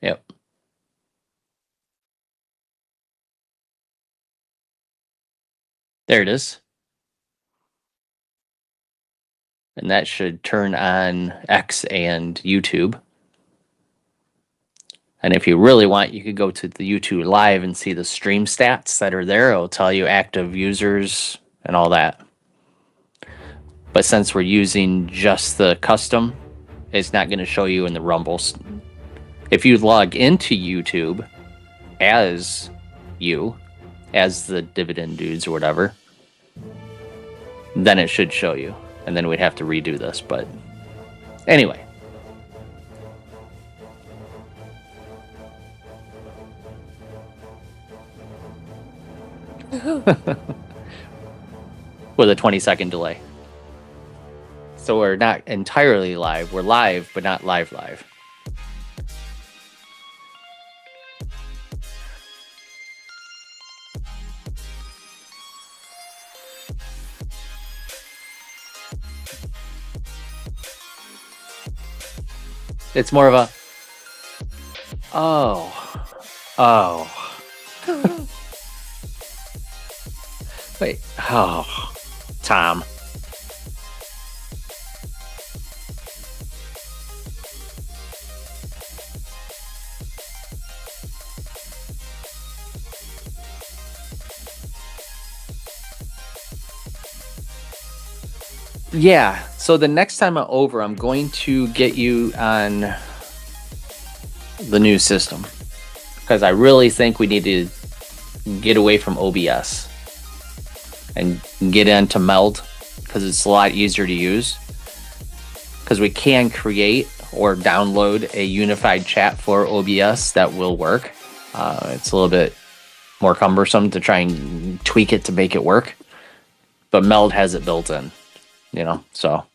Yep. There it is. And that should turn on X and YouTube. And if you really want, you could go to the YouTube Live and see the stream stats that are there. It'll tell you active users and all that. But since we're using just the custom, it's not going to show you in the Rumbles. If you log into YouTube as as the dividend dudes or whatever, then it should show you. And then we'd have to redo this. But anyway. With a 20-second delay. So we're not entirely live. We're live, but not live. It's more of a, oh. Wait, oh, Tom. Yeah, so the next time I'm over, I'm going to get you on the new system because I really think we need to get away from OBS and get into Meld because it's a lot easier to use because we can create or download a unified chat for OBS that will work. It's a little bit more cumbersome to try and tweak it to make it work, but Meld has it built in. So.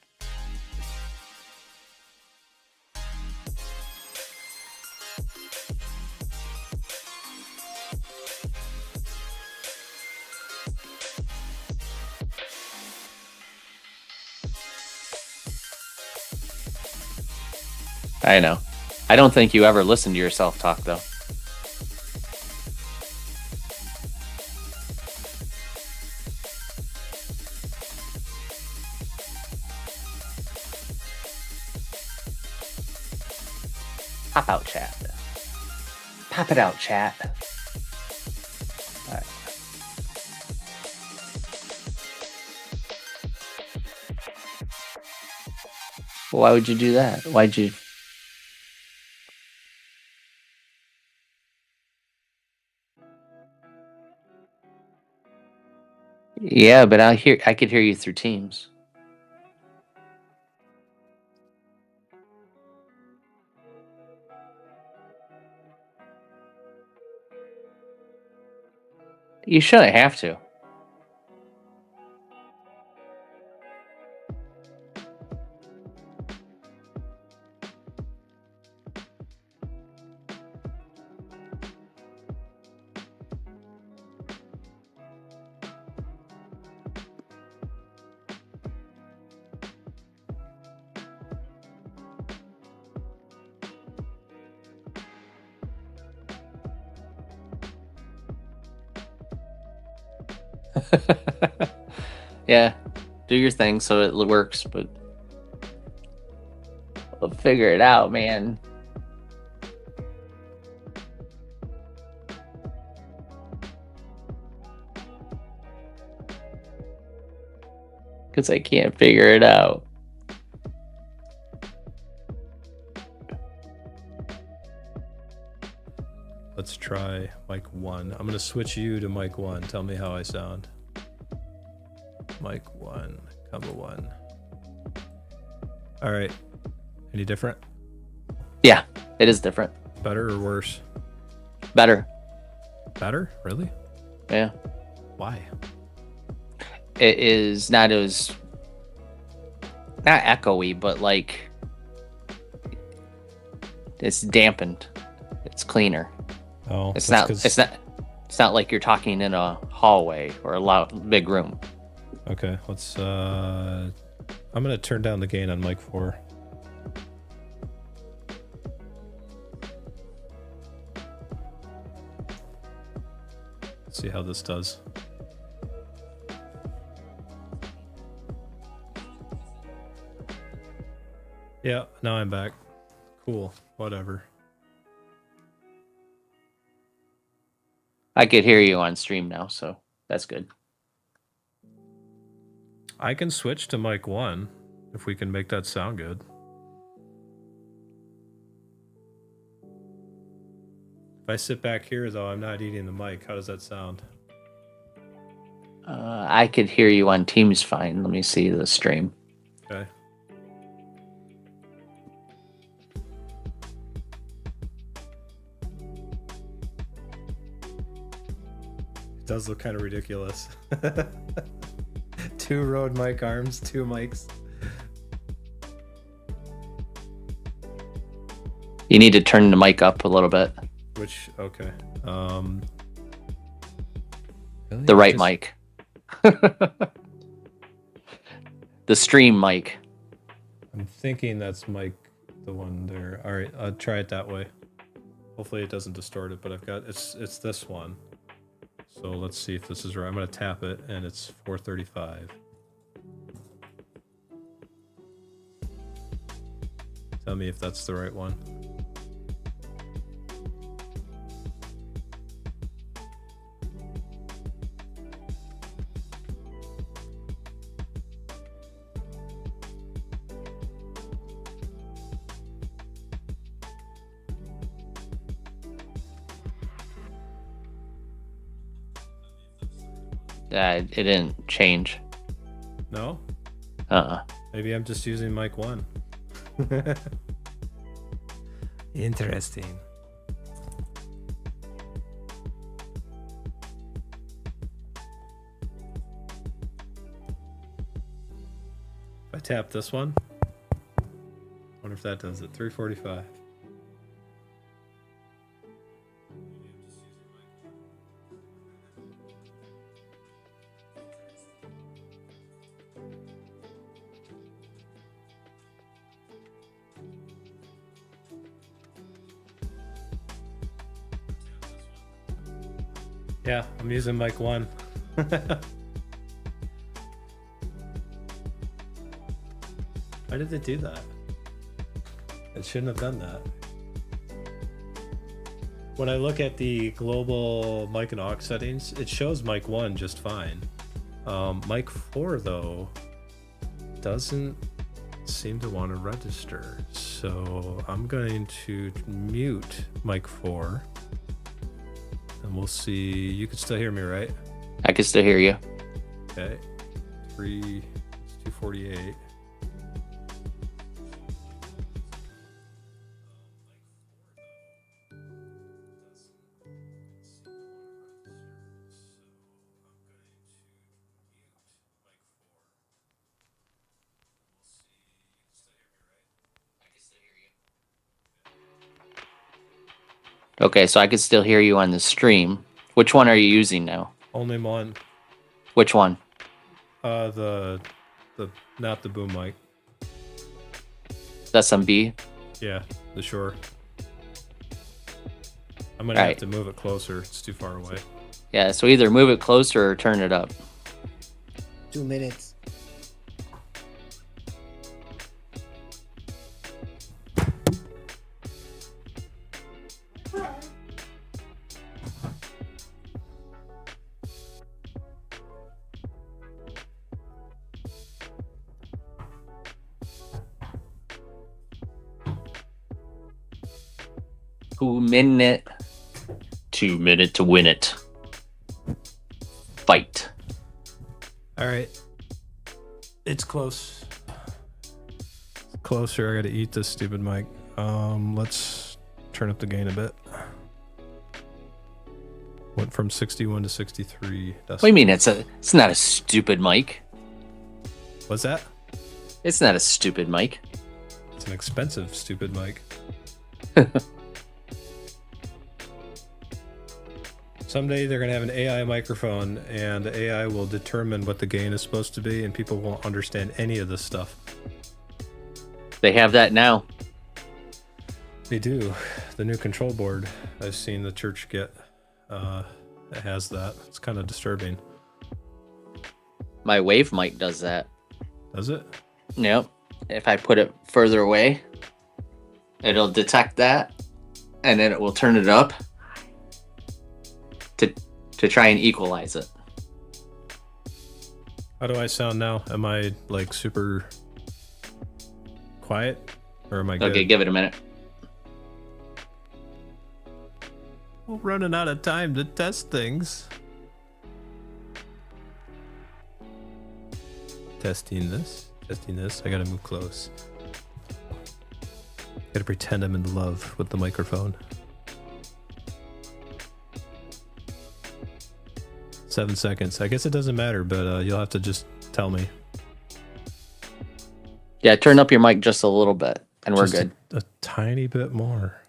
I know. I don't think you ever listen to yourself talk, though. Pop out, chat. Pop it out, chat. All right. Why would you do that? Why'd you... Yeah, but I could hear you through Teams. You shouldn't have to. Yeah, do your thing so it works, but we'll figure it out, man. Because I can't figure it out. Let's try mic 1. I'm going to switch you to mic 1. Tell me how I sound. Mic 1, combo 1. All right. Any different? Yeah, it is different. Better or worse? Better. Better? Really? Yeah. Why? It is not as... not echoey, but like... it's dampened. It's cleaner. Oh, it's not like you're talking in a hallway or a loud big room. Okay, let's I'm gonna turn down the gain on mic 4. Let's see how this does. Yeah, now I'm back. Cool. Whatever. I could hear you on stream now, so that's good. I can switch to mic 1 if we can make that sound good. If I sit back here, though, I'm not eating the mic. How does that sound? I could hear you on Teams fine. Let me see the stream. Okay. It does look kind of ridiculous. 2 Rode mic arms, 2 mics. You need to turn the mic up a little bit. Which, okay. Really? The right mic. The stream mic. I'm thinking that's mic, the one there. All right, I'll try it that way. Hopefully it doesn't distort it, but I've got, it's this one. So let's see if this is right. I'm going to tap it, and it's 435. Tell me if that's the right one. It didn't change. No? Maybe I'm just using mic 1. Interesting. If I tap this one, wonder if that does it. 345. Yeah, I'm using mic 1. Why did it do that? It shouldn't have done that. When I look at the global mic and aux settings, it shows mic 1 just fine. Mic 4, though, doesn't seem to want to register. So I'm going to mute mic 4. And we'll see. You can still hear me, right? I can still hear you. Okay. 248. Okay, so I can still hear you on the stream. Which one are you using now? Only one. Which one? The not the boom mic. That's on B? Yeah, the Shure. I'm gonna have to move it closer. It's too far away. Yeah, so either move it closer or turn it up. 2 minutes. Two minute to win it. Fight. All right. It's close. Closer. I gotta eat this stupid mic. Let's turn up the gain a bit. Went from 61 to 63. What do you mean? It's not a stupid mic. What's that? It's not a stupid mic. It's an expensive stupid mic. Someday they're going to have an AI microphone, and the AI will determine what the gain is supposed to be, and people won't understand any of this stuff. They have that now. They do. The new control board I've seen the church get that has that. It's kind of disturbing. My wave mic does that. Does it? Yep. If I put it further away, it'll detect that, and then it will turn it up to try and equalize it. How do I sound now? Am I like super quiet, or am I good? Okay, give it a minute. We're running out of time to test things. Testing this. I gotta move close. Gotta pretend I'm in love with the microphone. 7 seconds. I guess it doesn't matter, but you'll have to just tell me. Yeah, turn up your mic just a little bit, and we're Just good. A tiny bit more.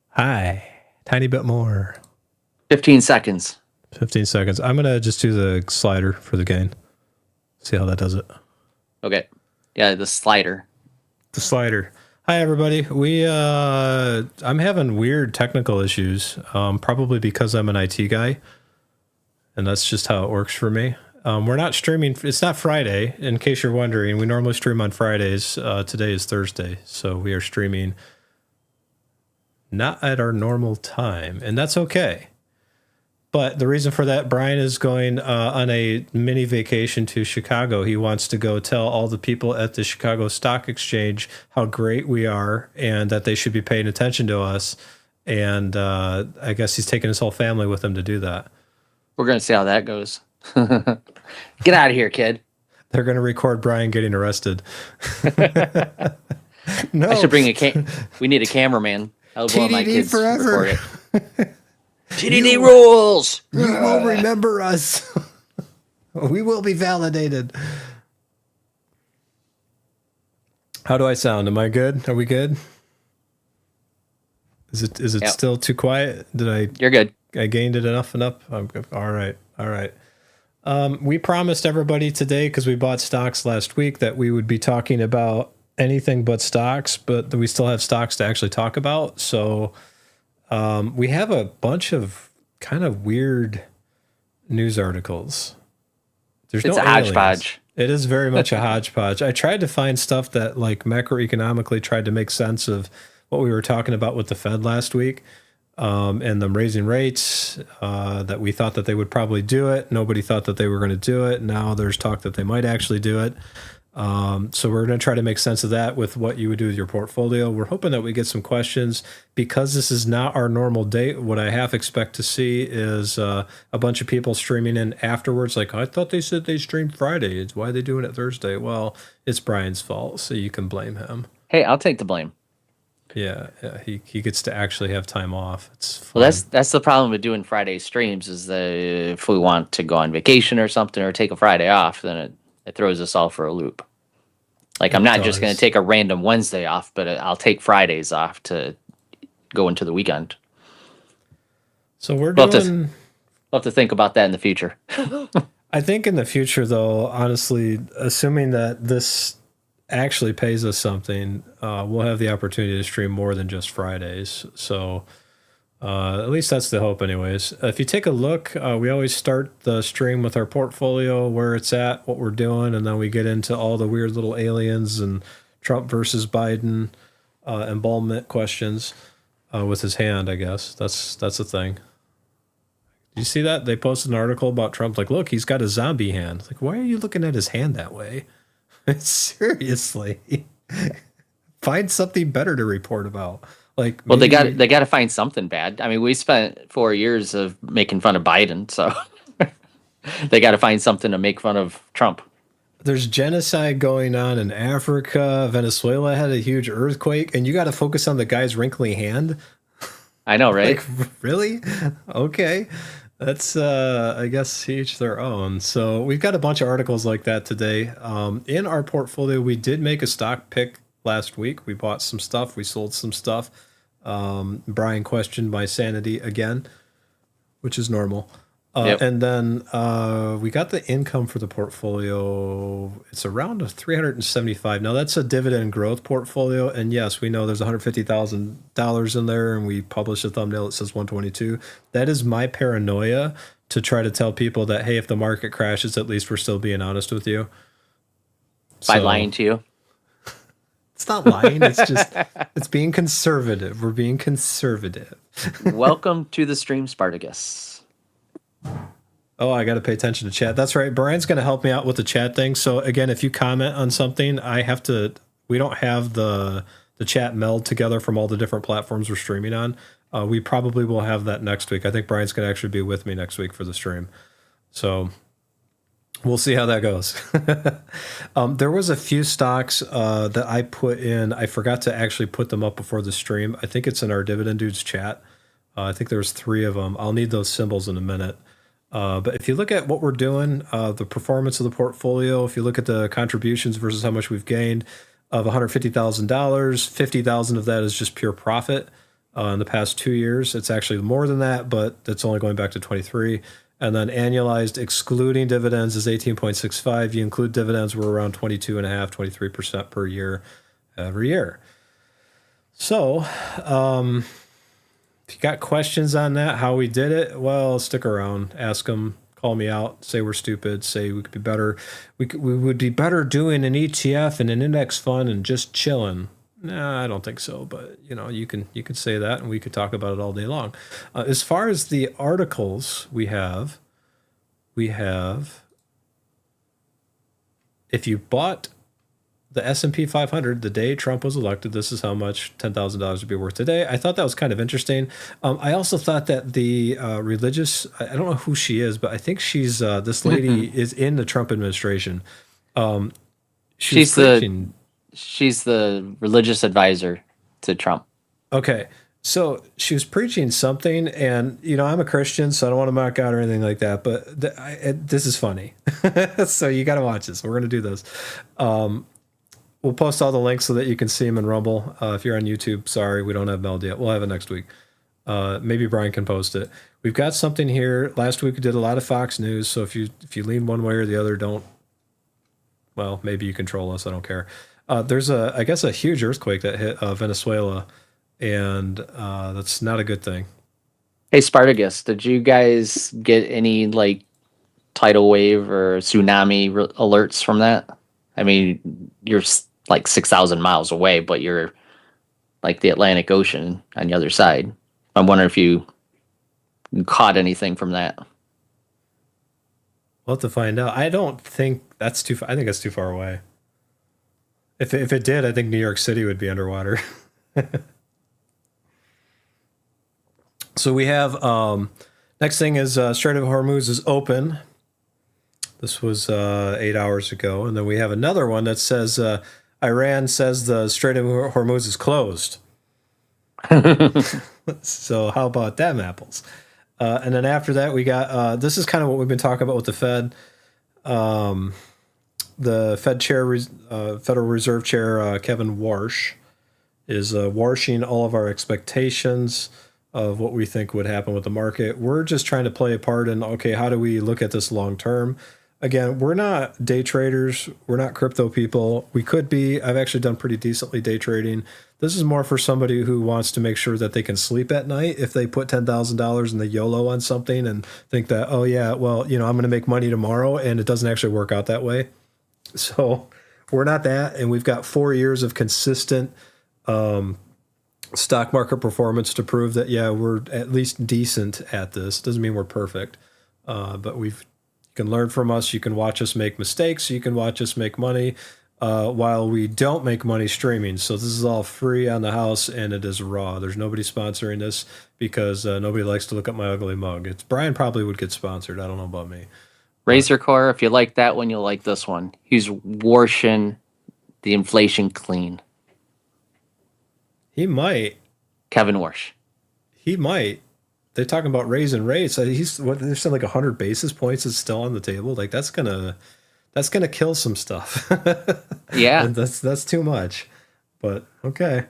Hi. Tiny bit more. 15 seconds. 15 seconds. I'm gonna just do the slider for the gain. See how that does it. Okay. Yeah, the slider. The slider. Hi everybody. I'm having weird technical issues. Probably because I'm an IT guy, and that's just how it works for me. We're not streaming. It's not Friday, in case you're wondering. We normally stream on Fridays. Today is Thursday, so we are streaming not at our normal time, and that's okay. But the reason for that, Brian is going on a mini vacation to Chicago. He wants to go tell all the people at the Chicago Stock Exchange how great we are and that they should be paying attention to us. And I guess he's taking his whole family with him to do that. We're going to see how that goes. Get out of here, kid. They're going to record Brian getting arrested. No. I should bring we need a cameraman. I'll blow my TDD kids forever. record it. TDD rules. You will remember us. We will be validated. How do I sound? Am I good? Are we good? Is it Yep. still too quiet? You're good. I gained it enough? I'm good. All right. We promised everybody today, because we bought stocks last week, that we would be talking about anything but stocks, but we still have stocks to actually talk about. So we have a bunch of kind of weird news articles. It's a hodgepodge. It is very much a hodgepodge. I tried to find stuff that like macroeconomically tried to make sense of what we were talking about with the Fed last week, and them raising rates, that we thought that they would probably do it. Nobody thought that they were going to do it. Now there's talk that they might actually do it. So we're going to try to make sense of that with what you would do with your portfolio. We're hoping that we get some questions. Because this is not our normal date, what I half expect to see is a bunch of people streaming in afterwards. Like, I thought they said they streamed Friday. Why are they doing it Thursday? Well, it's Brian's fault, so you can blame him. Hey, I'll take the blame. Yeah, he gets to actually have time off. It's fun. Well, that's the problem with doing Friday streams, is that if we want to go on vacation or something or take a Friday off, then it throws us all for a loop. Like, I'm not just going to take a random Wednesday off, but I'll take Fridays off to go into the weekend. So we'll have to think about that in the future. I think in the future, though, honestly, assuming that this actually pays us something, we'll have the opportunity to stream more than just Fridays. So at least that's the hope anyways. If you take a look, we always start the stream with our portfolio, where it's at, what we're doing, and then we get into all the weird little aliens and Trump versus Biden embalmment questions with his hand, I guess. That's the thing. Did you see that? They posted an article about Trump, like, look, he's got a zombie hand. Like, why are you looking at his hand that way? Seriously. Find something better to report about. Like, well, they got to find something bad. I mean, we spent 4 years of making fun of Biden, so they got to find something to make fun of Trump. There's genocide going on in Africa. Venezuela had a huge earthquake, and you got to focus on the guy's wrinkly hand. I know, right? Like, really? Okay. That's, I guess, each their own. So we've got a bunch of articles like that today. In our portfolio, we did make a stock pick last week. We bought some stuff. We sold some stuff. Brian questioned my sanity again, which is normal. Yep. And then we got the income for the portfolio. It's around 375. Now that's a dividend growth portfolio, and yes, we know there's $150,000 in there, and we published a thumbnail that says 122. That is my paranoia to try to tell people that, hey, if the market crashes, at least we're still being honest with you. By lying to you. It's not lying. It's just it's being conservative. We're being conservative. Welcome to the stream, Spartacus. Oh, I got to pay attention to chat. That's right. Brian's going to help me out with the chat thing. So again, if you comment on something, I have to. We don't have the chat meld together from all the different platforms we're streaming on. We probably will have that next week. I think Brian's going to actually be with me next week for the stream. So we'll see how that goes. There was a few stocks that I put in. I forgot to actually put them up before the stream. I think it's in our Dividend Dudes chat. I think there's 3 of them. I'll need those symbols in a minute. But if you look at what we're doing, the performance of the portfolio, if you look at the contributions versus how much we've gained of $150,000, $50,000 of that is just pure profit in the past 2 years. It's actually more than that, but that's only going back to 23. And then annualized, excluding dividends, is 18.65. You include dividends, we're around 22.5%, 23% per year, every year. So, if you got questions on that, how we did it, well, stick around, ask them, call me out, say we're stupid, say we could be better. We would be better doing an ETF and an index fund and just chilling. Nah, I don't think so, but you can say that, and we could talk about it all day long. As far as the articles we have, if you bought the S&P 500 the day Trump was elected, this is how much $10,000 would be worth today. I thought that was kind of interesting. I also thought that the religious, I don't know who she is, but I think she's this lady is in the Trump administration. She's the religious advisor to Trump. Okay. So she was preaching something, and I'm a Christian, so I don't want to mock out or anything like that. But this is funny, so you got to watch this. We're going to do this. We'll post all the links so that you can see them in Rumble. If you're on YouTube, sorry, we don't have Meld yet. We'll have it next week. Maybe Brian can post it. We've got something here. Last week we did a lot of Fox News, so if you lean one way or the other, well, maybe you control us. I don't care. There's I guess a huge earthquake that hit Venezuela, and that's not a good thing. Hey, Spartacus, did you guys get any tidal wave or tsunami alerts from that? I mean, you're like 6,000 miles away, but you're like the Atlantic Ocean on the other side. I'm wondering if you caught anything from that. We'll have to find out. I don't think that's too far. I think that's too far away. If it did, I think New York City would be underwater. So we have next thing is Strait of Hormuz is open. This was 8 hours ago. And then we have another one that says Iran says the Strait of Hormuz is closed. So how about them apples? And then after that, we got this is kind of what we've been talking about with the Fed. The Fed chair, Federal Reserve Chair Kevin Warsh, is warshing all of our expectations of what we think would happen with the market. We're just trying to play a part in, okay, how do we look at this long term? Again, we're not day traders. We're not crypto people. We could be. I've actually done pretty decently day trading. This is more for somebody who wants to make sure that they can sleep at night if they put $10,000 in the YOLO on something and think that, oh yeah, well, I'm going to make money tomorrow, and it doesn't actually work out that way. So we're not that, and we've got 4 years of consistent stock market performance to prove that, yeah, we're at least decent at this. Doesn't mean we're perfect, but you can learn from us. You can watch us make mistakes. You can watch us make money while we don't make money streaming. So this is all free on the house, and it is raw. There's nobody sponsoring this because nobody likes to look at my ugly mug. Brian probably would get sponsored. I don't know about me. Razor Core, if you like that one, you'll like this one. He's washing the inflation clean. He might. Kevin Warsh. He might. They're talking about raising rates. They're saying like 100 basis points is still on the table. Like that's gonna kill some stuff. Yeah, and that's too much. But okay.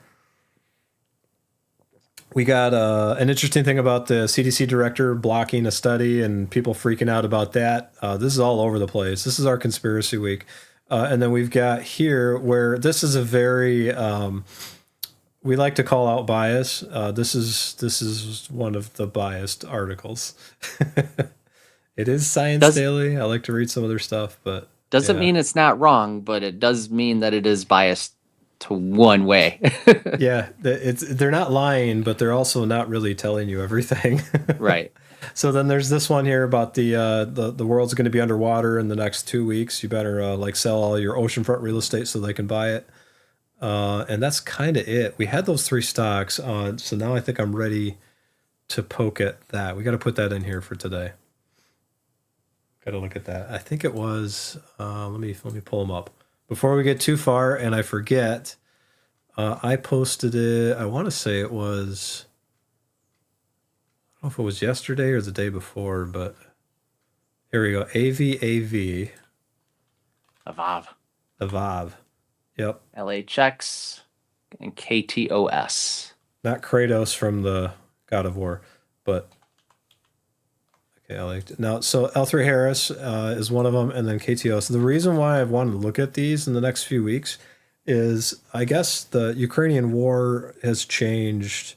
We got an interesting thing about the CDC director blocking a study and people freaking out about that. This is all over the place. This is our conspiracy week. And then we've got here where this is a very, we like to call out bias. This is one of the biased articles. It is Science Daily. I like to read some of their stuff, but doesn't mean it's not wrong, but it does mean that it is biased to one way. Yeah, they're not lying, but they're also not really telling you everything. Right. So then there's this one here about the world's going to be underwater in the next 2 weeks. You better like sell all your oceanfront real estate so they can buy it. And that's kind of it. We had those 3 stocks on, so now I think I'm ready to poke at that. We got to put that in here for today. Got to look at that. I think it was. Let me pull them up before we get too far, and I forget. I posted it. I want to say it was. I don't know if it was yesterday or the day before, but here we go. AVAV. Avav. Yep. LHX and KTOS. Not Kratos from the God of War, but okay, I liked it. Now, so L3 Harris is one of them, and then KTO. So the reason why I've wanted to look at these in the next few weeks is I guess the Ukrainian war has changed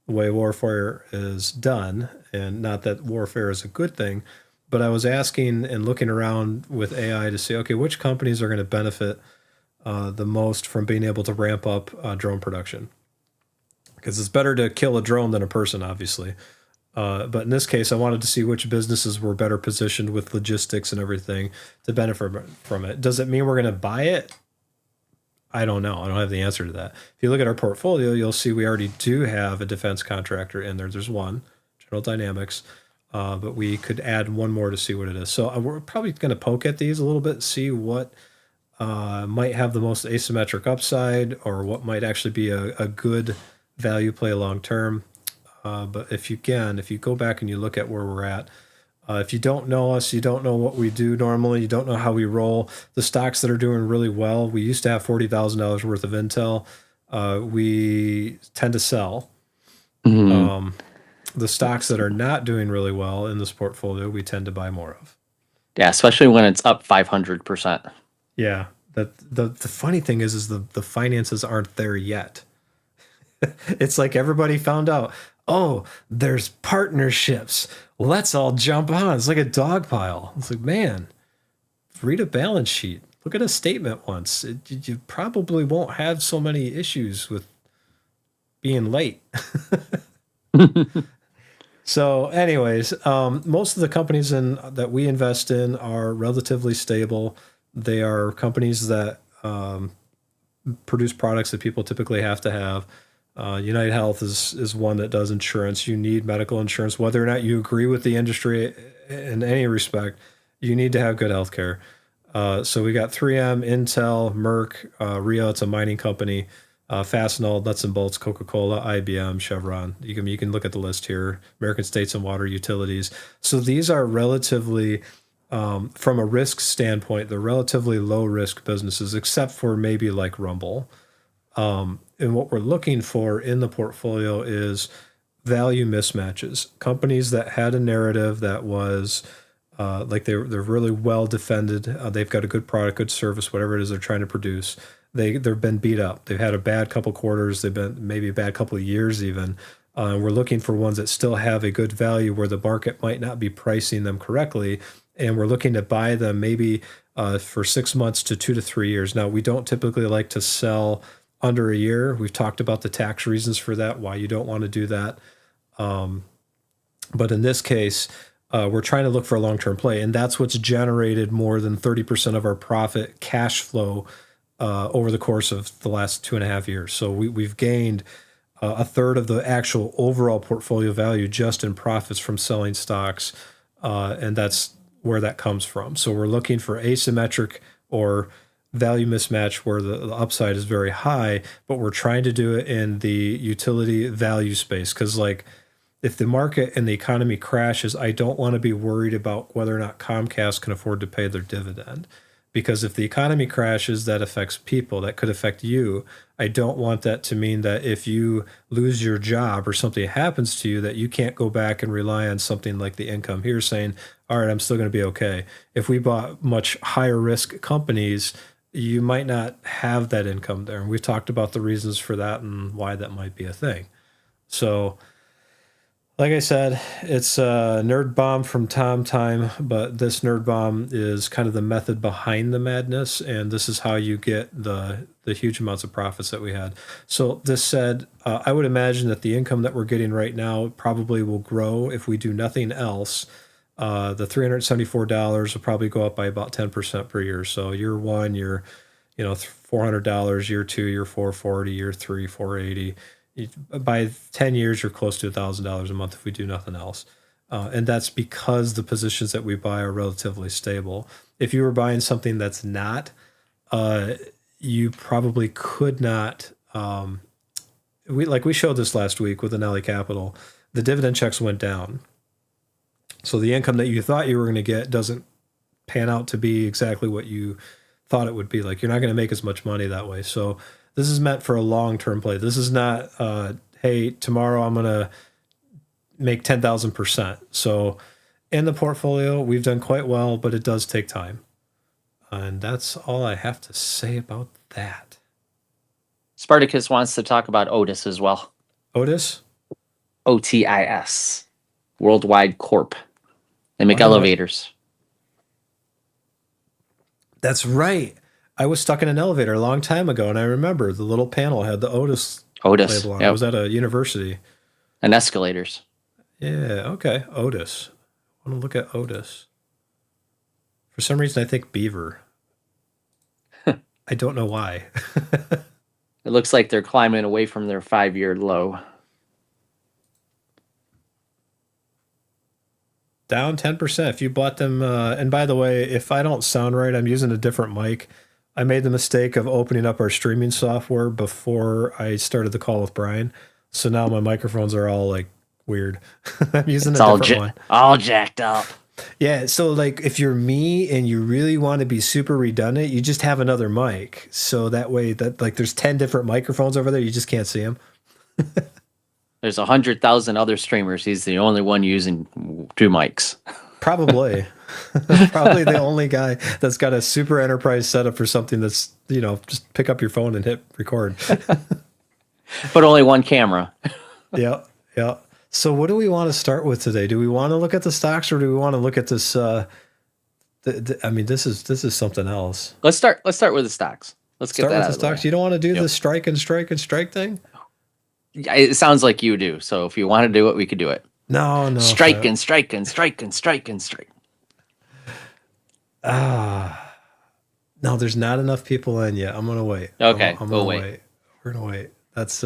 the way warfare is done, and not that warfare is a good thing, but I was asking and looking around with AI to see, okay, which companies are going to benefit the most from being able to ramp up drone production? Because it's better to kill a drone than a person, obviously. But in this case, I wanted to see which businesses were better positioned with logistics and everything to benefit from it. Does it mean we're going to buy it? I don't know. I don't have the answer to that. If you look at our portfolio, you'll see we already do have a defense contractor in there. There's one, General Dynamics, but we could add one more to see what it is. So we're probably going to poke at these a little bit, see what might have the most asymmetric upside or what might actually be a good value play long term. But if you go back and you look at where we're at, if you don't know us, you don't know what we do normally, you don't know how we roll. The stocks that are doing really well, we used to have $40,000 worth of Intel. We tend to sell. Mm-hmm. The stocks that are not doing really well in this portfolio, we tend to buy more of. Yeah, especially when it's up 500%. Yeah. The funny thing is the finances aren't there yet. It's like everybody found out, oh, there's partnerships. Let's all jump on. It's like a dog pile. It's like, man, read a balance sheet. Look at a statement once. You probably won't have so many issues with being late. So anyways, most of the companies that we invest in are relatively stable. They are companies that produce products that people typically have to have. United Health is one that does insurance. You need medical insurance. Whether or not you agree with the industry in any respect, you need to have good health care. So we got 3M, Intel, Merck, Rio, it's a mining company, Fastenal, Nuts and Bolts, Coca-Cola, IBM, Chevron. You can look at the list here, American States and Water Utilities. So these are relatively, from a risk standpoint, they're relatively low-risk businesses, except for maybe like Rumble. And what we're looking for in the portfolio is value mismatches. Companies that had a narrative that was like they're really well defended. They've got a good product, good service, whatever it is they're trying to produce. They've been beat up. They've had a bad couple quarters. They've been maybe a bad couple of years even. We're looking for ones that still have a good value where the market might not be pricing them correctly. And we're looking to buy them maybe for 6 months to 2 to 3 years. Now, we don't typically like to sell under a year. We've talked about the tax reasons for that, why you don't want to do that. But in this case, we're trying to look for a long-term play, and that's what's generated more than 30% of our profit cash flow over the course of the last 2.5 years. So we've gained a third of the actual overall portfolio value just in profits from selling stocks, and that's where that comes from. So we're looking for asymmetric or value mismatch where the upside is very high, but we're trying to do it in the utility value space. Because like if the market and the economy crashes, I don't want to be worried about whether or not Comcast can afford to pay their dividend. Because if the economy crashes, that affects people. That could affect you. I don't want that to mean that if you lose your job or something happens to you, that you can't go back and rely on something like the income here saying, all right, I'm still going to be okay. If we bought much higher risk companies, you might not have that income there. And we've talked about the reasons for that and why that might be a thing. So, like I said, it's a nerd bomb from Tom Time, but this nerd bomb is kind of the method behind the madness, and this is how you get the huge amounts of profits that we had. So this said, I would imagine that the income that we're getting right now probably will grow if we do nothing else. The $374 will probably go up by about 10% per year. So year one, you're, $400. Year two, you're $440. Year three, $480. By 10 years, you're close to $1,000 a month if we do nothing else. And that's because the positions that we buy are relatively stable. If you were buying something that's not, you probably could not. We showed this last week with Anelli Capital. The dividend checks went down. So the income that you thought you were going to get doesn't pan out to be exactly what you thought it would be. Like, you're not going to make as much money that way. So this is meant for a long-term play. This is not, hey, tomorrow I'm going to make 10,000%. So in the portfolio, we've done quite well, but it does take time. And that's all I have to say about that. Spartacus wants to talk about Otis as well. Otis? OTIS. Worldwide Corp. They make elevators. That's right. I was stuck in an elevator a long time ago, and I remember the little panel had the Otis label on it. I was at a university. And escalators. Yeah, okay. Otis. I want to look at Otis. For some reason, I think beaver. I don't know why. It looks like they're climbing away from their 5-year low. Down 10% if you bought them. And by the way, if I don't sound right, I'm using a different mic. I made the mistake of opening up our streaming software before I started the call with Brian. So now my microphones are all like weird. I'm using a different one. All jacked up. Yeah, so like if you're me and you really want to be super redundant, you just have another mic. So that way that like there's 10 different microphones over there, you just can't see them. There's 100,000 other streamers. He's the only one using 2 mics. Probably. Probably the only guy that's got a super enterprise setup for something that's, just pick up your phone and hit record. But only one camera. Yeah. So what do we want to start with today? Do we want to look at the stocks or do we want to look at this? This is something else. Let's start with the stocks. Let's get that out of the way. You don't want to do the strike thing? It sounds like you do. So if you want to do it, we could do it. No. Strike. No, there's not enough people in yet. I'm gonna wait. Okay, we'll wait. We're gonna wait. That's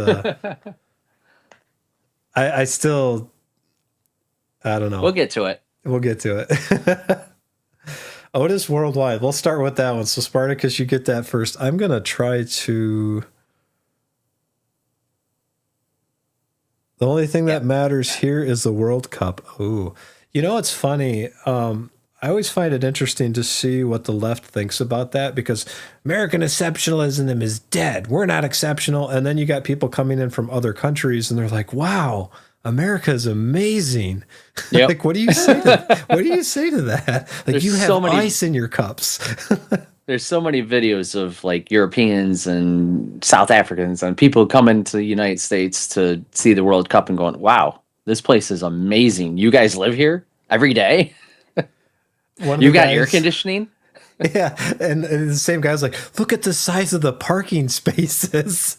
I still I don't know. We'll get to it. Otis Worldwide. We'll start with that one. So Spartacus, you get that first. I'm gonna try to. The only thing that matters here is the World Cup. Ooh. It's funny. I always find it interesting to see what the left thinks about that because American exceptionalism is dead. We're not exceptional. And then you got people coming in from other countries and they're like, wow, America is amazing. Yep. Like, what do you say to that? Like, there's you have so many ice in your cups. There's so many videos of like Europeans and South Africans and people coming to the United States to see the World Cup and going, wow, this place is amazing. You guys live here every day? You got air conditioning? Yeah. And the same guy's like, look at the size of the parking spaces.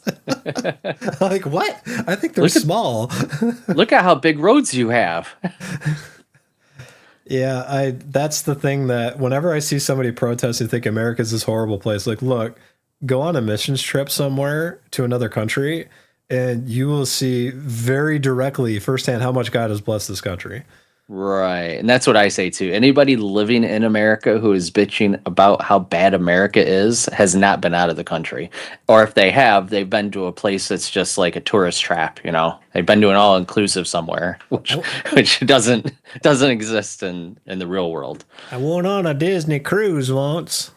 Like, what? I think they're small. Look at how big roads you have. Yeah, that's the thing that whenever I see somebody protest and think America's this horrible place, like, look, go on a missions trip somewhere to another country and you will see very directly firsthand how much God has blessed this country. Right. And that's what I say too. Anybody living in America who is bitching about how bad America is has not been out of the country. Or if they have, they've been to a place that's just like a tourist trap, They've been to an all-inclusive somewhere, which doesn't exist in the real world. I went on a Disney cruise once.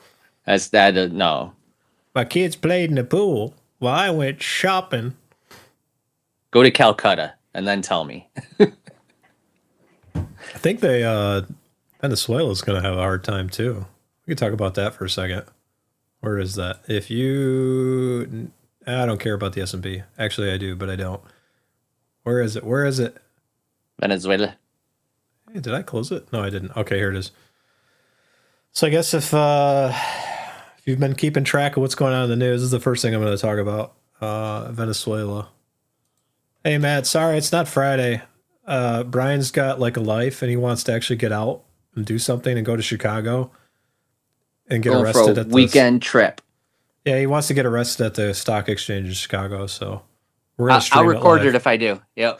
That's that. No, My kids played in the pool while I went shopping. go to Calcutta and then tell me. I think Venezuela's going to have a hard time too. We could talk about that for a second. Where is that? I don't care about the S&P. Actually, I do, but I don't. Where is it? Where is it? Venezuela. Hey, did I close it? No, I didn't. Okay, here it is. So I guess if you've been keeping track of what's going on in the news, this is the first thing I'm going to talk about. Venezuela. Hey, Matt, sorry, it's not Friday. Brian's got like a life and he wants to actually get out and do something and go to Chicago and get Going arrested for a at weekend trip. Yeah, he wants to get arrested at the stock exchange in Chicago, so we're going to I'll stream record it it if I do. Yep.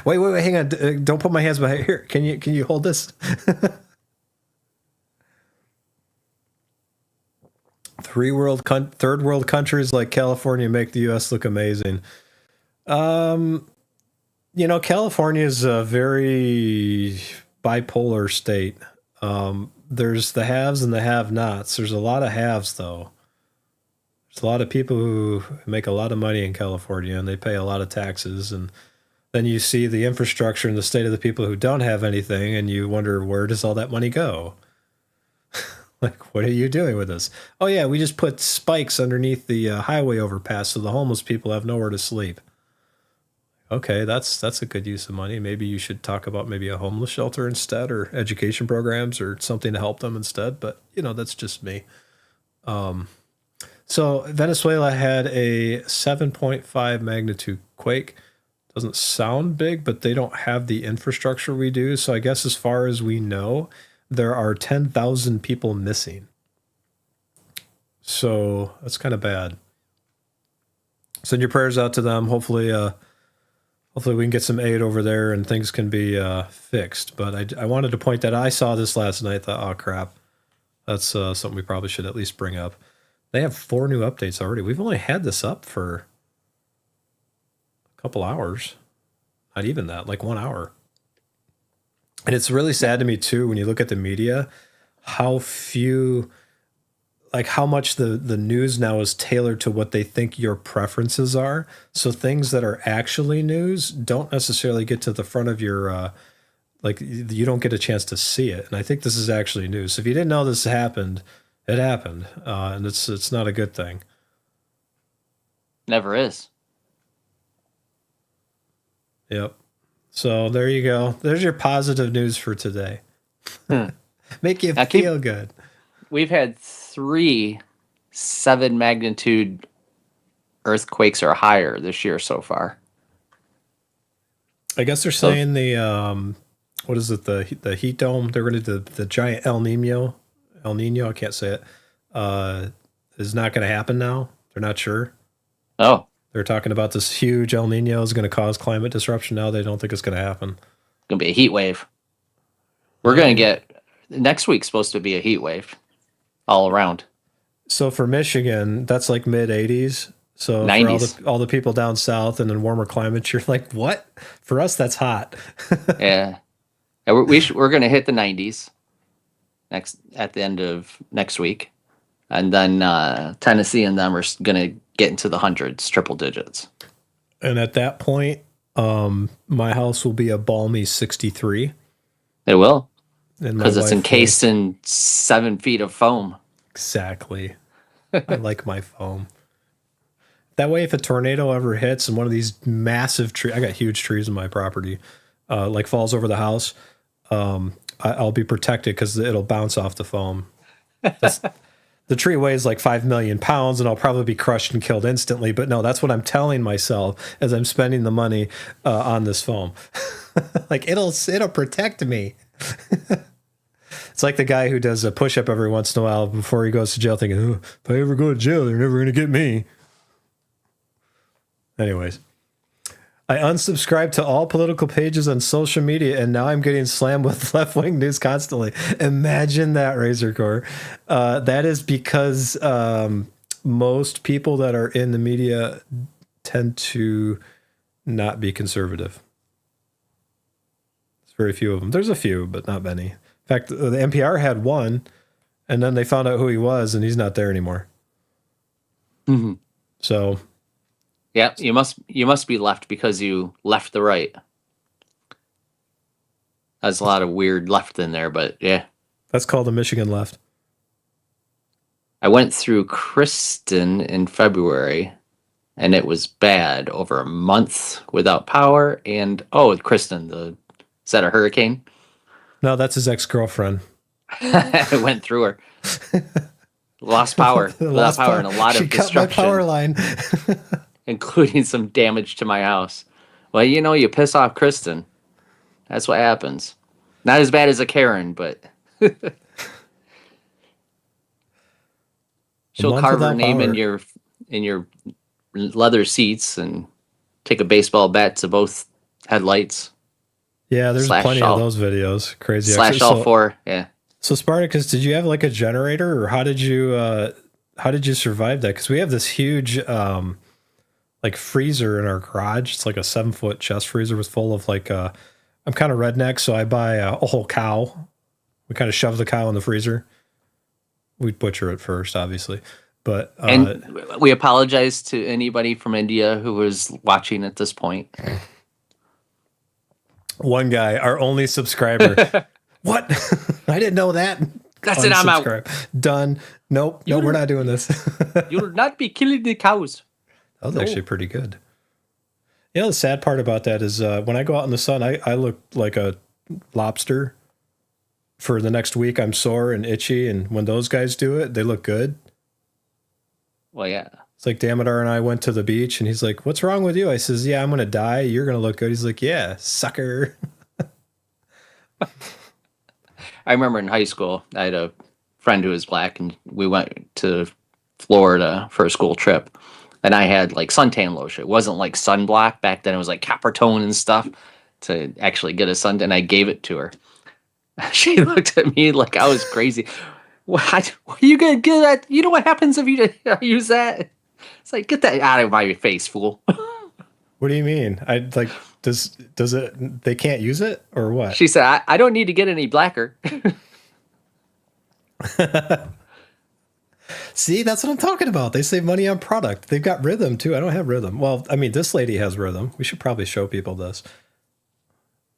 Wait, hang on. Don't put my hands behind here. Can you hold this? Third world countries like California make the U.S. look amazing. California is a very bipolar state. There's the haves and the have-nots. There's a lot of haves, though. There's a lot of people who make a lot of money in California, and they pay a lot of taxes. And then you see the infrastructure and the state of the people who don't have anything, and you wonder, where does all that money go? Like, what are you doing with this? Oh, yeah, we just put spikes underneath the highway overpass so the homeless people have nowhere to sleep. Okay, that's a good use of money. Maybe you should talk about maybe a homeless shelter instead, or education programs or something to help them instead. But, that's just me. So Venezuela had a 7.5 magnitude quake. Doesn't sound big, but they don't have the infrastructure we do. So I guess as far as we know, there are 10,000 people missing. So that's kind of bad. Send your prayers out to them. Hopefully we can get some aid over there and things can be fixed. But I wanted to point that I saw this last night. Thought, oh crap, that's something we probably should at least bring up. They have 4 new updates already. We've only had this up for a couple hours. Not even that, like 1 hour. And it's really sad to me too, when you look at the media, how much the news now is tailored to what they think your preferences are. So things that are actually news don't necessarily get to the front of your, you don't get a chance to see it. And I think this is actually news. So if you didn't know this happened, it happened. And it's not a good thing. Never is. Yep. So there you go. There's your positive news for today. Make you feel good. We've had 3 7 magnitude earthquakes or higher this year so far. I guess they're saying what is it? The heat dome. They're going to do the giant El Nino. I can't say it. Is not going to happen now. They're not sure. Oh. They're talking about this huge El Nino is going to cause climate disruption. Now they don't think it's going to happen. It's going to be a heat wave. We're going to get next week's supposed to be a heat wave all around. So for Michigan, that's like mid 80s. So 90s. For all the people down south and in warmer climates, you're like, what? For us, that's hot. Yeah. We're going to hit the 90s at the end of next week. And then Tennessee and them are going to get into the hundreds, triple digits. And at that point, my house will be a balmy 63. It will. Because it's encased in 7 feet of foam. Exactly. I like my foam. That way, if a tornado ever hits and one of these massive trees, I got huge trees in my property, falls over the house, I'll be protected because it'll bounce off the foam. The tree weighs like 5 million pounds and I'll probably be crushed and killed instantly. But no, that's what I'm telling myself as I'm spending the money on this foam. Like it'll protect me. It's like the guy who does a push-up every once in a while before he goes to jail thinking, oh, if I ever go to jail, they're never going to get me. Anyways, I unsubscribed to all political pages on social media, and now I'm getting slammed with left-wing news constantly. Imagine that, Razor Core. That is because most people that are in the media tend to not be conservative. There's very few of them. There's a few, but not many. In fact, the NPR had one, And then they found out who he was, and he's not there anymore. Mm-hmm. So, yeah, you must be left because you left the right. There's a lot of weird left in there, but yeah. That's called the Michigan left. I went through Kristen in February, and it was bad. Over a month without power, and Kristen, is that a hurricane? No, that's his ex-girlfriend. I went through her. Lost power. Lost power and a lot of destruction. She cut my power line. Including some damage to my house. Well, you piss off Kristen. That's what happens. Not as bad as a Karen, but she'll carve her name in your leather seats and take a baseball bat to both headlights. Yeah, there's plenty of those videos. Crazy. Slash all four. Yeah. So Spartacus, did you have like a generator, or how did you survive that? Because we have this huge like freezer in our garage. It's like a 7-foot chest freezer with full of like I'm kind of redneck, so I buy a whole cow. We kind of shove the cow in the freezer. We'd butcher it first, obviously. But and we apologize to anybody from India who is watching at this point. One guy, our only subscriber. What? I didn't know that. That's it. I'm out. Done. Nope. No, we're not doing this. You'll not be killing the cows. That was actually pretty good. The sad part about that is when I go out in the sun, I look like a lobster. For the next week, I'm sore and itchy, and when those guys do it, they look good. Well, yeah. It's like Damodar and I went to the beach, and he's like, "What's wrong with you?" I says, "Yeah, I'm going to die. You're going to look good." He's like, "Yeah, sucker." I remember in high school, I had a friend who was black, and we went to Florida for a school trip. And I had like suntan lotion. It wasn't like sunblock. Back then it was like copper tone and stuff to actually get a suntan. And I gave it to her. She looked at me like I was crazy. What are you going to get that? You know what happens if you use that? It's like, get that out of my face, fool. What do you mean? Does it, they can't use it or what? She said, I don't need to get any blacker. See, that's what I'm talking about. They save money on product. They've got rhythm too. I don't have rhythm. Well, I mean, this lady has rhythm. We should probably show people this.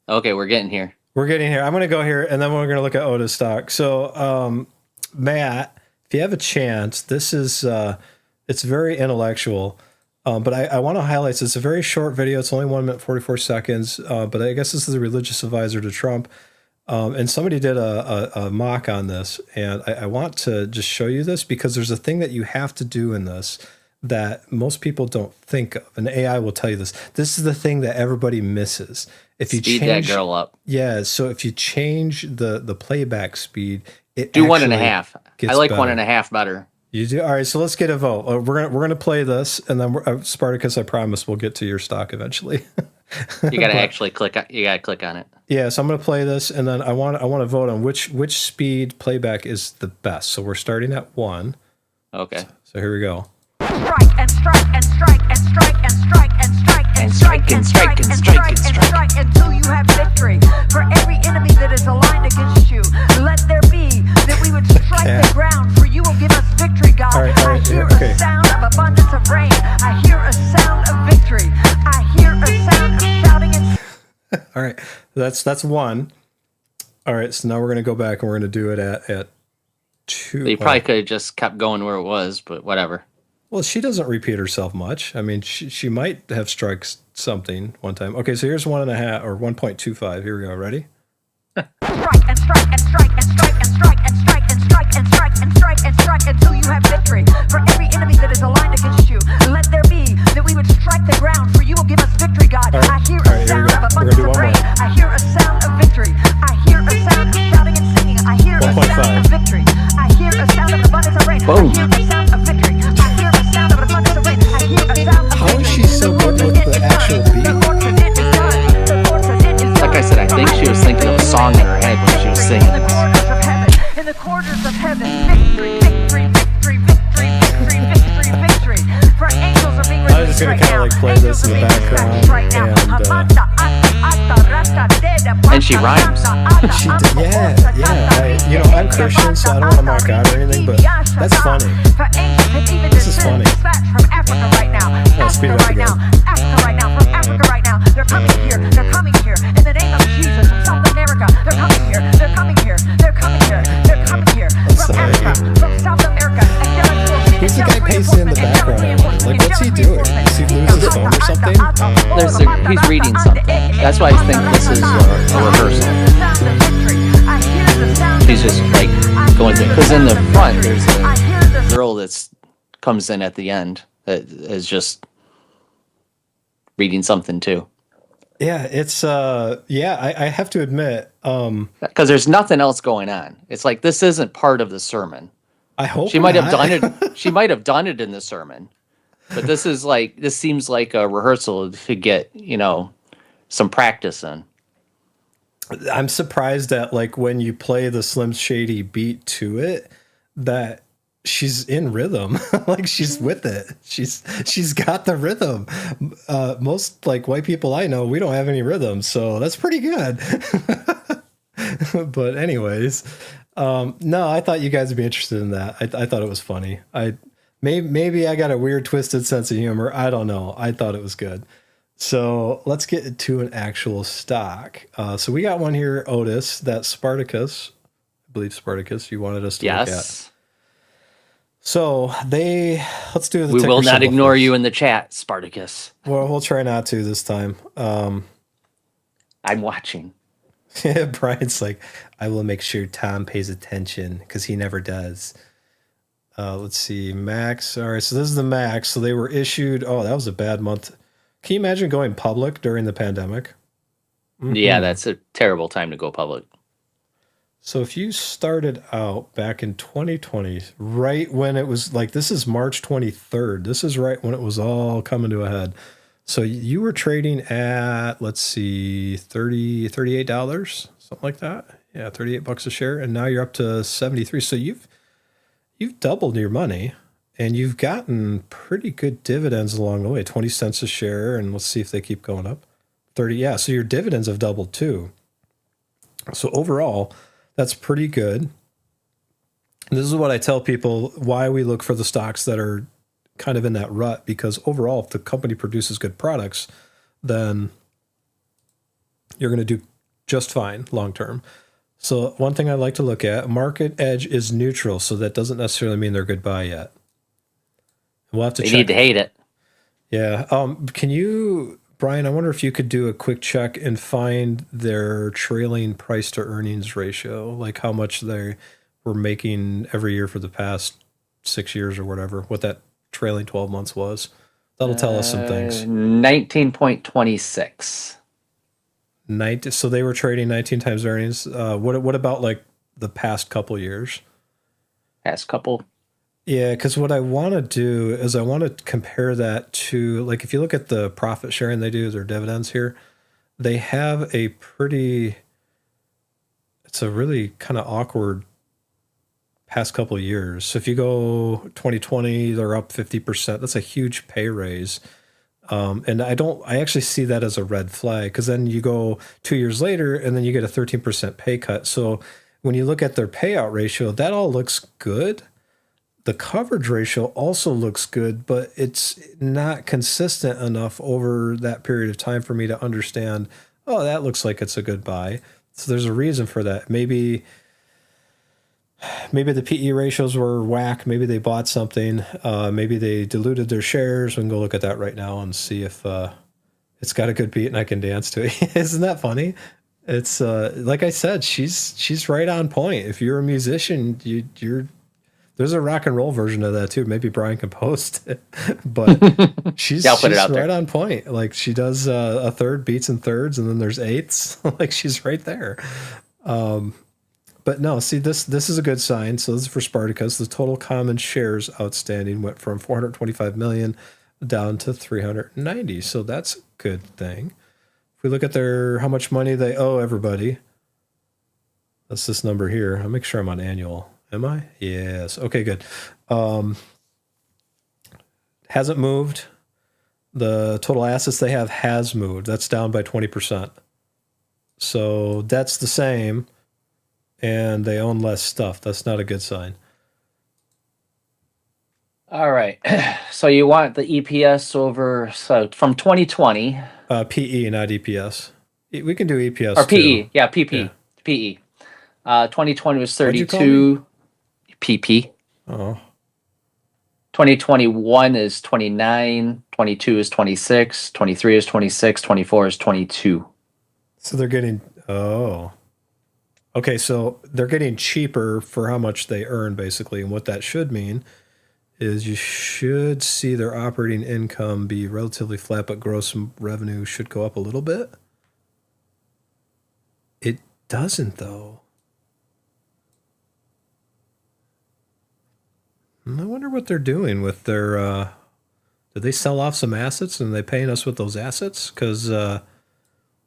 Okay, we're getting here. I'm going to go here, and then we're going to look at Oda's stock. So, Matt, if you have a chance, this is it's very intellectual, but I want to highlight this. It's a very short video. It's only 1 minute 44 seconds, but I guess this is a religious advisor to Trump. And somebody did a mock on this, and I want to just show you this because there's a thing that you have to do in this that most people don't think of, and AI will tell you this. This is the thing that everybody misses. If you speed change that girl up, yeah. So if you change the playback speed, it do 1.5. I like better. 1.5 better. You do? All right, so let's get a vote. We're gonna play this, and then Spartacus, I promise we'll get to your stock eventually. You gotta actually click. You gotta click on it. Yeah, so I'm gonna play this, and then I want to vote on which speed playback is the best. So we're starting at 1. Okay. So here we go. Strike and strike and strike and strike and strike and strike and strike and strike and strike and strike until you have victory. For every enemy that is aligned against you, let there be that we would strike the ground. For you will give us victory, God. I hear a sound of abundance of rain. I hear a sound of victory. I hear a sound of shouting and. All right, that's 1. All right, so now we're gonna go back and we're gonna do it at 2. You probably could have just kept going where it was, but whatever. Well, she doesn't repeat herself much. I mean, she might have struck something one time. Okay, so here's 1.5 or 1.25. Here we go. Ready? Strike and strike and strike and strike and strike and strike and strike and strike and strike and strike until you have victory. For every enemy that is aligned against you, let there be that we would strike the ground. For you will give us victory, God. I hear a sound of abundance of rain. I hear a sound of victory. I hear a sound of shouting and singing. I hear a sound of victory. I hear a sound of abundance of rain. Boom. I hear a sound of victory. I hear a sound of abundance of rain. I hear a sound of victory. How is she so good with the actual beat? Like I said, I think she was thinking of a song in her head when she was singing this. In the quarters of heaven, victory, victory, victory, victory, victory, victory, victory. For angels are being released. I was just gonna kind of like play this in the background, And she rhymes. She did, yeah. I'm Christian, so I don't want to mock God or anything, but that's funny. This is funny. From Africa right now. Speed Africa it up right again. now. Africa right now. From Africa right now. They're coming here. They're coming here. In the name of Jesus. From South America. They're coming here. They're coming here. They're coming here. They're coming here. From Africa. From South America. Who's the guy pacing in the background? Like, what's he doing? Does he lose his phone or something? He's reading something. That's why I think this is a rehearsal. He's just like going through. Because in the front, there's a girl that's comes in at the end that is just reading something too. Yeah, it's I have to admit, because there's nothing else going on. It's like this isn't part of the sermon. I hope she might not. have done it. She might have done it in the sermon, but this seems like a rehearsal to get some practice in. I'm surprised that like when you play the Slim Shady beat to it, that she's in rhythm. Like she's with it. She's got the rhythm. Most like white people I know, we don't have any rhythm, so that's pretty good. But anyways, no, I thought you guys would be interested in that. I thought it was funny. Maybe I got a weird twisted sense of humor. I don't know. I thought it was good. So let's get to an actual stock. So we got one here, Otis, that Spartacus. I believe Spartacus you wanted us to look at. So let's do the We will not ignore first. you in the chat, Spartacus. Well, we'll try not to this time. I'm watching. Brian's like, I will make sure Tom pays attention because he never does. Let's see, Max. All right, so this is the Max. So they were issued. Oh, that was a bad month. Can you imagine going public during the pandemic? Mm-hmm. Yeah, that's a terrible time to go public. So if you started out back in 2020, right when it was like, this is March 23rd. This is right when it was all coming to a head. So you were trading at, let's see, $38, something like that. Yeah, $38 a share. And now you're up to 73. So you've doubled your money and you've gotten pretty good dividends along the way, 20 cents a share. And let's see if they keep going up. 30. Yeah. So your dividends have doubled too. So overall, that's pretty good. And this is what I tell people why we look for the stocks that are kind of in that rut, because overall, if the company produces good products, then you're going to do just fine long term. So one thing I like to look at, market edge is neutral, so that doesn't necessarily mean they're a good buy yet. We'll have to check. Need to hate it. Yeah. Can you, Brian, I wonder if you could do a quick check and find their trailing price to earnings ratio, like how much they were making every year for the past 6 years or whatever, what that trailing 12 months was. That'll tell us some things. 19.26. So they were trading 19 times earnings. What about like the past couple years? Past couple. Yeah, because what I want to do is I want to compare that to, like, if you look at the profit sharing they do, their dividends here, they have it's a really kind of awkward past couple of years. So if you go 2020, they're up 50%. That's a huge pay raise. And I actually see that as a red flag, because then you go 2 years later and then you get a 13% pay cut. So when you look at their payout ratio, that all looks good. The coverage ratio also looks good, but it's not consistent enough over that period of time for me to understand, oh, that looks like it's a good buy. So there's a reason for that. Maybe the PE ratios were whack. Maybe they bought something. Maybe they diluted their shares. We can go look at that right now and see if it's got a good beat and I can dance to it. Isn't that funny? It's like I said, she's right on point. If you're a musician, there's a rock and roll version of that too. Maybe Brian can post it, but she's right on point. Like she does a third, beats in thirds, and then there's eighths. Like she's right there. But no, see, this is a good sign. So this is for Spartacus. The total common shares outstanding went from 425 million down to 390. So that's a good thing. If we look at how much money they owe everybody, that's this number here. I'll make sure I'm on annual. Am I? Yes. Okay, good. Hasn't moved. The total assets they have has moved. That's down by 20%. So debt's the same, and they own less stuff. That's not a good sign. All right. So you want the EPS over from 2020 PE, not EPS. We can do EPS or PE? too. Yeah, PP. Yeah. PE. 2020 was What'd you call me? 32. PP. Oh, 2021 is 29. 22 is 26. 23 is 26. 24 is 22. so they're getting. Oh, okay. So they're getting cheaper for how much they earn, basically, and what that should mean is you should see their operating income be relatively flat, but gross revenue should go up a little bit. It doesn't, though. I wonder what they're doing with their. Did they sell off some assets and they paying us with those assets? Because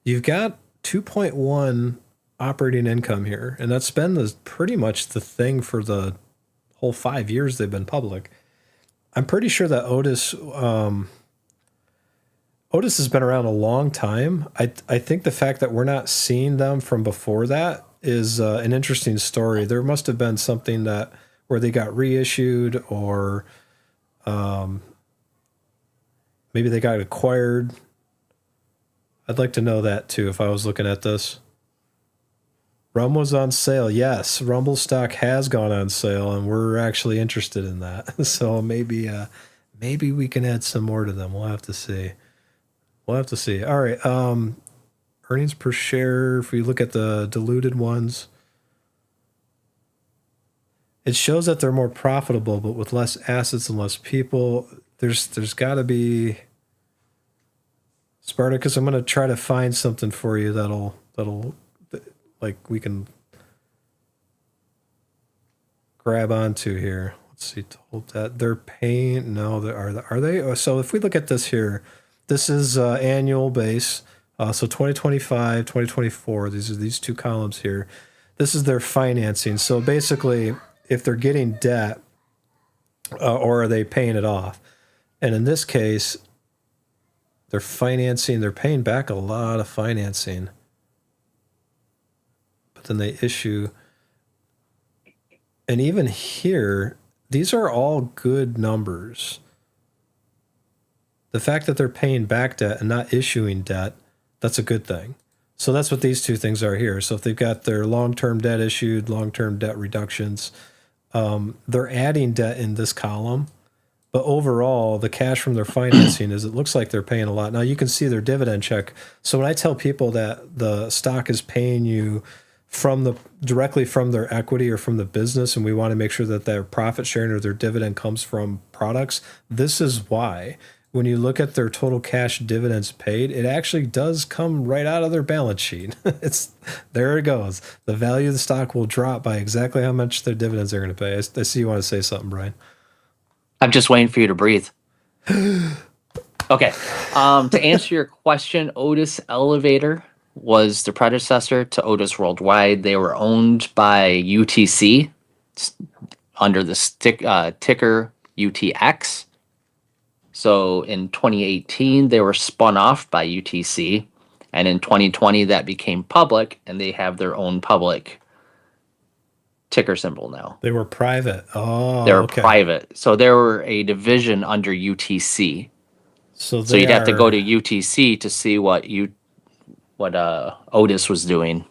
you've got 2.1 operating income here, and that's been pretty much the thing for the whole 5 years they've been public. I'm pretty sure that Otis has been around a long time. I think the fact that we're not seeing them from before that is an interesting story. There must have been something where they got reissued, or maybe they got acquired. I'd like to know that too if I was looking at this. Rum was on sale. Yes, Rumble stock has gone on sale, and we're actually interested in that. So maybe we can add some more to them. We'll have to see. All right. Earnings per share, if we look at the diluted ones, it shows that they're more profitable, but with less assets and less people. There's got to be, Spartacus, I'm going to try to find something for you that'll like we can grab onto here. Let's see, told that they're paying. No, are they? So if we look at this here, this is annual base. So 2025, 2024. These are these two columns here. This is their financing. So basically, if they're getting debt, or are they paying it off? And in this case, they're financing. They're paying back a lot of financing. Then they issue, and even here, these are all good numbers. The fact that they're paying back debt and not issuing debt, that's a good thing. So that's what these two things are here. So if they've got their long-term debt issued, long-term debt reductions, they're adding debt in this column. But overall, the cash from their financing it looks like they're paying a lot. Now you can see their dividend check. So when I tell people that the stock is paying you directly from their equity or from the business, and we want to make sure that their profit sharing or their dividend comes from products, this is why. When you look at their total cash dividends paid, it actually does come right out of their balance sheet. There it goes. The value of the stock will drop by exactly how much their dividends are going to pay. I see you want to say something, Brian. I'm just waiting for you to breathe. Okay. To answer your question, Otis Elevator was the predecessor to Otis Worldwide. They were owned by UTC under the ticker UTX. So in 2018, they were spun off by UTC. And in 2020, that became public, and they have their own public ticker symbol now. They were private. Oh, they were okay. private. So they were a division under UTC. So you'd have to go to UTC to see what Otis was doing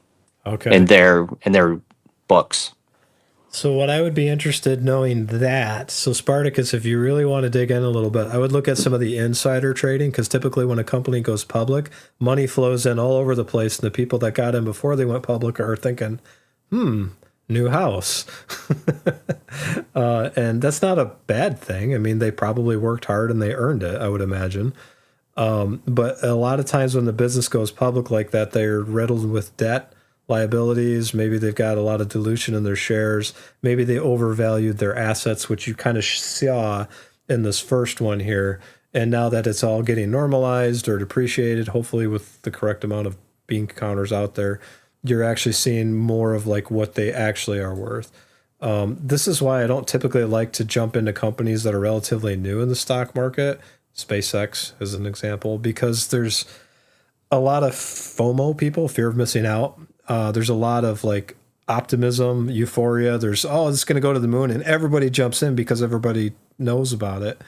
in their books. So what I would be interested knowing that, so Spartacus, if you really want to dig in a little bit, I would look at some of the insider trading, because typically when a company goes public, money flows in all over the place, and the people that got in before they went public are thinking, new house. And that's not a bad thing. I mean, they probably worked hard and they earned it, I would imagine. But a lot of times when the business goes public like that, they're riddled with debt, liabilities. Maybe they've got a lot of dilution in their shares. Maybe they overvalued their assets, which you kind of saw in this first one here. And now that it's all getting normalized or depreciated, hopefully with the correct amount of bean counters out there, you're actually seeing more of like what they actually are worth. This is why I don't typically like to jump into companies that are relatively new in the stock market. SpaceX is an example, because a lot of FOMO people, fear of missing out. There's a lot of like optimism, euphoria. There's, oh, it's going to go to the moon, and everybody jumps in because everybody knows about it.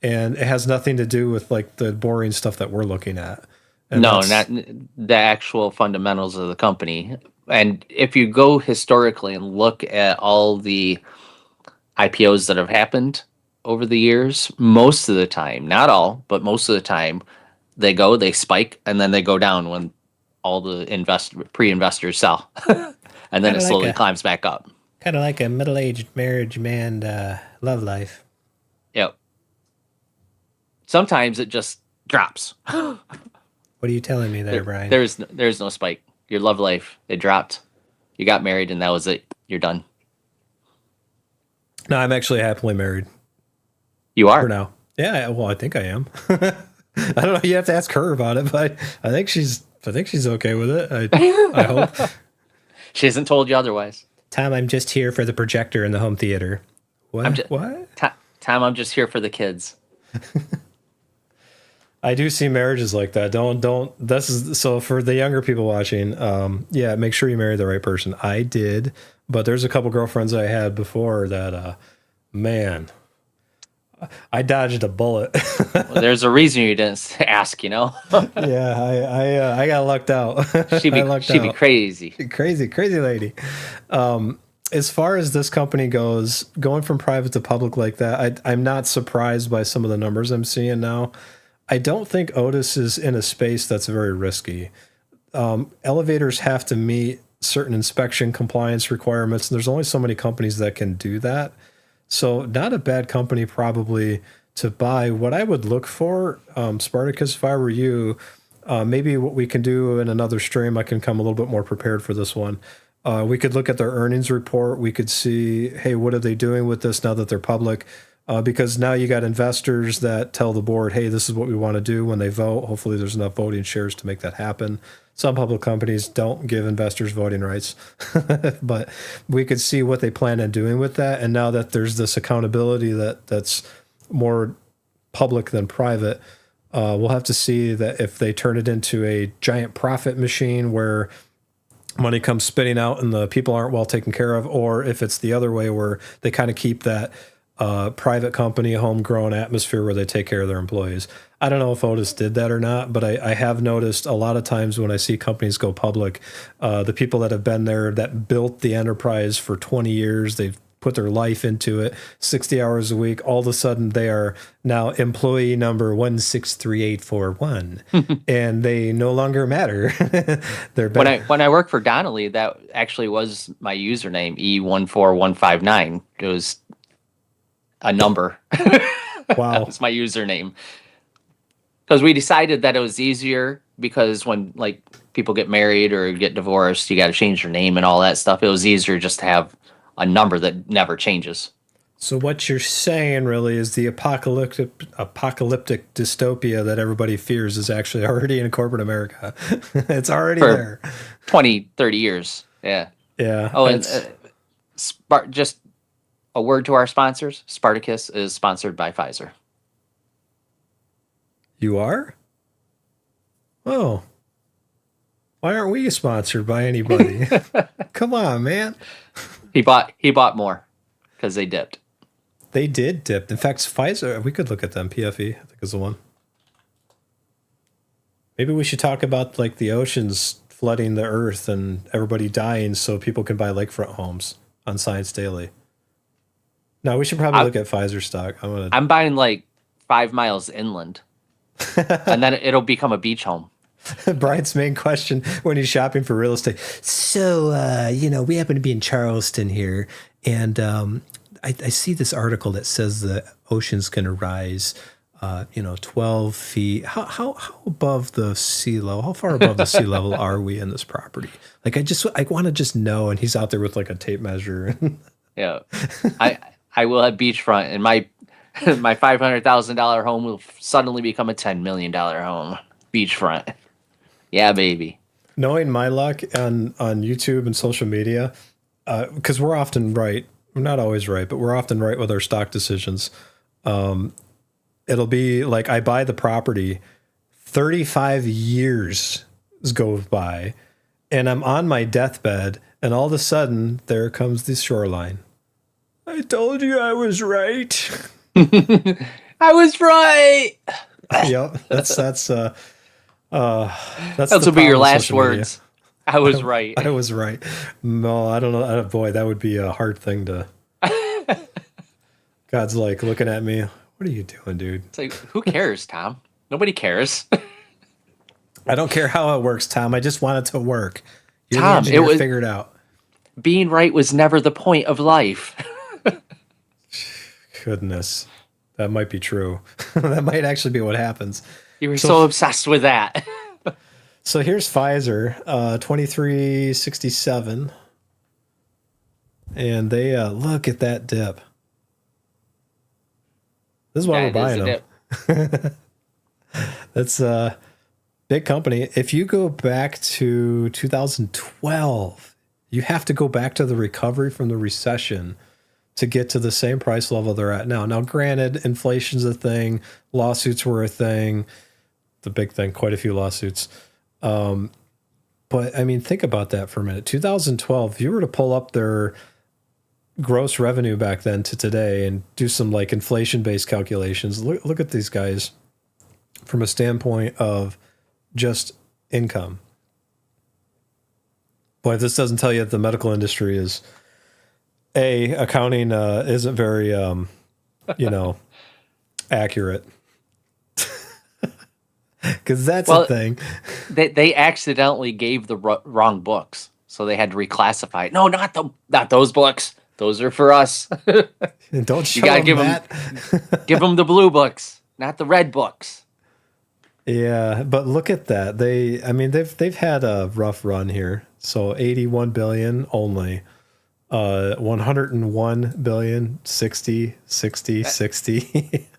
And it has nothing to do with like the boring stuff that we're looking at. And No, that's- not the actual fundamentals of the company. And if you go historically and look at all the IPOs that have happened over the years, most of the time, not all, but most of the time, they spike, and then they go down when all the pre-investors sell. And then Kinda it slowly like a- climbs back up. Kind of like a middle-aged marriage man love life. Yep. Sometimes it just drops. What are you telling me there, Brian? There's no spike. Your love life, it dropped. You got married, and that was it. You're done. No, I'm actually happily married You for are. now. Yeah, well, I think I am. I don't know. You have to ask her about it, but I think she's okay with it. I hope. She hasn't told you otherwise. Tom, I'm just here for the projector in the home theater. What? ju- What? Tom, I'm just here for the kids. I do see marriages like that. Don't. This is so for the younger people watching. Yeah, make sure you marry the right person. I did, but there's a couple girlfriends I had before that. Man, I dodged a bullet. Well, there's a reason you didn't ask, you know? Yeah, I got lucked out. She'd I lucked be out. crazy. Crazy lady. As far as this company goes, going from private to public like that, I'm not surprised by some of the numbers I'm seeing now. I don't think Otis is in a space that's very risky. Elevators have to meet certain inspection compliance requirements, and there's only so many companies that can do that. So not a bad company probably to buy. What I would look for, Spartacus, if I were you, maybe what we can do in another stream, I can come a little bit more prepared for this one. We could look at their earnings report. We could see, hey, what are they doing with this now that they're public? Because now you got investors that tell the board, hey, this is what we want to do when they vote. Hopefully there's enough voting shares to make that happen. Some public companies don't give investors voting rights, but we could see what they plan on doing with that. And now that there's this accountability that's more public than private, we'll have to see that if they turn it into a giant profit machine where money comes spitting out and the people aren't well taken care of, or if it's the other way where they kind of keep that private company, homegrown atmosphere where they take care of their employees. I don't know if Otis did that or not, but I have noticed a lot of times when I see companies go public, the people that have been there that built the enterprise for 20 years, they've put their life into it, 60 hours a week, all of a sudden they are now employee number 163841 and they no longer matter. They're When I worked for Donnelly, that actually was my username, E14159. It was a number. wow. That was my username. Because we decided that it was easier because when like people get married or get divorced, you got to change your name and all that stuff. It was easier just to have a number that never changes. So what you're saying really is the apocalyptic dystopia that everybody fears is actually already in corporate America. It's already For there. 20, 30 years. Yeah. Yeah. Oh, and it's- just a word to our sponsors. Spartacus is sponsored by Pfizer. You are? Oh. Why aren't we sponsored by anybody? Come on, man. He bought more because they dipped. They did dip. In fact, Pfizer, we could look at them. PFE, I think is the one. Maybe we should talk about like the oceans flooding the earth and everybody dying so people can buy lakefront homes on Science Daily. No, we should probably look at Pfizer stock. I'm buying like 5 miles inland, and then it'll become a beach home. Brian's main question when he's shopping for real estate. So, we happen to be in Charleston here, and I see this article that says the ocean's going to rise, 12 feet. How above the sea level? How far above the sea level are we in this property? Like, I want to just know. And he's out there with like a tape measure. Yeah, I will have beachfront, and my $500,000 home will suddenly become a $10 million home. Beachfront. Yeah, baby. Knowing my luck on YouTube and social media, because we're often right. We're not always right, but we're often right with our stock decisions. It'll be like I buy the property 35 years go by, and I'm on my deathbed, and all of a sudden, there comes the shoreline. I told you I was right. I was right. Yep, that's Those the will be your problem with last social media. words. I was right. I was right. No, I don't know. Boy, that would be a hard thing to. God's like looking at me. What are you doing, dude? It's like, who cares, Tom? Nobody cares. I don't care how it works, Tom. I just want it to work. You're Tom, the engineer, it was figure it out. being right was never the point of life. Goodness, that might be true. That might actually be what happens. You were so obsessed with that. So here's Pfizer, 2367, and they look at that dip. This is why we're buying them. That's a big company. If you go back to 2012, you have to go back to the recovery from the recession to get to the same price level they're at now. Now, granted, inflation's a thing. Lawsuits were a thing. The big thing, quite a few lawsuits. But I mean, think about that for a minute. 2012, if you were to pull up their gross revenue back then to today and do some like inflation-based calculations, look at these guys from a standpoint of just income. Boy, if this doesn't tell you that the medical industry is accounting isn't very accurate. Because that's a thing. They accidentally gave the wrong books, so they had to reclassify it. No, not those books. Those are for us. And don't show You gotta them give that. give them the blue books, not the red books. Yeah, but look at that. They've had a rough run here. So 81 billion only. 101 billion, 60.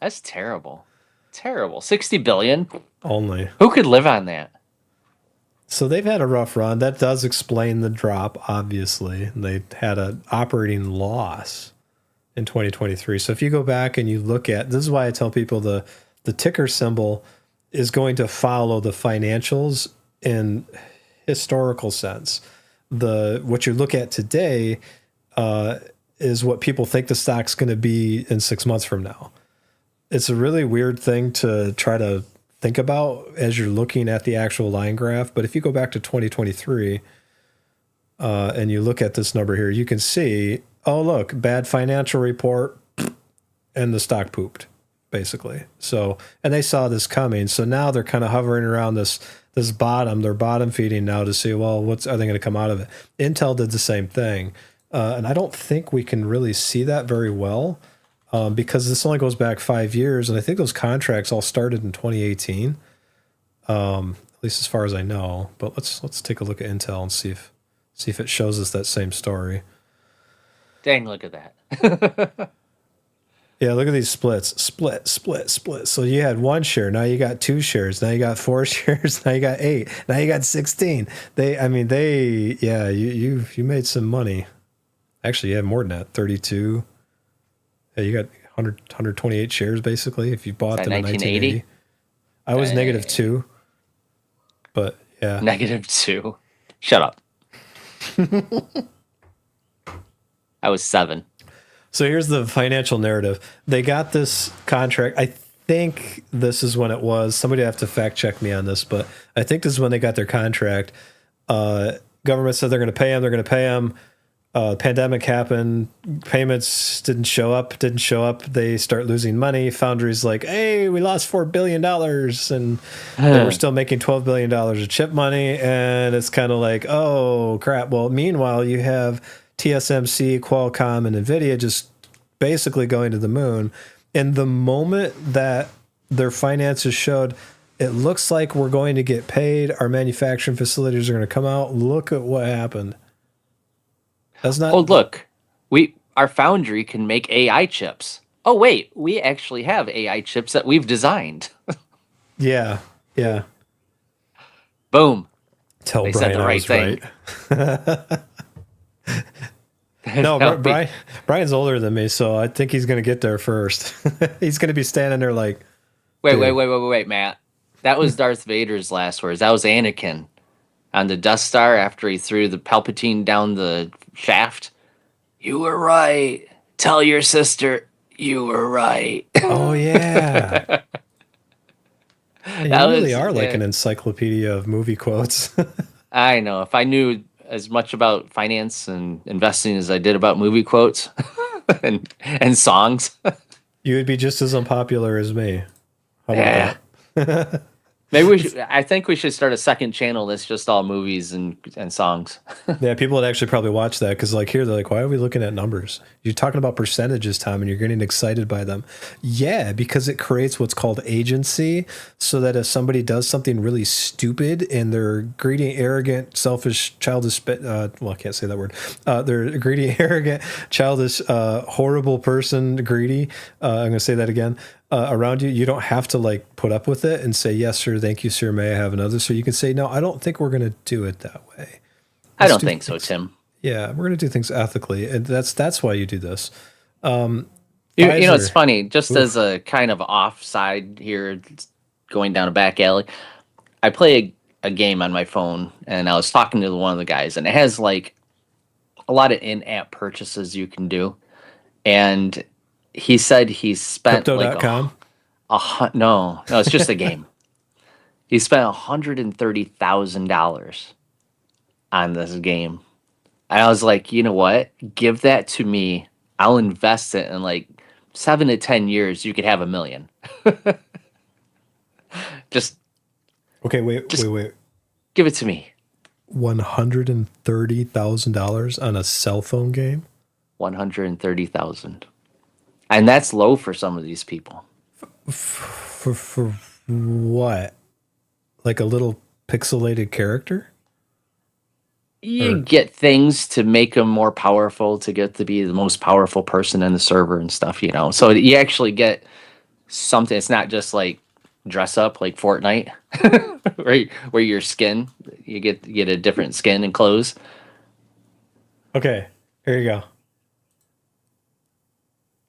That's terrible. Terrible. 60 billion. Only. Who could live on that? So they've had a rough run. That does explain the drop, obviously. They had an operating loss in 2023. So if you go back and you look at, this is why I tell people the ticker symbol is going to follow the financials in historical sense. What you look at today is what people think the stock's going to be in 6 months from now. It's a really weird thing to try to think about as you're looking at the actual line graph. But if you go back to 2023 and you look at this number here, you can see, oh, look, bad financial report, and the stock pooped, basically. So, and they saw this coming. So now they're kind of hovering around this bottom. They're bottom feeding now to see, well, are they going to come out of it? Intel did the same thing. And I don't think we can really see that very well. Because this only goes back 5 years, and I think those contracts all started in 2018, at least as far as I know. But let's take a look at Intel and see if it shows us that same story. Dang, look at that. Yeah, look at these splits. Split. So you had 1 share, now you got 2 shares, now you got 4 shares, now you got 8, now you got 16. You made some money. Actually, you had more than that, 32. Yeah, you got 128 shares basically if you bought them in 1980. I was -2, but yeah. -2. Shut up. I was 7. So here's the financial narrative. They got this contract. I think this is when it was. Somebody have to fact check me on this, but I think this is when they got their contract. Government said they're going to pay them. They're going to pay them. Pandemic happened, payments didn't show up. They start losing money. Foundry's like, hey, we lost $4 billion, and they were still making $12 billion of chip money. And it's kind of like, oh, crap. Well, meanwhile, you have TSMC, Qualcomm, and NVIDIA just basically going to the moon. And the moment that their finances showed, it looks like we're going to get paid, our manufacturing facilities are going to come out, look at what happened. That's not. Oh, look, our foundry can make AI chips. Oh, wait, we actually have AI chips that we've designed. Yeah. Boom. Tell They Brian said the I right was thing. Right. No, Brian's older than me, so I think he's going to get there first. He's going to be standing there like, Wait, Matt. That was Darth Vader's last words. That was Anakin on the Death Star after he threw the Palpatine down the shaft. You were right. Tell your sister you were right. Oh yeah. You That really was, are like yeah. an encyclopedia of movie quotes. I know. If I knew as much about finance and investing as I did about movie quotes and songs, You would be just as unpopular as me. How yeah. about that? Maybe we should, I think we should start a second channel that's just all movies and songs. Yeah, people would actually probably watch that because, like, here they're like, "Why are we looking at numbers? You're talking about percentages, Tom, and you're getting excited by them." Yeah, because it creates what's called agency, so that if somebody does something really stupid and they're greedy, arrogant, selfish, childish, well, I can't say that word. They're a greedy, arrogant, childish, horrible person, greedy. I'm gonna say that again. Around you, you don't have to like put up with it and say yes sir, thank you sir, may I have another. So you can say no, I don't think we're going to do it that way. I Let's don't do think so, things- Tim. Yeah, we're going to do things ethically, and that's why you do this. You know, it's Pfizer. funny, just Oof. as a kind of offside here, going down a back alley, I play a game on my phone and I was talking to one of the guys, and it has like a lot of in-app purchases you can do. And he said he spent like Crypto.com. no, it's just a game. He spent $130,000 on this game. And I was like, you know what? Give that to me. I'll invest it in like 7 to 10 years. You could have $1 million. Just Okay, wait. give it to me. $130,000 on a cell phone game. 130,000. And that's low for some of these people. For what? Like a little pixelated character? You get things to make them more powerful, to get to be the most powerful person in the server and stuff, you know. So you actually get something. It's not just like dress up like Fortnite, right? Where your skin, you get a different skin and clothes. Okay, here you go.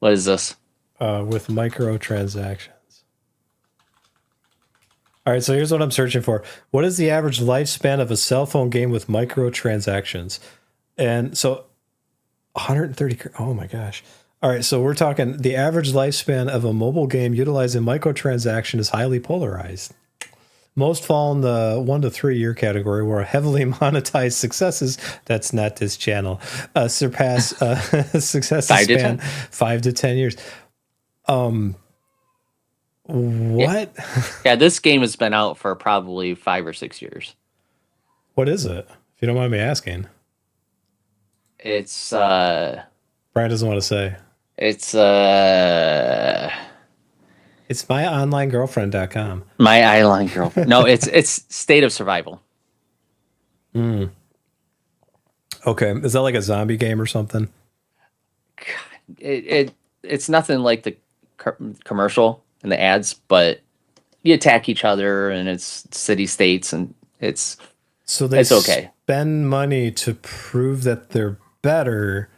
What is this? With microtransactions. All right, so here's what I'm searching for. What is the average lifespan of a cell phone game with microtransactions? And so 130, oh my gosh. All right, so we're talking the average lifespan of a mobile game utilizing microtransaction is highly polarized. Most fall in the 1 to 3 year category, where heavily monetized successes, that's not this channel, surpass success 5 to span 10. 5 to 10 years. What? Yeah, this game has been out for probably 5 or 6 years. What is it? If you don't mind me asking. It's Brian doesn't want to say. it's It's myonlinegirlfriend.com. My Eyeline Girlfriend. No, it's State of Survival. Okay. Is that like a zombie game or something? It's nothing like the commercial and the ads, but you attack each other and it's city states and it's okay. Spend money to prove that they're better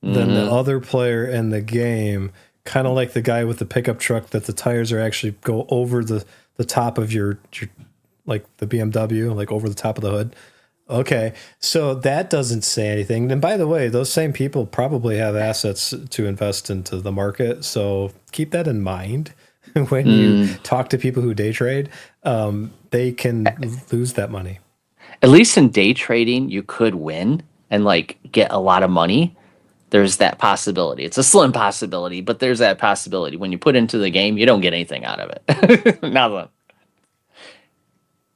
than the other player in the game. Kind of like the guy with the pickup truck that the tires are actually go over the top of your like the BMW, like over the top of the hood. Okay, so that doesn't say anything. And by the way, those same people probably have assets to invest into the market. So keep that in mind when you talk to people who day trade. They can lose that money. At least in day trading, you could win and like get a lot of money. There's that possibility. It's a slim possibility, but there's that possibility. When you put into the game, you don't get anything out of it. Nothing.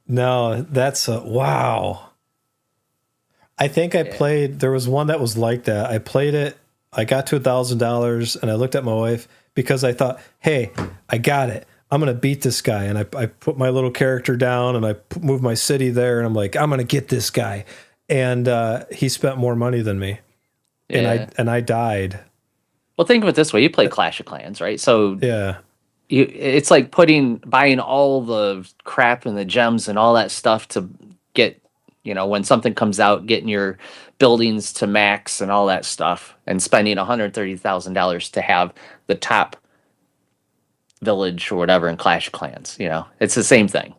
No, that's wow. I think I played, there was one that was like that. I played it, I got to $1,000 and I looked at my wife because I thought, hey, I got it. I'm going to beat this guy. And I put my little character down and I moved my city there and I'm like, I'm going to get this guy. And he spent more money than me. Yeah. And I died. Well, think of it this way: you play Clash of Clans, right? So Yeah. it's like buying all the crap and the gems and all that stuff to get, when something comes out, getting your buildings to max and all that stuff, and spending $130,000 to have the top village or whatever in Clash of Clans. It's the same thing.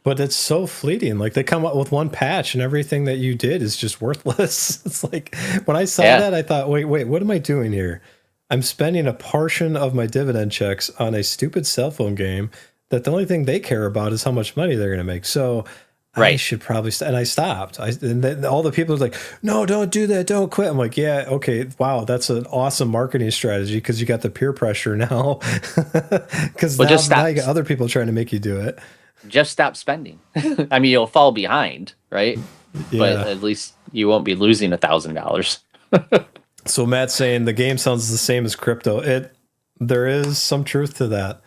But it's so fleeting. Like they come up with one patch and everything that you did is just worthless. It's like when I saw that, I thought, wait, what am I doing here? I'm spending a portion of my dividend checks on a stupid cell phone game that the only thing they care about is how much money they're going to make. So I should probably and I stopped. And then all the people are like, no, don't do that. Don't quit. I'm like, yeah, okay. Wow. That's an awesome marketing strategy because you got the peer pressure now. Because now you got other people trying to make you do it. Just stop spending. I mean, you'll fall behind, right? Yeah. But at least you won't be losing $1,000. So Matt's saying the game sounds the same as crypto. There is some truth to that.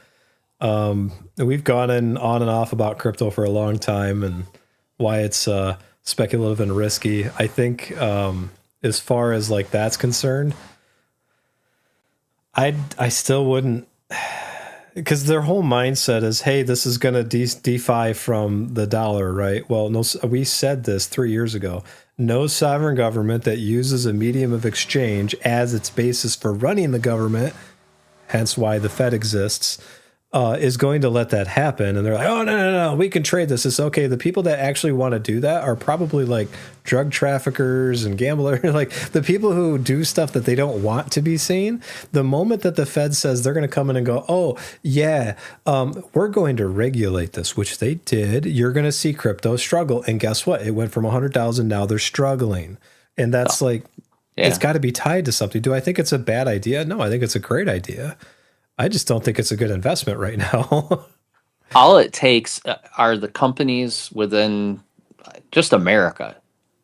We've gone on and off about crypto for a long time and why it's speculative and risky. I think as far as like that's concerned, I still wouldn't. Because their whole mindset is, hey, this is going to DeFi from the dollar, right? Well, no, we said this 3 years ago. No sovereign government that uses a medium of exchange as its basis for running the government, hence why the Fed exists, is going to let that happen. And they're like, oh, no, we can trade this. It's okay. The people that actually want to do that are probably like drug traffickers and gamblers, like the people who do stuff that they don't want to be seen. The moment that the Fed says they're going to come in and go, oh, yeah, we're going to regulate this, which they did, you're going to see crypto struggle. And guess what? It went from 100,000. Now they're struggling. And that's it's got to be tied to something. Do I think it's a bad idea? No, I think it's a great idea. I just don't think it's a good investment right now. All it takes are the companies within just America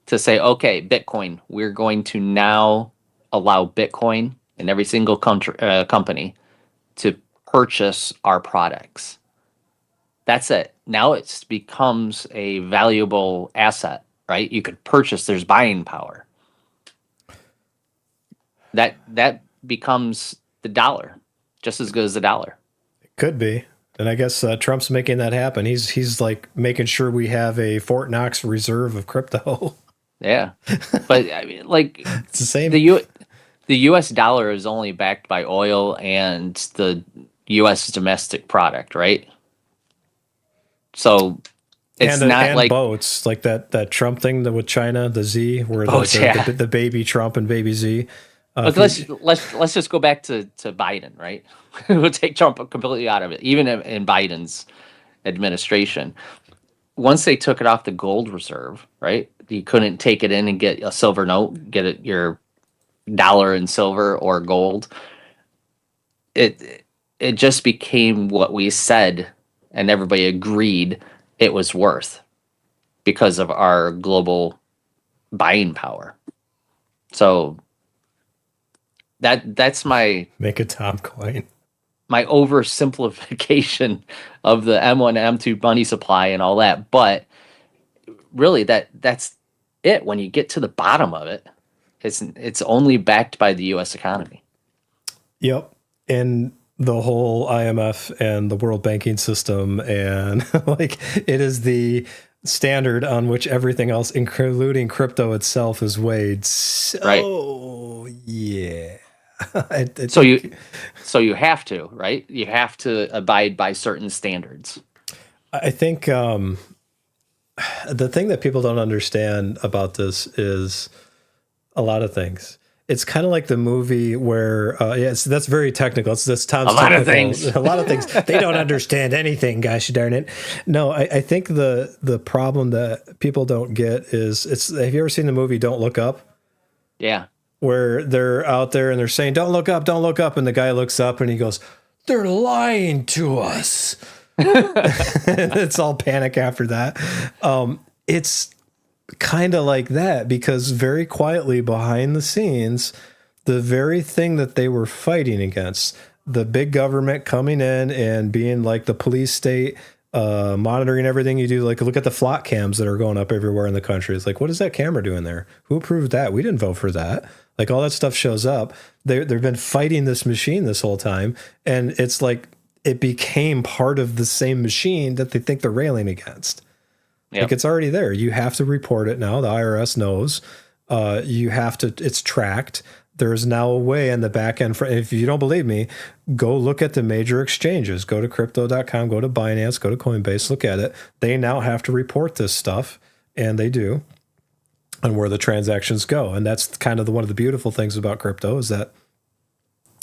to say, okay, Bitcoin, we're going to now allow Bitcoin in every single company to purchase our products. That's it. Now it becomes a valuable asset, right? You could purchase, there's buying power. That becomes the dollar. Just as good as the dollar. It could be. And I guess Trump's making that happen. He's like making sure we have a Fort Knox reserve of crypto. Yeah. But I mean, like it's the same. The US dollar is only backed by oil and the US domestic product, right? So it's not like boats, like that Trump thing with China, the Z, where the baby Trump and baby Z. Let's just go back to Biden, right? We'll take Trump completely out of it, even in Biden's administration. Once they took it off the gold reserve, right? You couldn't take it in and get a silver note, get your dollar in silver or gold. It just became what we said, and everybody agreed it was worth because of our global buying power. So that's my make a Tom coin. My oversimplification of the M1 M2 money supply and all that, but really that's it. When you get to the bottom of it, it's only backed by the U.S. economy. Yep, and the whole IMF and the world banking system, and like it is the standard on which everything else, including crypto itself, is weighed. So, right. Yeah. So you have to, right? You have to abide by certain standards. I think the thing that people don't understand about this is a lot of things. It's kind of like the movie where, that's very technical. That's Tom's a lot of things. They don't understand anything, gosh darn it. No, I think the problem that people don't get is have you ever seen the movie Don't Look Up? Yeah. Where they're out there and they're saying, don't look up. And the guy looks up and he goes, they're lying to us. It's all panic after that. It's kind of like that because very quietly behind the scenes, the very thing that they were fighting against, the big government coming in and being like the police state, monitoring everything you do. Like look at the flock cams that are going up everywhere in the country. It's like, what is that camera doing there? Who approved that? We didn't vote for that. Like all that stuff shows up. They've been fighting this machine this whole time. And it's like, it became part of the same machine that they think they're railing against. Yep. Like it's already there. You have to report it now. The IRS knows. You have to, it's tracked. There is now a way in the back end. If you don't believe me, go look at the major exchanges. Go to crypto.com, go to Binance, go to Coinbase, look at it. They now have to report this stuff, and they do, and where the transactions go. And that's kind of one of the beautiful things about crypto is that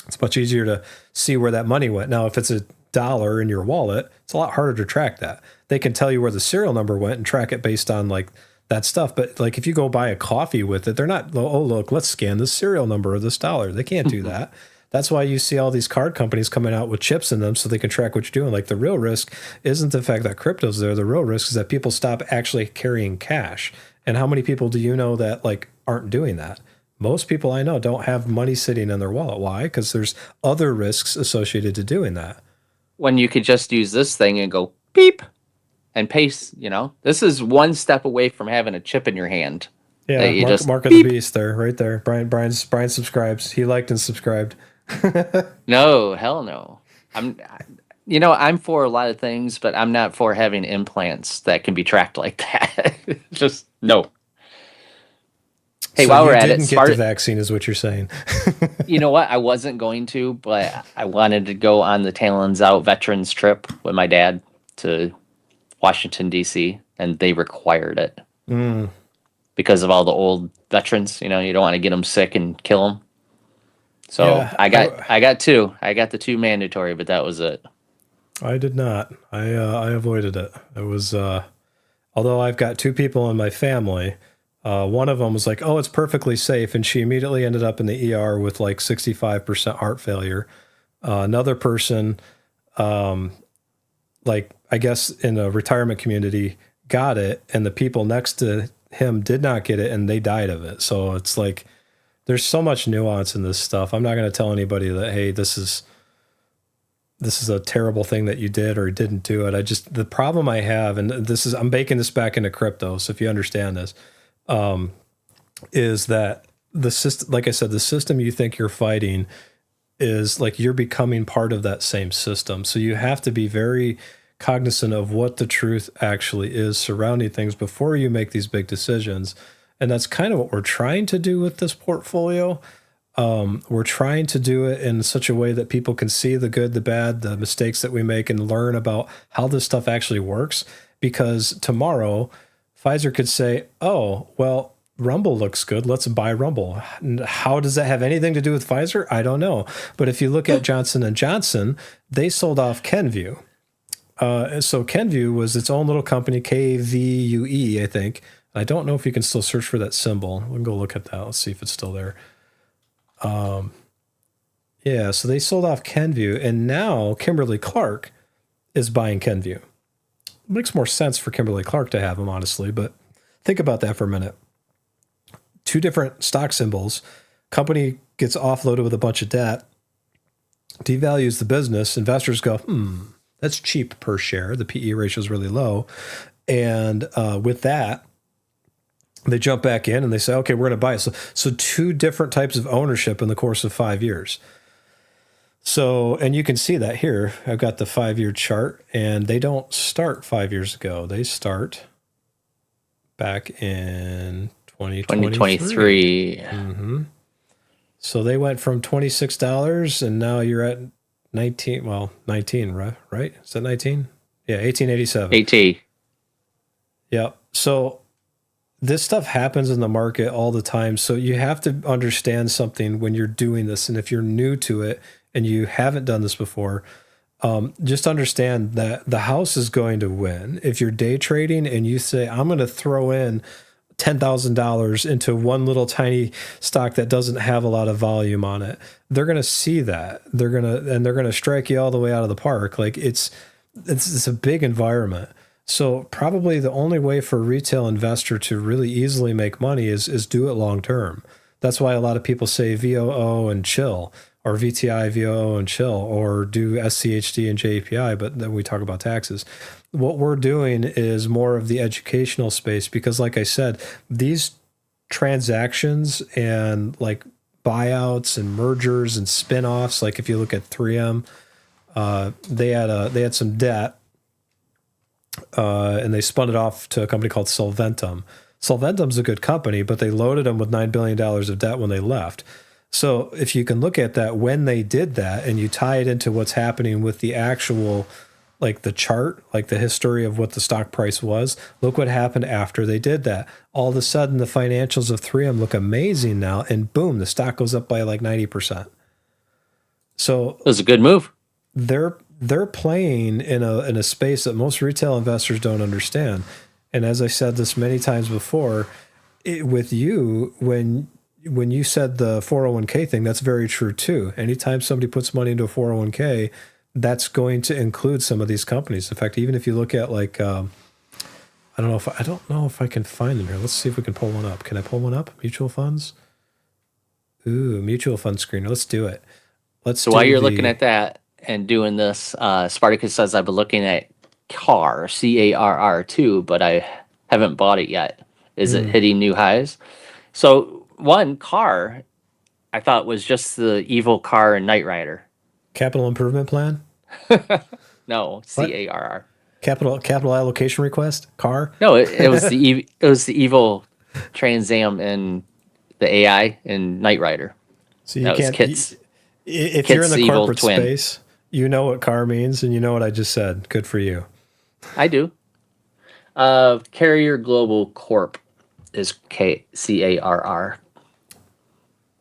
it's much easier to see where that money went. Now, if it's $1 in your wallet, it's a lot harder to track that. They can tell you where the serial number went and track it based on like that stuff. But like if you go buy a coffee with it, they're not, oh, look, let's scan the serial number of this dollar. They can't do that. That's why you see all these card companies coming out with chips in them so they can track what you're doing. Like the real risk isn't the fact that crypto's there. The real risk is that people stop actually carrying cash. And how many people do you know that like aren't doing that? Most people I know don't have money sitting in their wallet. Why? Because there's other risks associated to doing that. When you could just use this thing and go beep and paste, this is one step away from having a chip in your hand. Yeah, Mark of the Beast there, right there. Brian subscribes. He liked and subscribed. No, hell no. I'm for a lot of things, but I'm not for having implants that can be tracked like that. Just no. Hey, so while we're at it, didn't get the vaccine is what you're saying. You know what? I wasn't going to, but I wanted to go on the tail ends out veterans trip with my dad to Washington, D.C., and they required it because of all the old veterans. You don't want to get them sick and kill them. So yeah, I got two. I got the two mandatory, but that was it. I did not. I avoided it. It was although I've got two people in my family. One of them was like, oh, it's perfectly safe. And she immediately ended up in the ER with like 65% heart failure. Another person, like I guess in a retirement community, got it. And the people next to him did not get it and they died of it. So it's like, there's so much nuance in this stuff. I'm not going to tell anybody that, hey, this is a terrible thing that you did or didn't do it. The problem I have, and I'm baking this back into crypto. So if you understand this, is that the system, like I said, the system you think you're fighting is like you're becoming part of that same system. So you have to be very cognizant of what the truth actually is surrounding things before you make these big decisions. And that's kind of what we're trying to do with this portfolio. We're trying to do it in such a way that people can see the good, the bad, the mistakes that we make and learn about how this stuff actually works. Because tomorrow, Pfizer could say, oh, well, Rumble looks good. Let's buy Rumble. How does that have anything to do with Pfizer? I don't know. But if you look at Johnson & Johnson, they sold off Kenvue. So Kenvue was its own little company, KVUE, I think. I don't know if you can still search for that symbol. We can go look at that. Let's see if it's still there. Yeah, so they sold off Kenvue, and now Kimberly-Clark is buying Kenvue. Makes more sense for Kimberly-Clark to have them, honestly, but think about that for a minute. Two different stock symbols. Company gets offloaded with a bunch of debt, devalues the business. Investors go, that's cheap per share. The PE ratio is really low. And with that, they jump back in and they say, okay, we're going to buy it. So two different types of ownership in the course of 5 years. So, and you can see that here. I've got the 5-year chart, and they don't start 5 years ago. They start back in 2023. Mm-hmm. So they went from $26, and now you're at 19, right? Is that 19? Yeah, 1887. 18. Yeah. So this stuff happens in the market all the time. So you have to understand something when you're doing this. And if you're new to it and you haven't done this before, just understand that the house is going to win. If you're day trading and you say, I'm going to throw in $10,000 into one little tiny stock that doesn't have a lot of volume on it, they're going to see that. They're going to strike you all the way out of the park. Like it's a big environment. So probably the only way for a retail investor to really easily make money is do it long term. That's why a lot of people say VOO and chill, or VTI, VOO and chill, or do SCHD and JPI, but then we talk about taxes. What we're doing is more of the educational space because, like I said, these transactions and like buyouts and mergers and spinoffs, like if you look at 3M, they had some debt. And they spun it off to a company called Solventum. Solventum's a good company, but they loaded them with $9 billion of debt when they left. So if you can look at that when they did that and you tie it into what's happening with the actual, like the chart, like the history of what the stock price was, look what happened after they did that. All of a sudden, the financials of 3M look amazing now, and boom, the stock goes up by like 90%. So It was a good move. they're playing in a space that most retail investors don't understand. And as I said this many times before, with you, when you said the 401k thing, that's very true too. Anytime somebody puts money into a 401k, that's going to include some of these companies. In fact, even if you look at like, I don't know if I can find them here. Let's see if we can pull one up. Can I pull one up? Mutual funds. Ooh, mutual fund screener. Let's do it. So while you're looking at that and doing this, Spartacus says I've been looking at CARR, CARR too, but I haven't bought it yet. Is it hitting new highs? So one, CARR, I thought was just the evil car in Knight Rider. Capital improvement plan. No, CARR. Capital allocation request. CAR. No, it was the evil Trans Am in the AI in Knight Rider. So you That was can't. Kit's If you're in the evil corporate twin. space, you know what CAR means, and you know what I just said. Good for you. I do. Carrier Global Corp is CARR,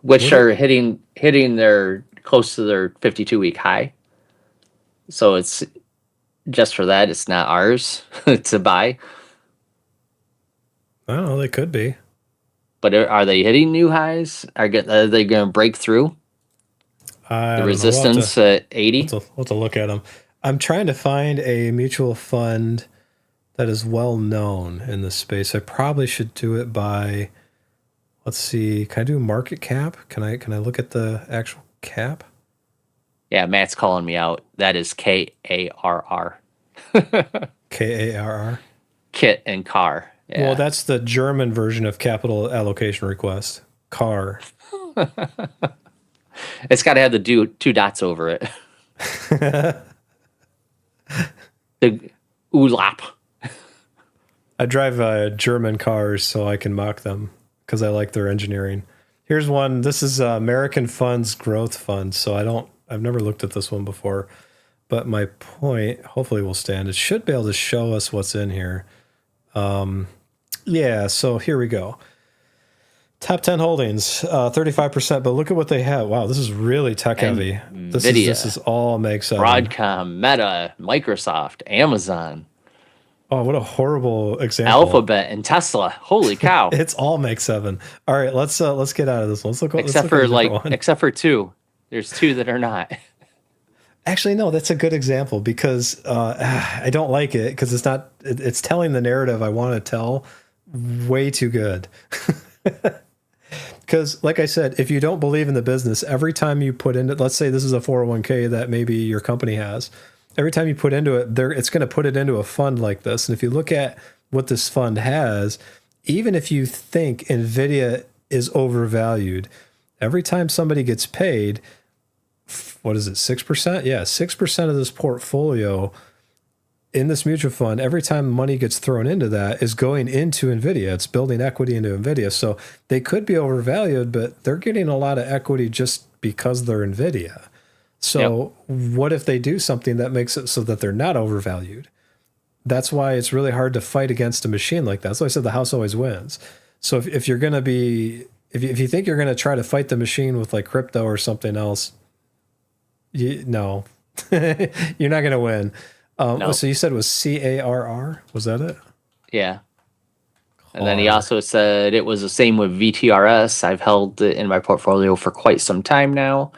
which are hitting their close to their 52-week high. So it's just for that. It's not ours to buy. I don't know. They could be. But are they hitting new highs? Are they going to break through I the don't know. resistance at 80? We'll have to look at them. I'm trying to find a mutual fund that is well known in this space. I probably should do it by. Let's see. Can I do market cap? Can I look at the actual cap? Yeah, Matt's calling me out. That is KARR. KARR. Kit and car. Yeah. Well, that's the German version of capital allocation request. CAR. It's got to have the two dots over it. The ULAP. I drive German cars so I can mock them because I like their engineering. Here's one. This is American Funds Growth Fund. So I've never looked at this one before, but my point hopefully will stand. It should be able to show us what's in here. Yeah, so here we go. Top 10 holdings, 35%, but look at what they have. Wow, this is really tech heavy. This is all makes up. Broadcom, Meta, Microsoft, Amazon. Oh, what a horrible example. Alphabet and Tesla. Holy cow. It's all Make 7. All right, let's get out of this one. Except for two. There's two that are not. Actually, no, that's a good example because I don't like it because it's telling the narrative I want to tell way too good. Because like I said, if you don't believe in the business, every time you put into, let's say this is a 401k that maybe your company has, every time you put into it, it's going to put it into a fund like this. And if you look at what this fund has, even if you think NVIDIA is overvalued, every time somebody gets paid, what is it, 6%? Yeah, 6% of this portfolio in this mutual fund, every time money gets thrown into that is going into NVIDIA. It's building equity into NVIDIA. So they could be overvalued, but they're getting a lot of equity just because they're NVIDIA. So What if they do something that makes it so that they're not overvalued? That's why it's really hard to fight against a machine like that. That's why I said the house always wins. So if you're going to be, if you think you're going to try to fight the machine with like crypto or something else, no, you're not going to win. No. So you said it was CARR? Was that it? Yeah. And then he also said it was the same with VTRS. I've held it in my portfolio for quite some time now.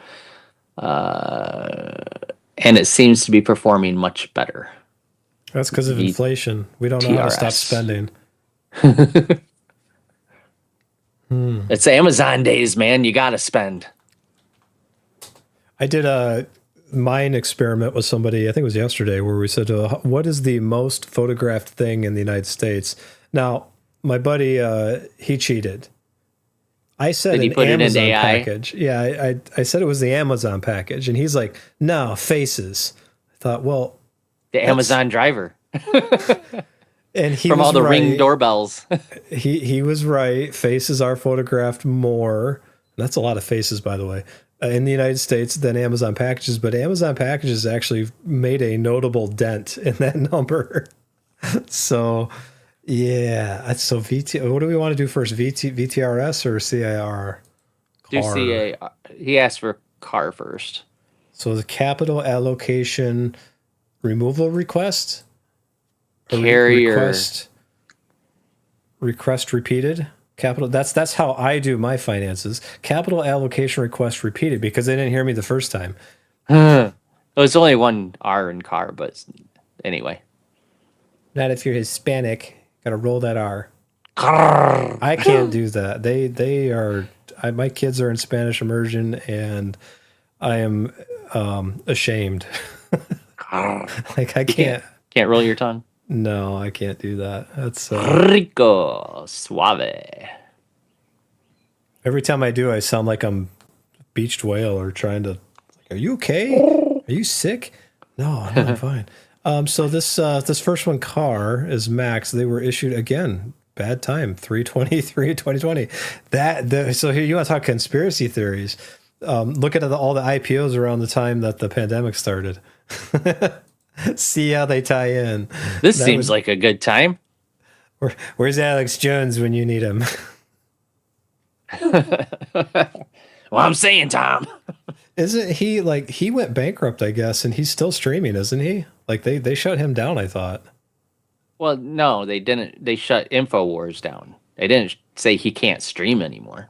And it seems to be performing much better. That's because of inflation. We don't know how to stop spending. It's Amazon days, man. You got to spend. I did a mind experiment with somebody, I think it was yesterday, where we said, what is the most photographed thing in the United States? Now, my buddy, he cheated. I said an Amazon package. Yeah, I said it was the Amazon package. And he's like, no, faces. I thought, well. The Amazon driver. And he from was all the right. Ring doorbells. he was right. Faces are photographed more That's a lot of faces, by the way, in the United States than Amazon packages. But Amazon packages actually made a notable dent in that number. So, yeah. So what do we want to do first? VTRS or CIR? Do Car. CA. He asked for car first. So the capital allocation removal request? Or Carrier. Request repeated? Capital. That's how I do my finances. Capital allocation request repeated because they didn't hear me the first time. There's only one R in car, but anyway. Not if you're Hispanic. Got to roll that R. I can't do that. They are. My kids are in Spanish immersion, and I am ashamed. Like I can't. Can't roll your tongue. No, I can't do that. That's Rico suave. every time I do, I sound like I'm a beached whale or trying to. Like, are you okay? Are you sick? No, I'm fine. So this first one, car, is Max. They were issued again. Bad time, 3/23/2020. So here you want to talk conspiracy theories? Look at all the IPOs around the time that the pandemic started. See how they tie in. This seems like a good time. Where's Alex Jones when you need him? Well, I'm saying, Tom. Isn't he he went bankrupt, I guess, and he's still streaming, isn't he? Like they shut him down, I thought. Well, no, they didn't. They shut InfoWars down. They didn't say he can't stream anymore.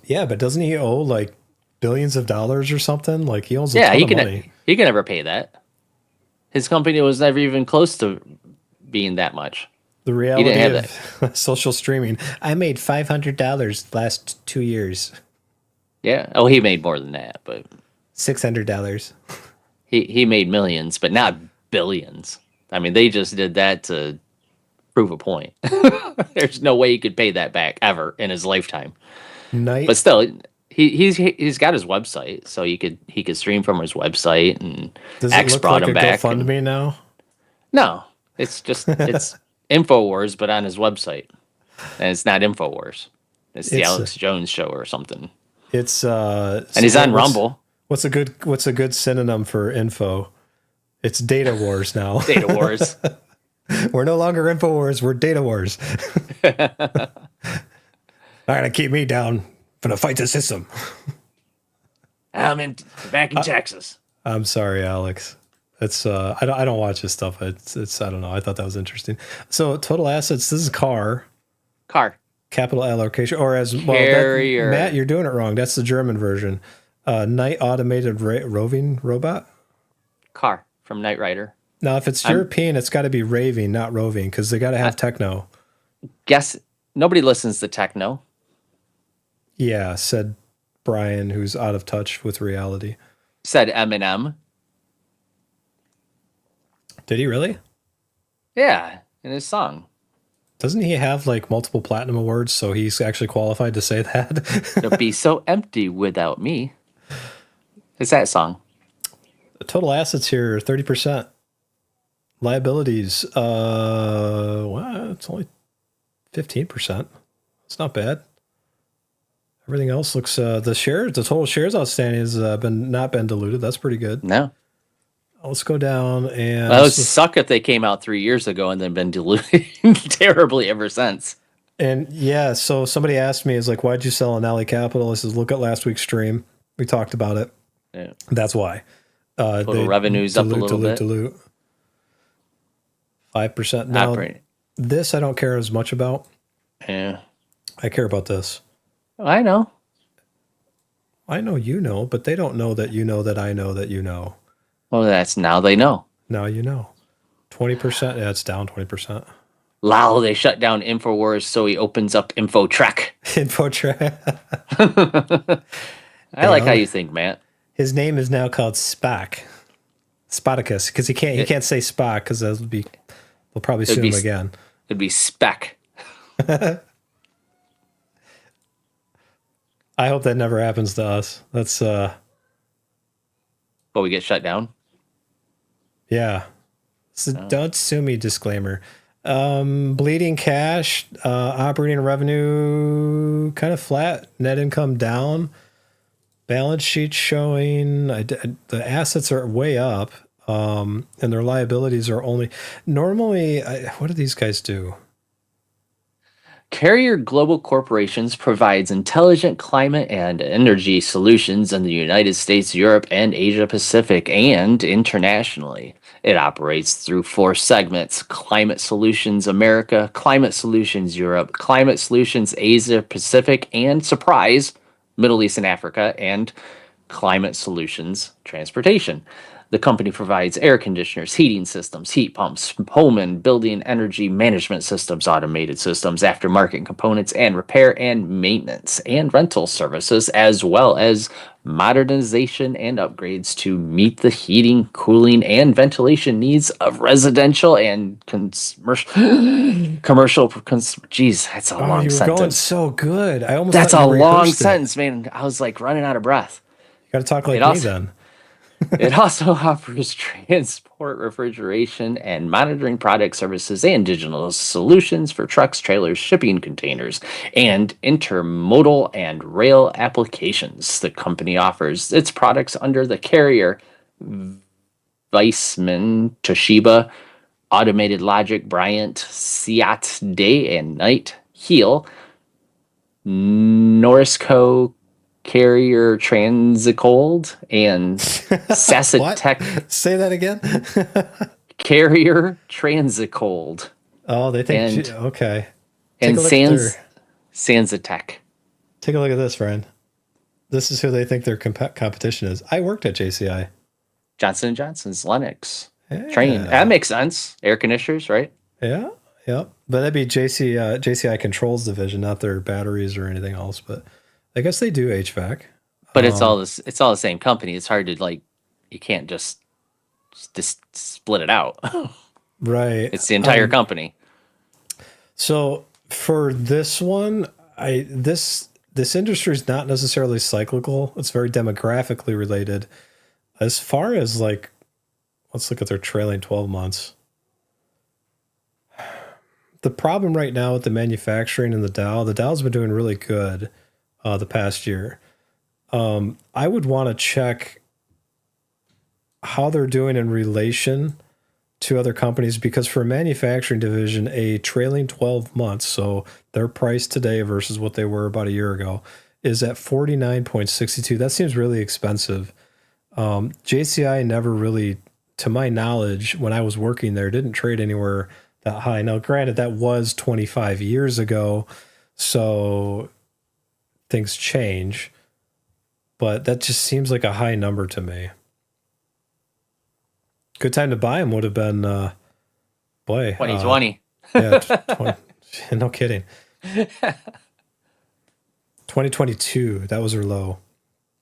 Yeah, but doesn't he owe like billions of dollars or something? Like he owns a ton of money. He can never pay that. His company was never even close to being that much. The reality of social streaming. I made $500 last 2 years. Yeah. Oh, he made more than that, but $600. he made millions, but not billions. I mean, they just did that to prove a point. There's no way he could pay that back ever in his lifetime. But still, he's got his website, so he could stream from his website, and Does X it look brought like him a back. GoFundMe now? No, it's just it's InfoWars, but on his website, and it's not InfoWars. It's the Alex Jones show or something. It's and he's on Rumble. What's a good synonym for info? It's Data Wars now. Data Wars. We're no longer InfoWars. We're Data Wars. Not gonna keep me down. Gonna fight the system. I'm back in Texas. I'm sorry, Alex. It's I don't watch this stuff. It's I don't know. I thought that was interesting. So total assets. This is car. Capital allocation, or as well. Matt, you're doing it wrong. That's the German version. Night automated roving robot. Car from Knight Rider. Now, if it's European, it's got to be raving, not roving, because they got to have techno. Guess nobody listens to techno. Yeah, said Brian, who's out of touch with reality. Said Eminem. Did he really? Yeah, in his song. Doesn't he have like multiple platinum awards, so he's actually qualified to say that? It'll be so empty without me. It's that song. The total assets here are 30%. Liabilities, well, it's only 15%. It's not bad. Everything else looks the total shares outstanding has not been diluted. That's pretty good. No. Let's go down and That would suck if they came out 3 years ago and then been diluted terribly ever since. And yeah, so somebody asked me, is like, why'd you sell an Alley Capital? I says, look at last week's stream. We talked about it. Yeah. That's why. Total revenues up a little bit. Dilute. 5%. Now, this I don't care as much about. Yeah. I care about this. I know. I know you know, but they don't know that you know that I know that you know. Well, that's now they know. Now you know. 20%. Yeah, it's down 20%. Lol, they shut down InfoWars, so he opens up InfoTrek. InfoTrek. I like how you think, Matt. His name is now called Spock. Spartacus, because he can't say Spock because they'll probably sue him again. It'd be Spec. I hope that never happens to us. That's But we get shut down? Yeah. So don't sue me, disclaimer. Bleeding cash, operating revenue kind of flat. Net income down. Balance sheet showing the assets are way up, and their liabilities are only normally. What do these guys do? Carrier Global Corporations provides intelligent climate and energy solutions in the United States, Europe, and Asia Pacific, and internationally. It operates through 4 segments: Climate Solutions America, Climate Solutions Europe, Climate Solutions Asia Pacific, and surprise, Middle East and Africa, and Climate Solutions Transportation. The company provides air conditioners, heating systems, heat pumps, home and building energy management systems, automated systems, aftermarket components, and repair and maintenance and rental services, as well as modernization and upgrades to meet the heating, cooling, and ventilation needs of residential and commercial. Geez, that's a long You were sentence. going so good. I almost That's thought a you long rehearsed it. sentence, man. I was like running out of breath. You got to talk like It me also- then. It also offers transport, refrigeration, and monitoring product services and digital solutions for trucks, trailers, shipping containers, and intermodal and rail applications. The company offers its products under the Carrier, Weissman, Toshiba, Automated Logic, Bryant, Seat, Day and Night, Heel, Norisco, Carrier Transicold, and Sasatec Say that again. Carrier Transicold, Oh, they think. And- Okay. and a look at Sansatec. Take a look at this, friend. This is who they think their competition is. I worked at JCI. Johnson & Johnson's, Lennox, Yeah. Train. That makes sense. Air conditioners, right? Yeah. Yep. But that'd be JCI Controls division, not their batteries or anything else. But I guess they do HVAC. But it's all this. It's all the same company. It's hard to you can't just split it out. Right. It's the entire company. So for this one, this industry is not necessarily cyclical. It's very demographically related. As far as let's look at their trailing 12 months. The problem right now with the manufacturing and the Dow's been doing really good the past year. I would want to check how they're doing in relation to other companies, because for a manufacturing division, a trailing 12 months, so their price today versus what they were about a year ago, is at 49.62. That seems really expensive. JCI never really, to my knowledge, when I was working there, didn't trade anywhere that high. Now, granted, that was 25 years ago, so things change, but that just seems like a high number to me. Good time to buy them would have been, 2020. Yeah, 20, no kidding. 2022, that was her low.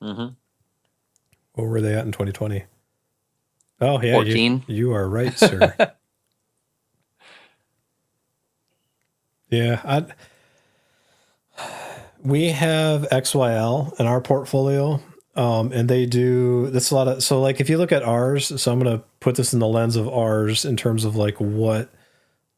Mm-hmm. What were they at in 2020? Oh, yeah. 14. You are right, sir. Yeah. We have XYL in our portfolio, and they do that's a lot of. So, if you look at ours, so I'm going to put this in the lens of ours in terms of what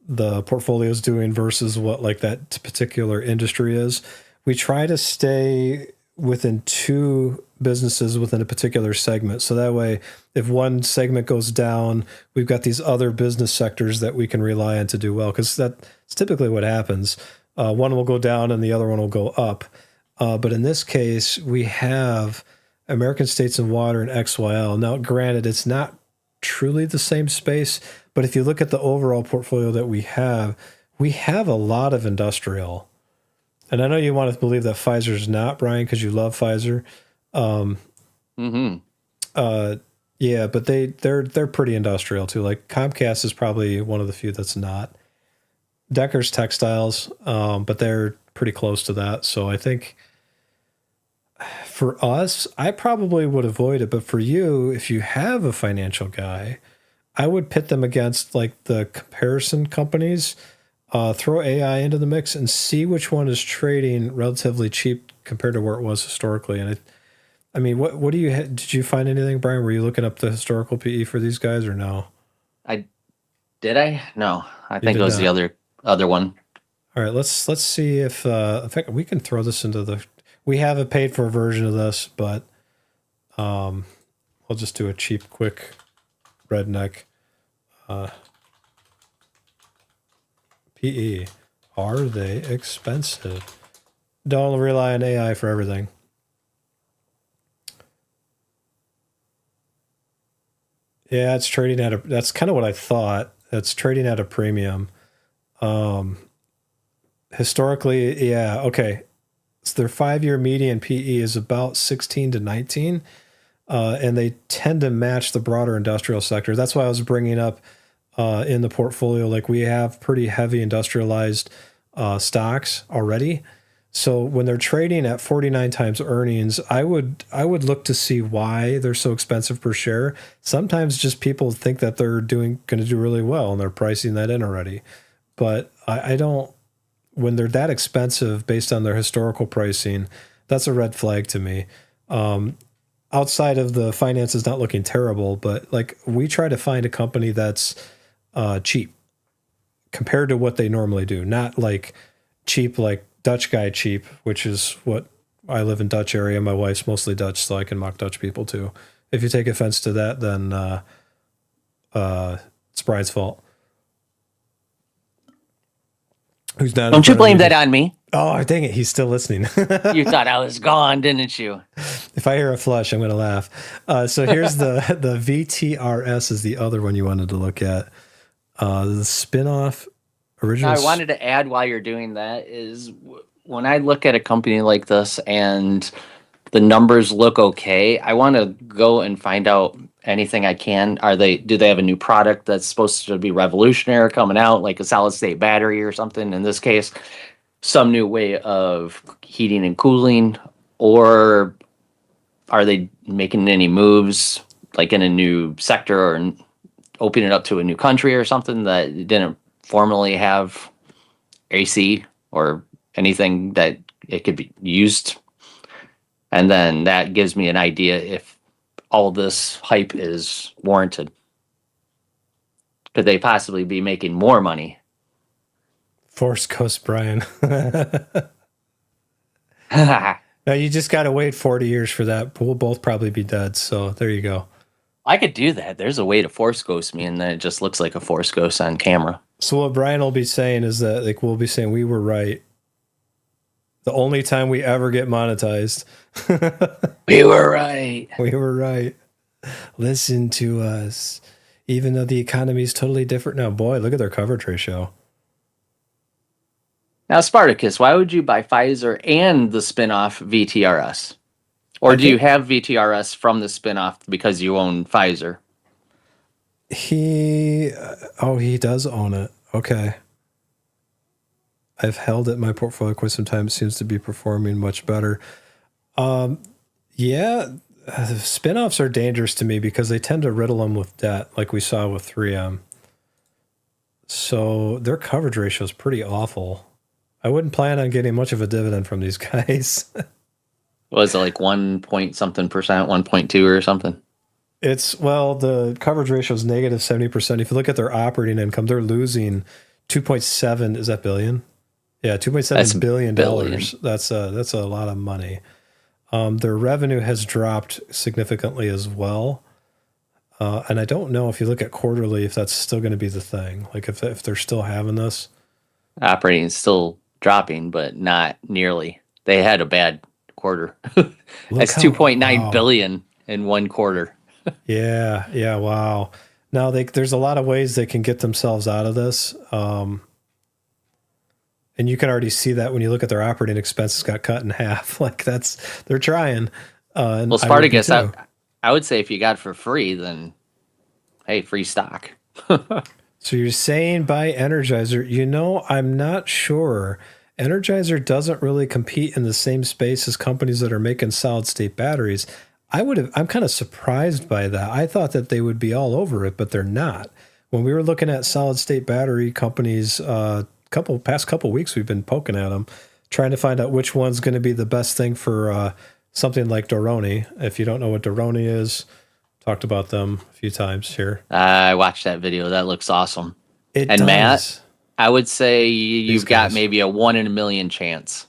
the portfolio is doing versus what that particular industry is. We try to stay within 2 businesses within a particular segment. So that way, if one segment goes down, we've got these other business sectors that we can rely on to do well, because that's typically what happens. One will go down and the other one will go up. But in this case, we have American States and Water and XYL. Now, granted, it's not truly the same space, but if you look at the overall portfolio that we have a lot of industrial. And I know you want to believe that Pfizer's not, Brian, because you love Pfizer. Yeah, but they're pretty industrial too. Comcast is probably one of the few that's not. Decker's textiles, but they're pretty close to that. So I think for us, I probably would avoid it. But for you, if you have a financial guy, I would pit them against the comparison companies. Throw AI into the mix and see which one is trading relatively cheap compared to where it was historically. And I mean, what do you did you find anything, Brian? Were you looking up the historical PE for these guys or no? Did I? No, I think did it was not. the other one. All right, let's see if in fact we can throw this into the. We have a paid for version of this, but we'll just do a cheap, quick redneck. PE. Are they expensive? Don't rely on AI for everything. Yeah, it's trading at a. That's kind of what I thought. It's trading at a premium. Historically, yeah, okay. So their 5-year median PE is about 16 to 19, and they tend to match the broader industrial sector. That's why I was bringing up in the portfolio, like we have pretty heavy industrialized stocks already. So when they're trading at 49 times earnings, I would look to see why they're so expensive per share. Sometimes just people think that they're going to do really well and they're pricing that in already. But I don't. When they're that expensive based on their historical pricing, that's a red flag to me. Outside of the finances not looking terrible, but like we try to find a company that's cheap compared to what they normally do. Not like cheap, like Dutch guy cheap, which is what I live in Dutch area. My wife's mostly Dutch, so I can mock Dutch people too. If you take offense to that, then it's Brian's fault. Who's not? Don't you blame that on me? Oh, dang it. He's still listening. You thought I was gone, didn't you? If I hear a flush, I'm going to laugh. So here's the VTRS is the other one you wanted to look at. The spin-off original. Now, I wanted to add while you're doing that is when I look at a company like this and the numbers look okay, I want to go and find out anything I can. Do they have a new product that's supposed to be revolutionary coming out, like a solid state battery or something? In this case, some new way of heating and cooling, or are they making any moves like in a new sector or opening it up to a new country or something that didn't formerly have AC or anything that it could be used? And then that gives me an idea if all this hype is warranted. Could they possibly be making more money? Force Ghost Brian. Now you just got to wait 40 years for that. We'll both probably be dead. So there you go. I could do that. There's a way to force ghost me, and then it just looks like a force ghost on camera. So what Brian will be saying is that like we'll be saying we were right. The only time we ever get monetized. We were right. We were right. Listen to us. Even though the economy is totally different now. Boy, look at their coverage ratio. Now, Spartacus, why would you buy Pfizer and the spinoff VTRS? Or do you have VTRS from the spinoff because you own Pfizer? He does own it. Okay. I've held it in my portfolio quite some time. It seems to be performing much better. Spinoffs are dangerous to me because they tend to riddle them with debt, like we saw with 3M. So their coverage ratio is pretty awful. I wouldn't plan on getting much of a dividend from these guys. Was it like 1-point-something %, 1.2 or something? The coverage ratio is negative 70%. If you look at their operating income, they're losing 2.7. Is that billion? Yeah, $2.7 billion. That's a lot of money. Their revenue has dropped significantly as well. And I don't know if you look at quarterly, if that's still going to be the thing. Like if they're still having this. Operating is still dropping, but not nearly. They had a bad quarter. That's $2.9 billion in one quarter. Yeah, wow. Now there's a lot of ways they can get themselves out of this. And you can already see that when you look at their operating expenses got cut in half. Like they're trying. Well, Spartacus, I would say if you got it for free, then hey, free stock. So you're saying buy Energizer. I'm not sure. Energizer doesn't really compete in the same space as companies that are making solid state batteries. I'm kind of surprised by that. I thought that they would be all over it, but they're not. When we were looking at solid state battery companies, past couple weeks, we've been poking at them, trying to find out which one's going to be the best thing for something like Doroni. If you don't know what Doroni is, talked about them a few times here. I watched that video. That looks awesome. It and does. Matt, I would say you've got guys. maybe a 1 in a million chance.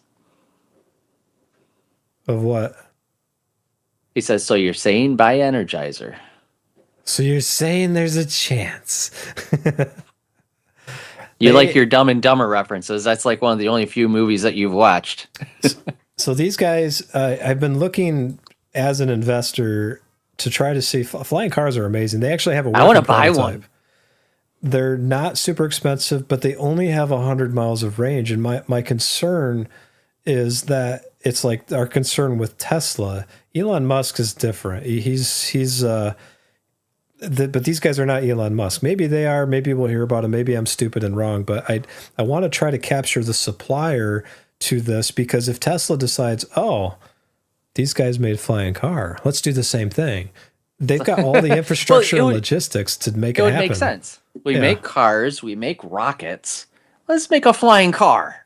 Of what? He says, so you're saying buy Energizer. So you're saying there's a chance. You like your Dumb and Dumber references. That's like one of the only few movies that you've watched. So these guys, I've been looking as an investor to try to see. Flying cars are amazing. They actually have a I want to working buy prototype. one. They're not super expensive, but they only have 100 miles of range. And my concern is that it's like our concern with Tesla. Elon Musk is different. But these guys are not Elon Musk. Maybe they are. Maybe we'll hear about them. Maybe I'm stupid and wrong. But I want to try to capture the supplier to this, because if Tesla decides, oh, these guys made a flying car, let's do the same thing. They've got all the infrastructure and logistics to make it happen. It would make sense. We make cars. We make rockets. Let's make a flying car.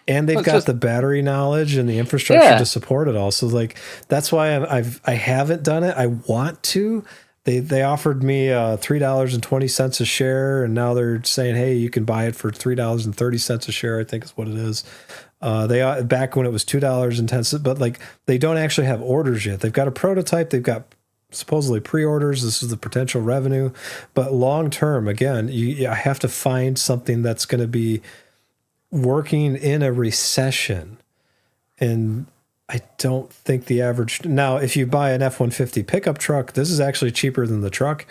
And they've got the battery knowledge and the infrastructure to support it all. So like that's why I haven't done it. I want to. They offered me $3.20 a share, and now they're saying, hey, you can buy it for $3.30 a share. I think is what it is. They back when it was $2.10, but like they don't actually have orders yet. They've got a prototype. They've got supposedly pre-orders. This is the potential revenue, but long term, again, I have to find something that's going to be working in a recession. And I don't think the average... Now, if you buy an F-150 pickup truck, this is actually cheaper than the truck.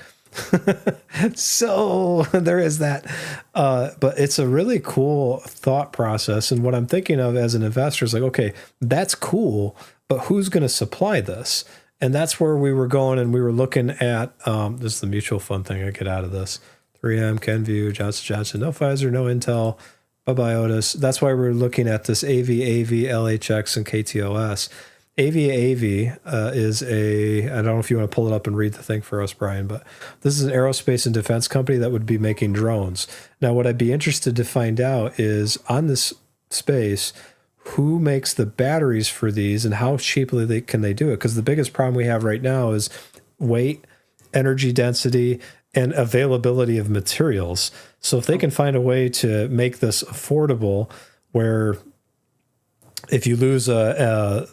So there is that. But it's a really cool thought process. And what I'm thinking of as an investor is like, okay, that's cool, but who's going to supply this? And that's where we were going, and we were looking at... this is the mutual fund thing I get out of this. 3M, Kenvue, Johnson Johnson, no Pfizer, no Intel... Bye-bye, Otis. That's why we're looking at this AV, LHX, and KTOS. AV is I don't know if you want to pull it up and read the thing for us, Brian, but this is an aerospace and defense company that would be making drones. Now, what I'd be interested to find out is on this space, who makes the batteries for these and how cheaply can they do it? Because the biggest problem we have right now is weight, energy density, and availability of materials. So if they can find a way to make this affordable, where if you lose a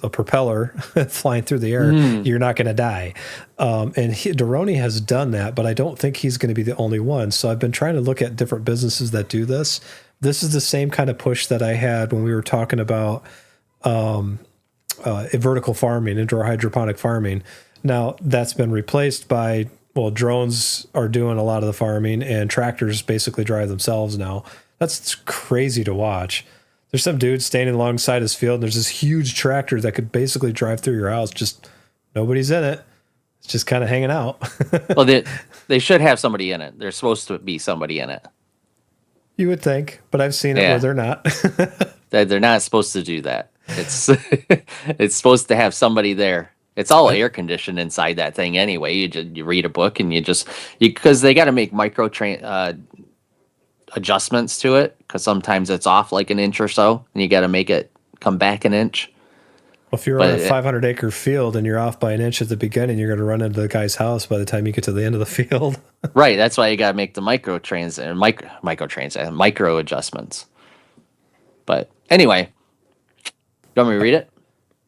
propeller flying through the air, you're not going to die. And Deroni has done that, but I don't think he's going to be the only one. So I've been trying to look at different businesses that do this. This is the same kind of push that I had when we were talking about vertical farming, indoor hydroponic farming. Now that's been replaced by... Well, drones are doing a lot of the farming, and tractors basically drive themselves now. That's crazy to watch. There's some dude standing alongside his field, and there's this huge tractor that could basically drive through your house. Just nobody's in it. It's just kind of hanging out. Well, they should have somebody in it. There's supposed to be somebody in it. You would think, but I've seen it where they're not. They're not supposed to do that. It's it's supposed to have somebody there. It's all air conditioned inside that thing anyway. You read a book and because they got to make micro adjustments to it, because sometimes it's off like an inch or so, and you got to make it come back an inch. Well, if you're on a 500-acre field and you're off by an inch at the beginning, you're going to run into the guy's house by the time you get to the end of the field. Right. That's why you got to make the micro adjustments. But anyway, you want me to read it?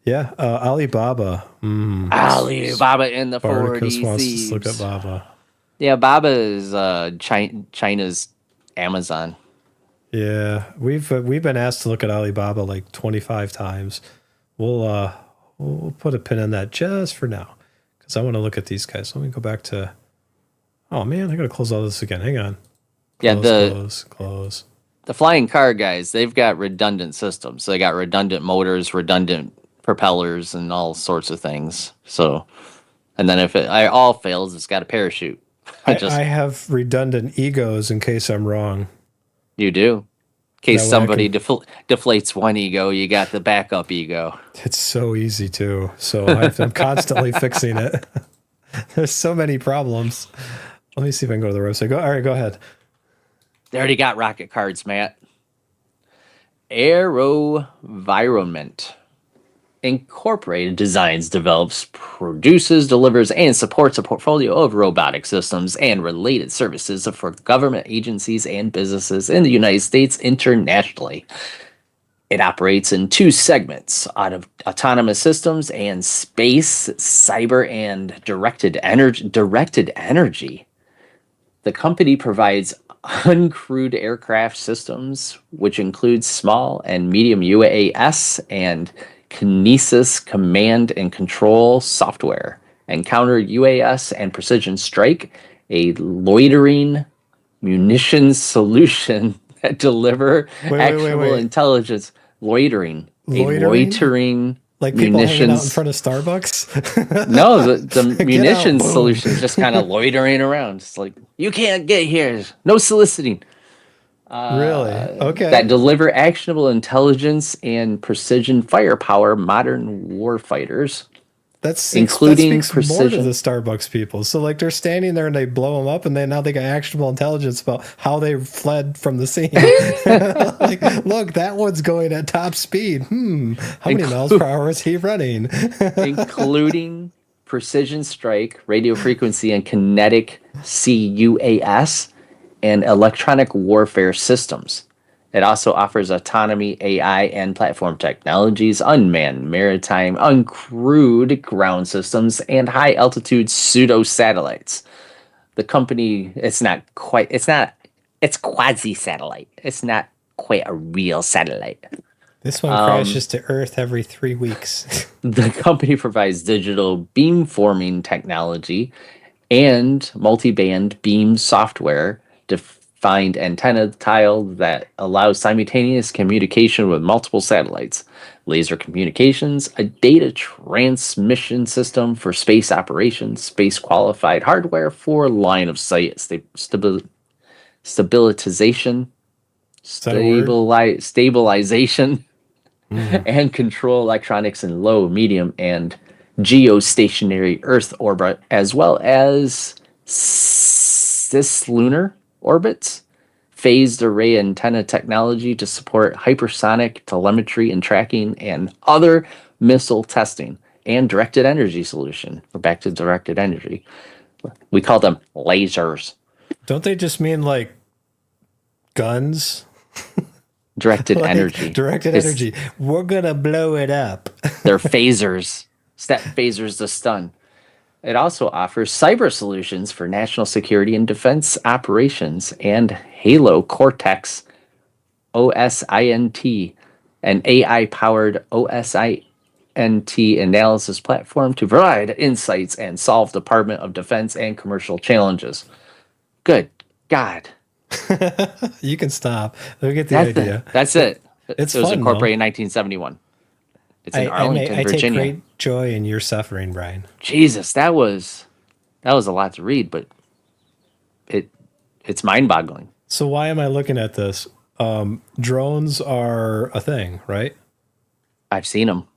Yeah, Alibaba. Alibaba in the 40 wants thieves. to look at Baba. Yeah, Baba is China's Amazon. Yeah, we've been asked to look at Alibaba like 25 times. We'll put a pin in that just for now, because I want to look at these guys. Let me go back to... Oh, man, I got to close all this again. Hang on. Close. The flying car guys, they've got redundant systems. So they got redundant motors, redundant propellers, and all sorts of things. So, and then if it all fails, it's got a parachute. I have redundant egos in case I'm wrong. You do. In case somebody deflates one ego, you got the backup ego. It's so easy too. So I'm constantly fixing it. There's so many problems. Let me see if I can go to the website. All right, go ahead. They already got rocket cards, Matt. AeroVironment. Incorporated designs, develops, produces, delivers, and supports a portfolio of robotic systems and related services for government agencies and businesses in the United States internationally. It operates in two segments: out of autonomous systems and space, cyber, and directed energy. The company provides uncrewed aircraft systems, which includes small and medium UAS and Kinesis command and control software, and counter UAS and precision strike, a loitering munitions solution that deliver actionable wait. intelligence. Loitering. A Loitering? loitering Like people hanging out in munitions. front of Starbucks? No, the Get munitions out, boom. solution is just kind of loitering around. It's like, you can't get here. No soliciting. Really? Okay. That deliver actionable intelligence and precision firepower modern warfighters, That including speaks more to precision. the Starbucks people. So like they're standing there and they blow them up, and now they got actionable intelligence about how they fled from the scene. Like, look, that one's going at top speed. How many miles per hour is he running? Including precision strike, radio frequency, and kinetic CUAS, and electronic warfare systems. It also offers autonomy, AI, and platform technologies, unmanned maritime, uncrewed ground systems, and high-altitude pseudo-satellites. The company, it's quasi-satellite. It's not quite a real satellite. This one crashes to Earth every 3 weeks. The company provides digital beamforming technology and multi-band beam software defined antenna tile that allows simultaneous communication with multiple satellites, laser communications, a data transmission system for space operations, space qualified hardware for line of sight stabilization, stabilization, and control electronics in low, medium, and geostationary Earth orbit, as well as cislunar orbits, phased array antenna technology to support hypersonic telemetry and tracking, and other missile testing, and directed energy solution. We're back to directed energy. We call them lasers. Don't they just mean like guns? Directed Like, energy. Directed energy. We're going to blow it up. They're phasers. Step phasers to stun. It also offers cyber solutions for national security and defense operations, and Halo Cortex OSINT, an AI-powered OSINT analysis platform to provide insights and solve Department of Defense and commercial challenges. Good God. You can stop. They'll get the idea. That's it. It's It was fun, incorporated in 1971. It's in Arlington, I take Virginia. great joy in your suffering, Brian. Jesus, that was a lot to read, but it's mind-boggling. So why am I looking at this? Drones are a thing, right? I've seen them.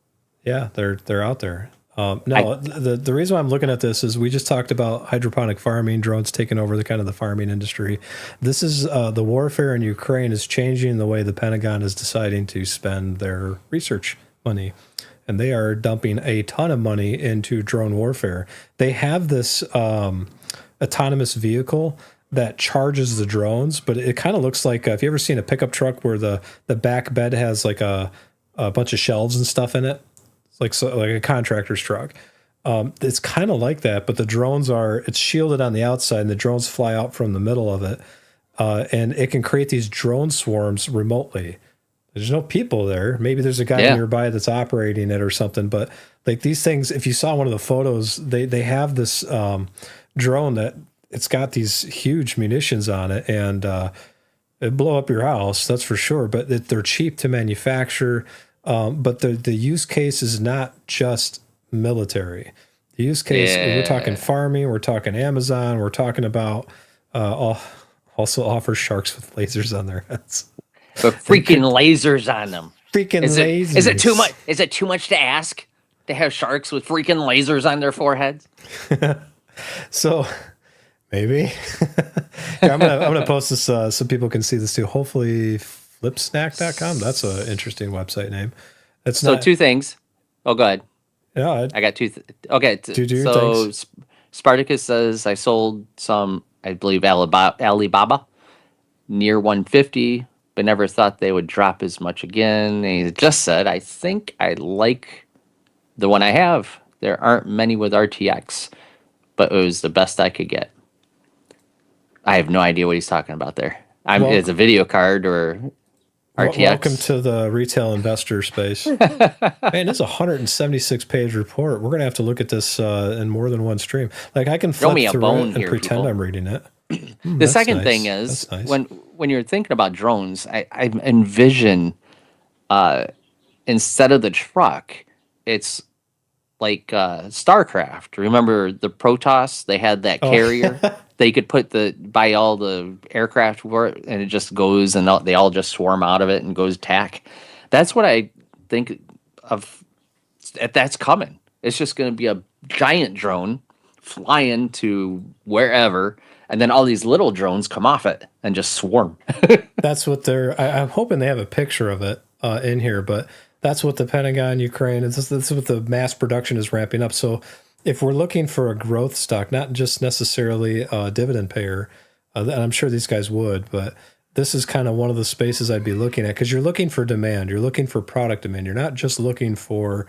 Yeah, they're out there. The reason why I'm looking at this is we just talked about hydroponic farming, drones taking over the farming industry. This is the warfare in Ukraine is changing the way the Pentagon is deciding to spend their research money. And they are dumping a ton of money into drone warfare. They have this autonomous vehicle that charges the drones, but it kind of looks like, have you ever seen a pickup truck where the back bed has like a bunch of shelves and stuff in it? It's like a contractor's truck. It's kind of like that, but the drones it's shielded on the outside, and the drones fly out from the middle of it. And it can create these drone swarms remotely. There's no people there. Maybe there's a guy nearby that's operating it or something. But like these things, if you saw one of the photos, they have this drone that it's got these huge munitions on it, and it'd blow up your house, that's for sure. But they're cheap to manufacture. But the use case is not just military. The use case, we're talking farming, we're talking Amazon, we're talking about also offers sharks with lasers on their heads. But freaking lasers on them. Lasers. Is it too much? Is it too much to ask to have sharks with freaking lasers on their foreheads? So maybe. Yeah, I'm gonna post this so people can see this too. Hopefully, flipsnack.com. That's an interesting website name. So two things. Oh, go ahead. Yeah, I got two. Okay, Do your so things. Spartacus says I sold some, I believe Alibaba near 150, but never thought they would drop as much again. And he just said, I think I like the one I have. There aren't many with RTX, but it was the best I could get. I have no idea what he's talking about there. Well, It's a video card or welcome RTX. to the retail investor space. Man, it's a 176 page report. We're gonna have to look at this in more than one stream. Like I can Throw flip me a through bone it and here, pretend people. I'm reading it. The That's second nice. thing is That's nice. when you're thinking about drones, I envision instead of the truck, it's like StarCraft. Remember the Protoss? They had that Oh. carrier. They could buy all the aircraft for it, and it just goes, and they all just swarm out of it and goes attack. That's what I think of. That's coming. It's just going to be a giant drone flying to wherever, and then all these little drones come off it and just swarm. That's what I'm hoping they have a picture of it in here, but that's what the Pentagon, Ukraine, this is what the mass production is ramping up. So if we're looking for a growth stock, not just necessarily a dividend payer, and I'm sure these guys would, but this is kind of one of the spaces I'd be looking at because you're looking for demand. You're looking for product demand. You're not just looking for,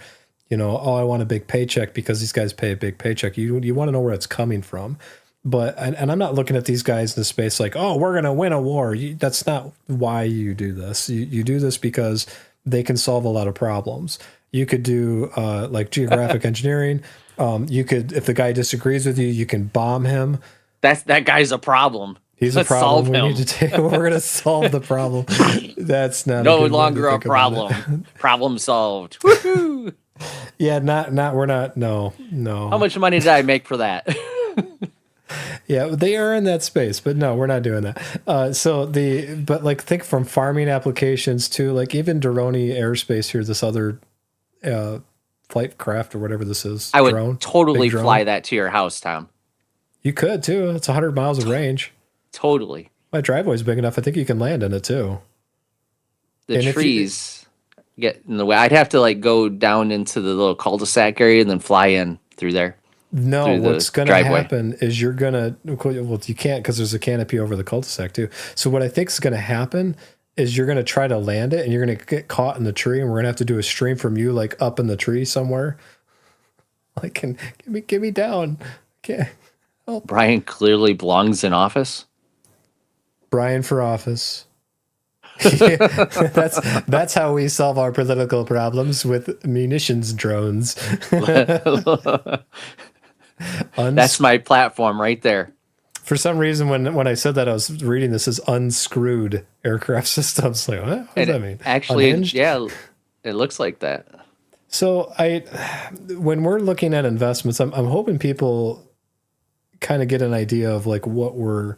oh, I want a big paycheck because these guys pay a big paycheck. You want to know where it's coming from. But and I'm not looking at these guys in the space like, oh, we're going to win a war. That's not why you do this. You do this because they can solve a lot of problems. You could do like geographic engineering. You could, if the guy disagrees with you, you can bomb him. That guy's a problem. He's Let's a problem. solve We him. need to take. We're going to solve the problem. That's not No a good way to longer a think about problem. Problem solved. Woohoo! it. Yeah, we're not. No. How much money did I make for that? Yeah, they are in that space, but no, we're not doing that. But like think from farming applications to like even Doroni Aerospace here, this other flight craft or whatever this is. I would drone, totally big drone. fly that to your house, Tom. You could too. It's 100 miles of range. Totally. My driveway's big enough. I think you can land in it too. The And if you- trees get in the way. I'd have to like go down into the little cul-de-sac area and then fly in through there. No, through the what's going to driveway. happen is you're going to, well, you can't because there's a canopy over the cul-de-sac too. So what I think is going to happen is you're going to try to land it and you're going to get caught in the tree and we're going to have to do a stream from you like up in the tree somewhere. Like, get me down. Okay. Brian clearly belongs in office. Brian for office. That's how we solve our political problems with munitions drones. That's my platform right there. For some reason, when I said that, I was reading this as unscrewed aircraft systems. Like, what does that mean? Actually, Unhinged? yeah, it looks like that. So when we're looking at investments, I'm hoping people kind of get an idea of like what we're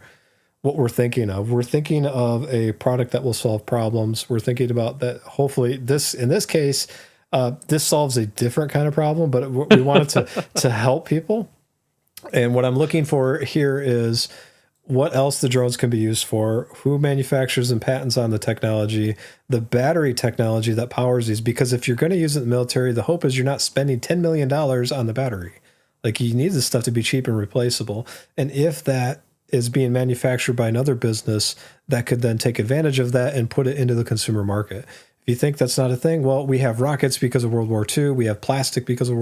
thinking of. We're thinking of a product that will solve problems. We're thinking about that. Hopefully, in this case, this solves a different kind of problem, but we want it to help people. And what I'm looking for here is what else the drones can be used for, who manufactures and patents on the technology, the battery technology that powers these. Because if you're going to use it in the military, the hope is you're not spending $10 million on the battery. Like you need this stuff to be cheap and replaceable. And if that is being manufactured by another business that could then take advantage of that and put it into the consumer market. If you think that's not a thing, well, we have rockets because of World War II. We have plastic because of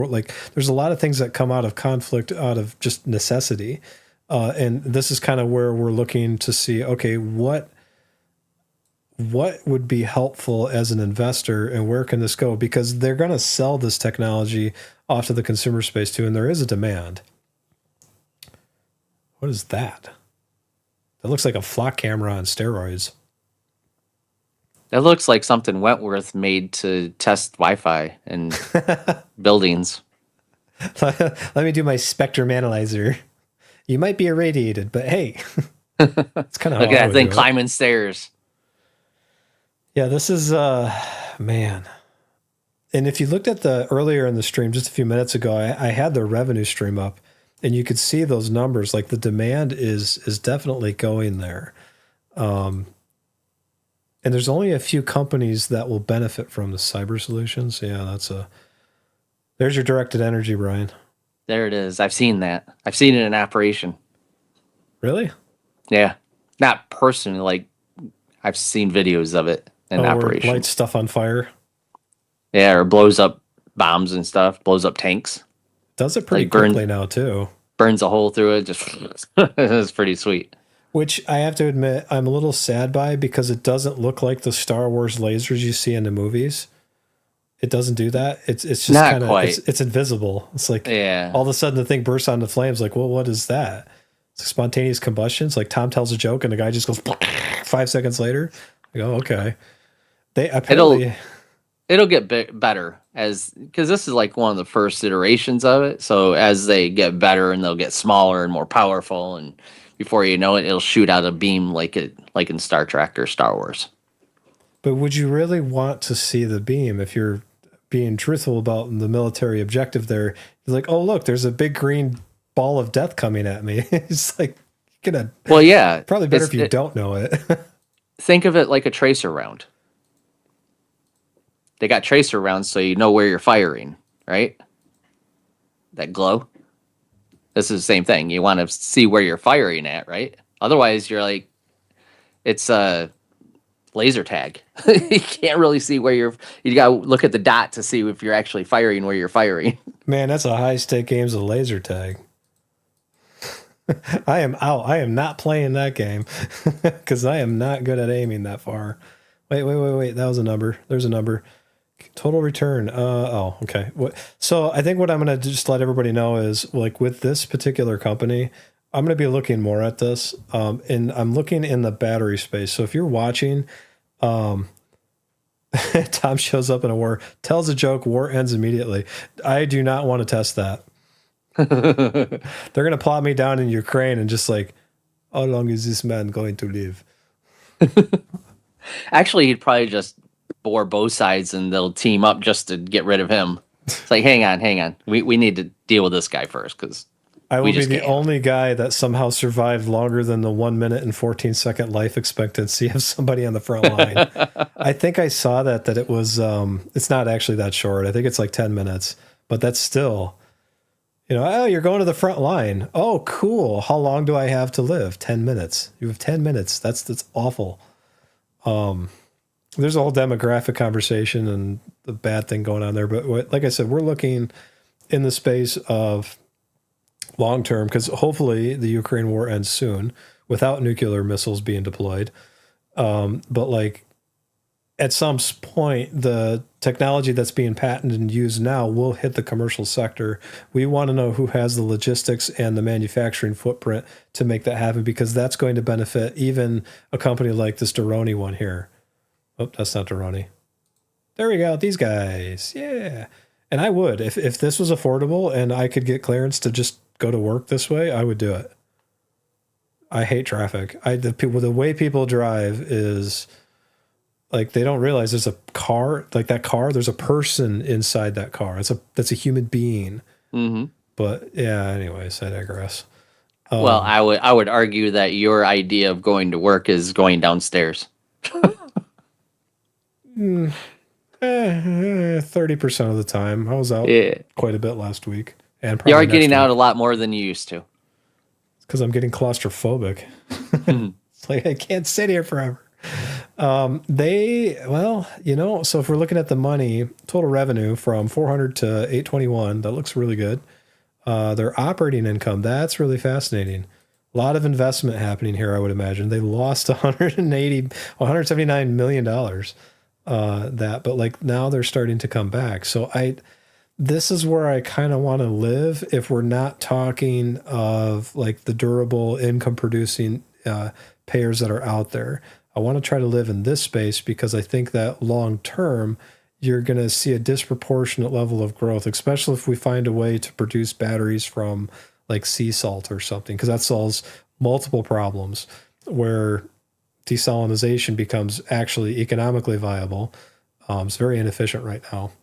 there's a lot of things that come out of conflict, out of just necessity. And this is kind of where we're looking to see, okay, what would be helpful as an investor and where can this go? Because they're going to sell this technology off to the consumer space too. And there is a demand. What is that? That looks like a flock camera on steroids. That looks like something Wentworth made to test Wi-Fi in buildings. Let me do my spectrum analyzer. You might be irradiated, but hey, it's kind of Look at that thing climbing stairs. Yeah, this is man. And if you looked at the earlier in the stream just a few minutes ago, I had the revenue stream up, and you could see those numbers. Like the demand is definitely going there. And there's only a few companies that will benefit from the cyber solutions. Yeah, There's your directed energy, Brian. There it is. I've seen that. I've seen it in operation. Really? Yeah. Not personally, like I've seen videos of it in Where it operation. lights stuff on fire. Yeah, or blows up bombs and stuff, blows up tanks, Does it pretty Like burn- quickly now too. burns a hole through it. Just it's pretty sweet. Which I have to admit, I'm a little sad by because it doesn't look like the Star Wars lasers you see in the movies. It doesn't do that. It's just Not kind of quite. it's invisible. It's like Yeah. all of a sudden the thing bursts onto flames. Like, well, what is that? It's like spontaneous combustion. It's like Tom tells a joke and the guy just goes 5 seconds later. I go, okay. They apparently It'll get better because this is like one of the first iterations of it. So as they get better and they'll get smaller and more powerful, and before you know it, it'll shoot out a beam like in Star Trek or Star Wars. But would you really want to see the beam if you're being truthful about the military objective there? You're like, oh, look, there's a big green ball of death coming at me. It's like, Well, yeah, probably better if you don't know it. think of it like a tracer round. They got tracer rounds so you know where you're firing, right? That glow. This is the same thing. You want to see where you're firing at, right? Otherwise, you're like, it's a laser tag. You can't really see where you got to look at the dot to see if you're actually firing where you're firing. Man, that's a high stake games of laser tag. I am out. I am not playing that game because I am not good at aiming that far. Wait. That was a number. There's a number. Total return. Okay. So I think what I'm going to just let everybody know is, like, with this particular company, I'm going to be looking more at this. And I'm looking in the battery space. So if you're watching, Tom shows up in a war, tells a joke, war ends immediately. I do not want to test that. They're going to plot me down in Ukraine and just like, how long is this man going to live? Actually, he'd probably just bore both sides and they'll team up just to get rid of him. It's like, hang on. We need to deal with this guy first because I will we be just the can't. only guy that somehow survived longer than the 1 minute and 14-second life expectancy of somebody on the front line. I think I saw that it was, it's not actually that short. I think it's like 10 minutes, but that's still, oh, you're going to the front line. Oh, cool. How long do I have to live? 10 minutes. You have 10 minutes. That's awful. There's a whole demographic conversation and the bad thing going on there. But like I said, we're looking in the space of long term, because hopefully the Ukraine war ends soon without nuclear missiles being deployed. But like at some point, the technology that's being patented and used now will hit the commercial sector. We want to know who has the logistics and the manufacturing footprint to make that happen, because that's going to benefit even a company like this Doroni one here. Oh, that's not Doroni. There we go. These guys. Yeah. And I would, if this was affordable and I could get clearance to just go to work this way, I would do it. I hate traffic. The way people drive is like, they don't realize there's a car, like that car, there's a person inside that car. That's a human being. Mm-hmm. But yeah, anyways, I digress. Well, I would argue that your idea of going to work is going downstairs. 30% of the time. I was out quite a bit last week. And You are getting out a lot more than you used to. Because I'm getting claustrophobic. It's like, I can't sit here forever. So if we're looking at the money, total revenue from 400 to 821, that looks really good. Their operating income, that's really fascinating. A lot of investment happening here, I would imagine. They lost $179 million. But like now they're starting to come back. So this is where I kind of want to live if we're not talking of like the durable income producing payers that are out there. I want to try to live in this space because I think that long term, you're going to see a disproportionate level of growth, especially if we find a way to produce batteries from like sea salt or something, because that solves multiple problems where desalinization becomes actually economically viable. It's very inefficient right now.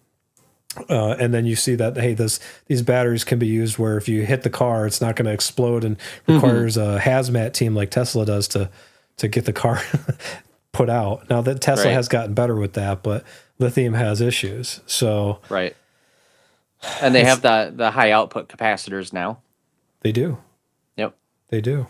And then you see that, hey, these batteries can be used where if you hit the car, it's not going to explode and requires a hazmat team like Tesla does to get the car put out. Now that Tesla has gotten better with that, but lithium has issues. So right. And they have the high output capacitors now. They do. Yep. They do.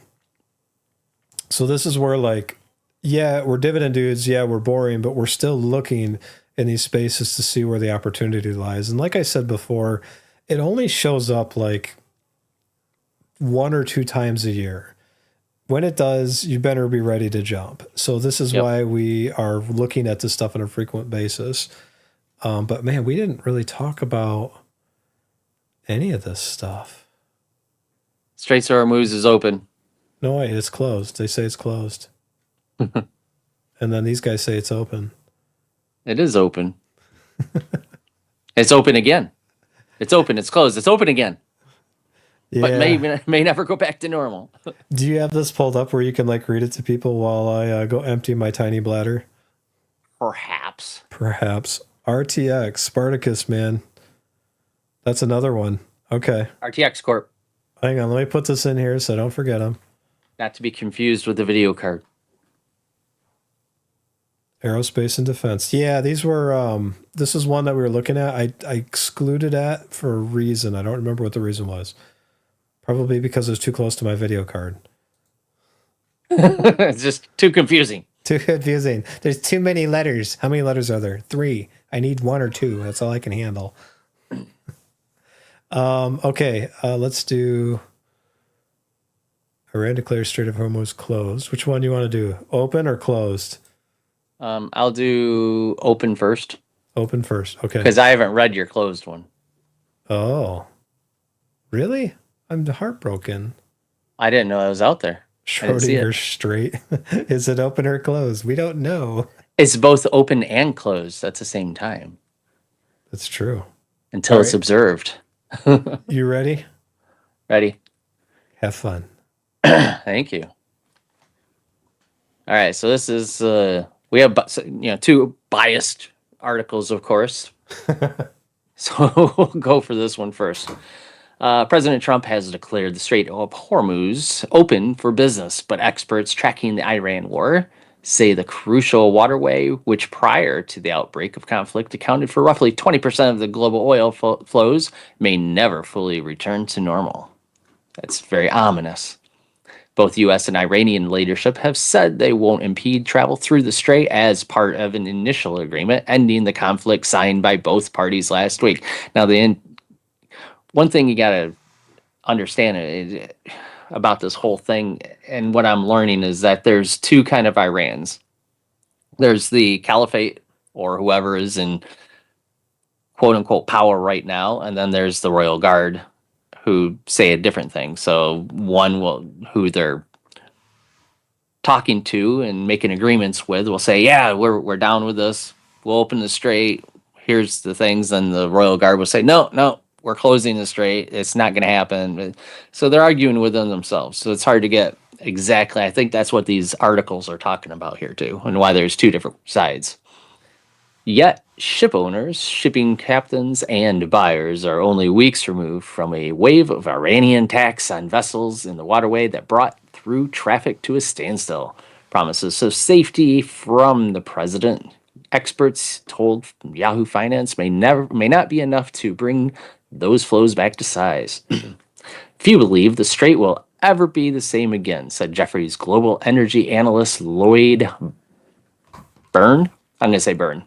So this is where, like, yeah, we're dividend dudes. Yeah, we're boring, but we're still looking in these spaces to see where the opportunity lies. And like I said before, it only shows up like 1 or 2 times a year. When it does, you better be ready to jump. So this is why we are looking at this stuff on a frequent basis. But man, we didn't really talk about any of this stuff. Straits of Hormuz is open. No, wait, it's closed. They say it's closed. And then these guys say it's open. It is open. It's open again. It's open. It's closed. It's open again. Yeah. But may never go back to normal. Do you have this pulled up where you can like read it to people while I go empty my tiny bladder? Perhaps. RTX, Spartacus, man. That's another one. Okay. RTX Corp. Hang on, let me put this in here so I don't forget them. Not to be confused with the video card. Aerospace and defense. Yeah, these were, this is one that we were looking at. I excluded that for a reason. I don't remember what the reason was. Probably because it was too close to my video card. It's just too confusing. Too confusing. There's too many letters. How many letters are there? 3. I need 1 or 2. That's all I can handle. Okay, let's do Iran declares Strait of Hormuz closed. Which one do you want to do? Open or closed? I'll do open first. Open first. Okay. Because I haven't read your closed one. Oh. Really? I'm heartbroken. I didn't know I was out there. Schrodinger Strait. Is it open or closed? We don't know. It's both open and closed at the same time. That's true. Until it's observed. You ready? Ready. Have fun. Thank you. All right, so this is we have 2 biased articles, of course. So we'll go for this one first. President Trump has declared the Strait of Hormuz open for business, but experts tracking the Iran war say the crucial waterway, which prior to the outbreak of conflict accounted for roughly 20% of the global oil flows, may never fully return to normal. That's very ominous. Both U.S. and Iranian leadership have said they won't impede travel through the strait as part of an initial agreement ending the conflict signed by both parties last week. Now, one thing you got to understand about this whole thing, and what I'm learning, is that there's 2 kind of Irans. There's the caliphate, or whoever is in quote-unquote power right now, and then there's the royal guard, who say a different thing. So who they're talking to and making agreements with will say, yeah, we're down with this. We'll open the strait. Here's the things. And the royal guard will say, no, we're closing the strait. It's not going to happen. So they're arguing within themselves. So it's hard to get exactly. I think that's what these articles are talking about here too, and why there's 2 different sides. Yet, ship owners, shipping captains, and buyers are only weeks removed from a wave of Iranian attacks on vessels in the waterway that brought through traffic to a standstill. Promises of safety from the president, experts told Yahoo Finance, may not be enough to bring those flows back to size. Few believe the strait will ever be the same again, said Jefferies global energy analyst Lloyd Byrne. I'm going to say Byrne.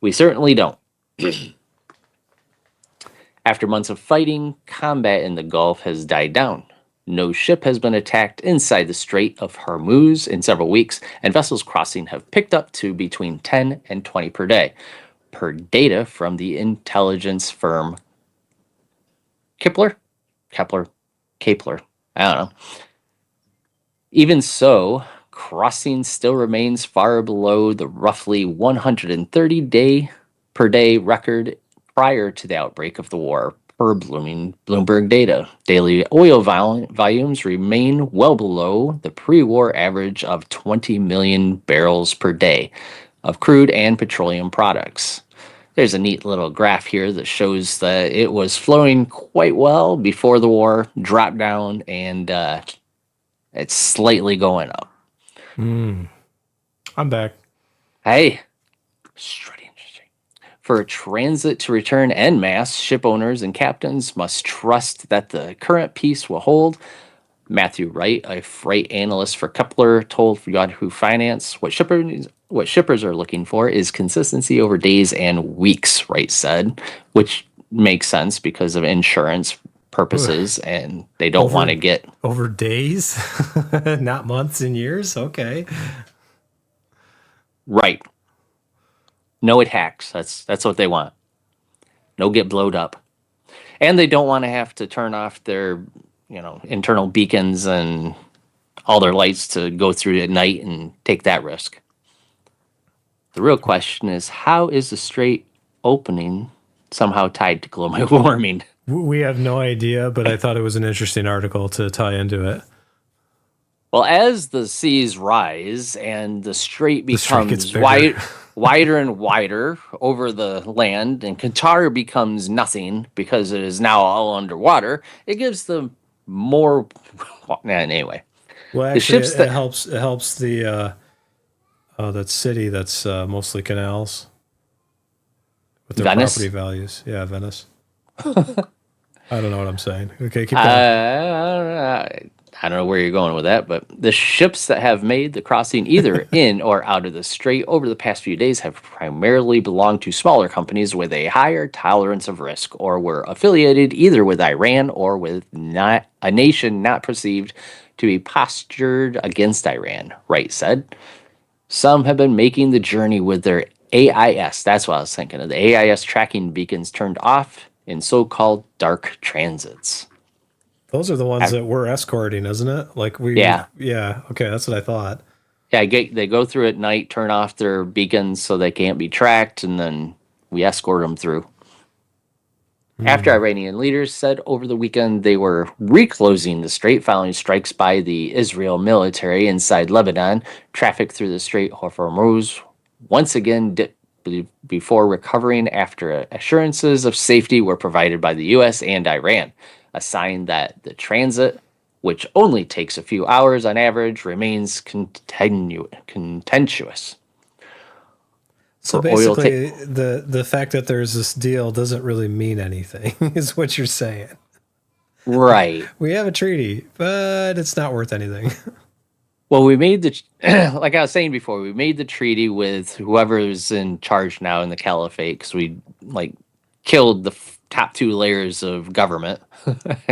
We certainly don't. After months of fighting, combat in the Gulf has died down. No ship has been attacked inside the Strait of Hormuz in several weeks, and vessels crossing have picked up to between 10 and 20 per day, per data from the intelligence firm Kepler. I don't know. Even so, crossing still remains far below the roughly 130 per day record prior to the outbreak of the war, per Bloomberg data. Daily oil volumes remain well below the pre-war average of 20 million barrels per day of crude and petroleum products. There's a neat little graph here that shows that it was flowing quite well before the war, dropped down, and it's slightly going up. I'm back. Hey, straight interesting. For transit to return en masse, ship owners and captains must trust that the current peace will hold. Matthew Wright, a freight analyst for Kepler, told Yahoo Finance what shippers are looking for is consistency over days and weeks, Wright said, which makes sense because of insurance purposes, and they don't want to get over days, not months and years. Okay. Right. No attacks. That's what they want. No get blowed up. And they don't want to have to turn off their, internal beacons and all their lights to go through at night and take that risk. The real question is, how is the strait opening somehow tied to global warming? We have no idea, but I thought it was an interesting article to tie into it. Well, as the seas rise and the strait becomes bigger. wider and wider over the land, and Qatar becomes nothing because it is now all underwater, it gives them more. Anyway, Well, the actually, ships it helps the that city that's mostly canals with their Venice? property values. Yeah, Venice. I don't know what I'm saying. Okay, keep going. I don't know where you're going with that, but the ships that have made the crossing either in or out of the strait over the past few days have primarily belonged to smaller companies with a higher tolerance of risk, or were affiliated either with Iran or with not a nation not perceived to be postured against Iran, Wright said. Some have been making the journey with their AIS. That's what I was thinking of. The AIS tracking beacons turned off in so-called dark transits. Those are the ones that we're escorting, isn't it? Like Yeah. Yeah. Okay, that's what I thought. Yeah, they go through at night, turn off their beacons so they can't be tracked, and then we escort them through. After Iranian leaders said over the weekend they were reclosing the strait following strikes by the Israel military inside Lebanon, traffic through the Strait of Hormuz once again dipped before recovering after assurances of safety were provided by the U.S. and Iran, a sign that the transit, which only takes a few hours on average, remains contentious. So For oil basically, the fact that there's this deal doesn't really mean anything, is what you're saying. Right. We have a treaty, but it's not worth anything. Well, we made the, like I was saying before, we made the treaty with whoever's in charge now in the caliphate, because we killed the top two layers of government.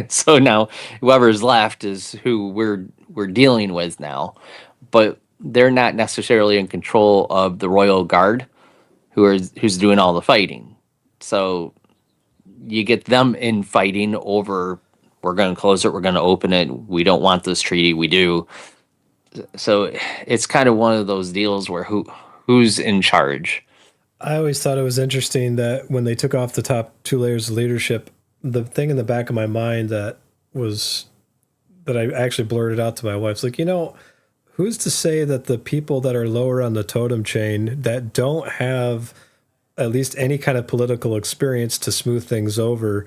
So now whoever's left is who we're dealing with now, but they're not necessarily in control of the royal guard, who's doing all the fighting. So you get them in fighting over, we're going to close it, we're going to open it, we don't want this treaty, we do. So it's kind of one of those deals where who's in charge. I always thought it was interesting that when they took off the top two layers of leadership, the thing in the back of my mind that I actually blurted out to my wife, like, who's to say that the people that are lower on the totem chain that don't have at least any kind of political experience to smooth things over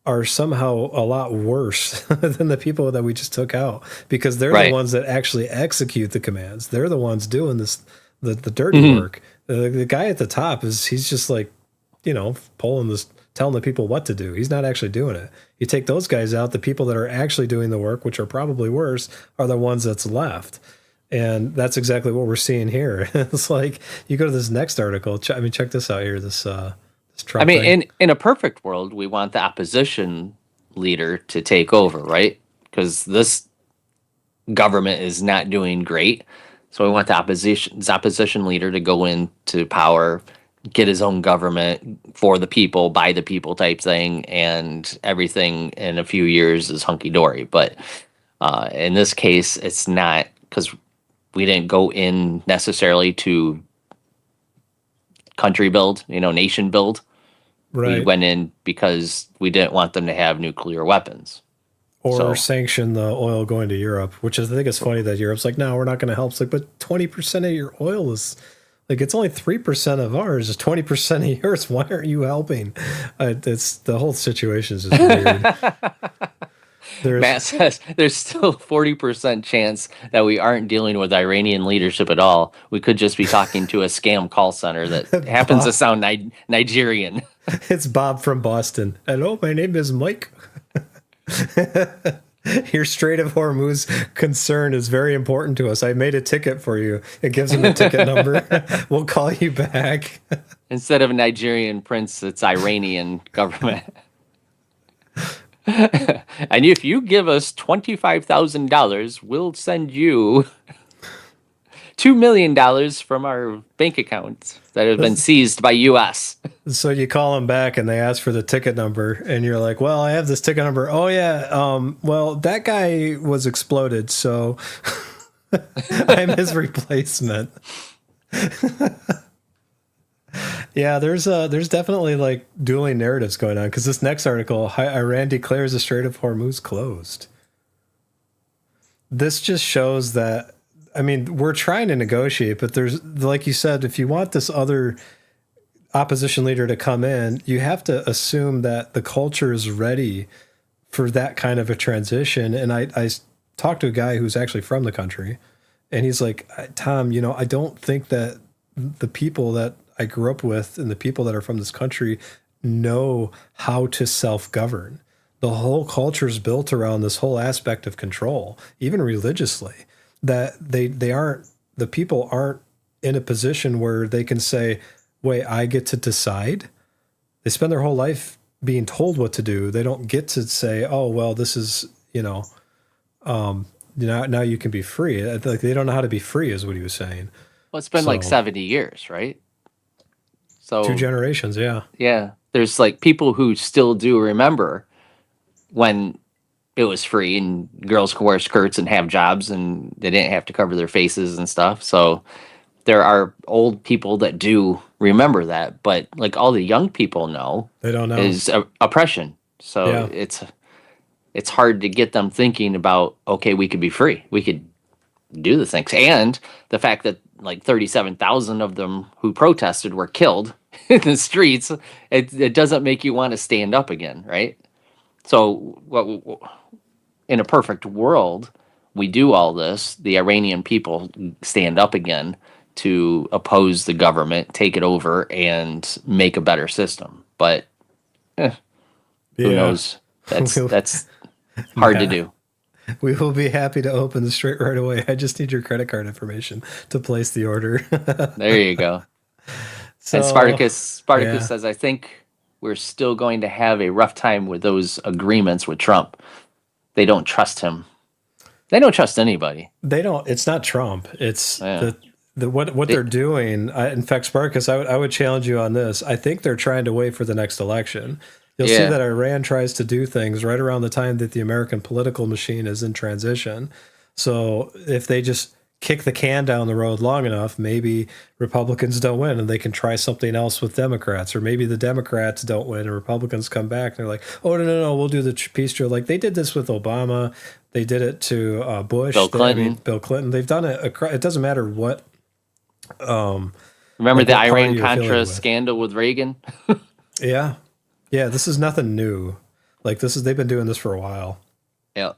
are somehow a lot worse than the people that we just took out, because they're the ones that actually execute the commands. They're the ones doing this, the dirty work. The guy at the top he's just like, pulling this, telling the people what to do. He's not actually doing it. You take those guys out, the people that are actually doing the work, which are probably worse, are the ones that's left. And that's exactly what we're seeing here. It's like, you go to this next article. Check this out here. This Trump thing. in a perfect world, we want the opposition leader to take over, right? Because this government is not doing great. So we want the opposition leader to go into power, get his own government for the people, by the people type thing, and everything in a few years is hunky-dory. But in this case, it's not, because we didn't go in necessarily to country build, nation build. Right. We went in because we didn't want them to have nuclear weapons. Or sanction the oil going to Europe, which I think is funny that Europe's like, no, we're not going to help. It's like, but 20% of your oil is, like, it's only 3% of ours, is 20% of yours. Why aren't you helping? It's the whole situation is just weird. Matt says there's still 40% chance that we aren't dealing with Iranian leadership at all. We could just be talking to a scam call center that happens to sound Nigerian. It's Bob from Boston. Hello, my name is Mike. Your Strait of Hormuz concern is very important to us. I made a ticket for you. It gives them a ticket number. We'll call you back. Instead of a Nigerian prince, it's Iranian government. And if you give us $25,000, we'll send you $2 million from our bank accounts that have been seized by U.S. So you call them back and they ask for the ticket number, and you're like, "Well, I have this ticket number. Oh yeah, well that guy was exploded, so I'm his replacement." Yeah, there's definitely like dueling narratives going on, because this next article, Iran declares the Strait of Hormuz closed. This just shows that, I mean, we're trying to negotiate, but there's, like you said, if you want this other opposition leader to come in, you have to assume that the culture is ready for that kind of a transition. And I talked to a guy who's actually from the country, and he's like, Tom, I don't think that the people that I grew up with and the people that are from this country know how to self-govern. The whole culture is built around this whole aspect of control, even religiously, that the people aren't in a position where they can say, wait, I get to decide. They spend their whole life being told what to do. They don't get to say, oh, well, this is, now you can be free. Like, they don't know how to be free, is what he was saying. Well, it's been like 70 years, right? So 2 generations, yeah. Yeah. There's like people who still do remember when it was free and girls could wear skirts and have jobs and they didn't have to cover their faces and stuff. So there are old people that do remember that, but like all the young people know, they don't know, is oppression. So yeah. It's hard to get them thinking about, okay, we could be free. We could do the things. And the fact that like 37,000 of them who protested were killed in the streets, it doesn't make you want to stand up again, right? So in a perfect world, we do all this, the Iranian people stand up again to oppose the government, take it over, and make a better system. But who knows? That's hard to do. We will be happy to open the Strait right away. I just need your credit card information to place the order. There you go. So, and Spartacus says, I think we're still going to have a rough time with those agreements with Trump. They don't trust him. They don't trust anybody. They don't. It's not Trump. It's what they're doing. In fact, Spartacus, I would challenge you on this. I think they're trying to wait for the next election. You'll see that Iran tries to do things right around the time that the American political machine is in transition. So if they just kick the can down the road long enough, maybe Republicans don't win and they can try something else with Democrats, or maybe the Democrats don't win and Republicans come back and they're like, oh, no, we'll do the peace deal. Like they did this with Obama. They did it to Bush. Bill Clinton. Bill Clinton. They've done it. It doesn't matter what. Remember the Iran-Contra scandal with Reagan? Yeah. Yeah, this is nothing new. Like they've been doing this for a while. Yeah.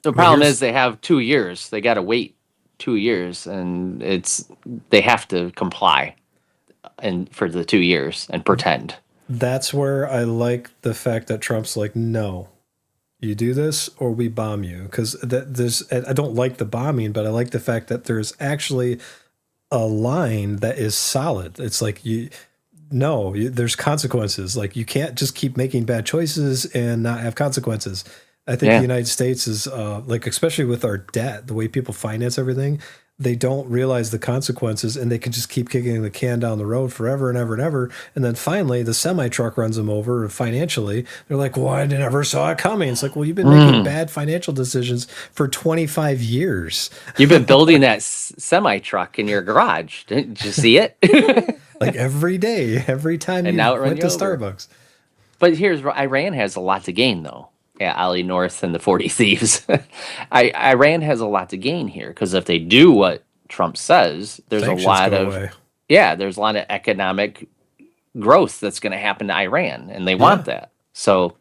The problem is they have 2 years. They got to wait 2 years, and they have to comply, and for the 2 years and pretend. That's where I like the fact that Trump's like, no, you do this or we bomb you. Because I don't like the bombing, but I like the fact that there's actually a line that is solid. It's like there's consequences. Like you can't just keep making bad choices and not have consequences. I think the United States is like, especially with our debt, the way people finance everything, they don't realize the consequences and they can just keep kicking the can down the road forever and ever and ever. And then finally the semi truck runs them over financially. They're like, well, I never saw it coming. It's like, well, you've been making bad financial decisions for 25 years. You've been building that semi truck in your garage. Didn't you see it? Like every day, every time you went to Starbucks. But here's Iran has a lot to gain, though. Yeah, Ali North and the 40 Thieves. Iran has a lot to gain here, because if they do what Trump says, there's a lot of economic growth that's going to happen to Iran, and they want that. So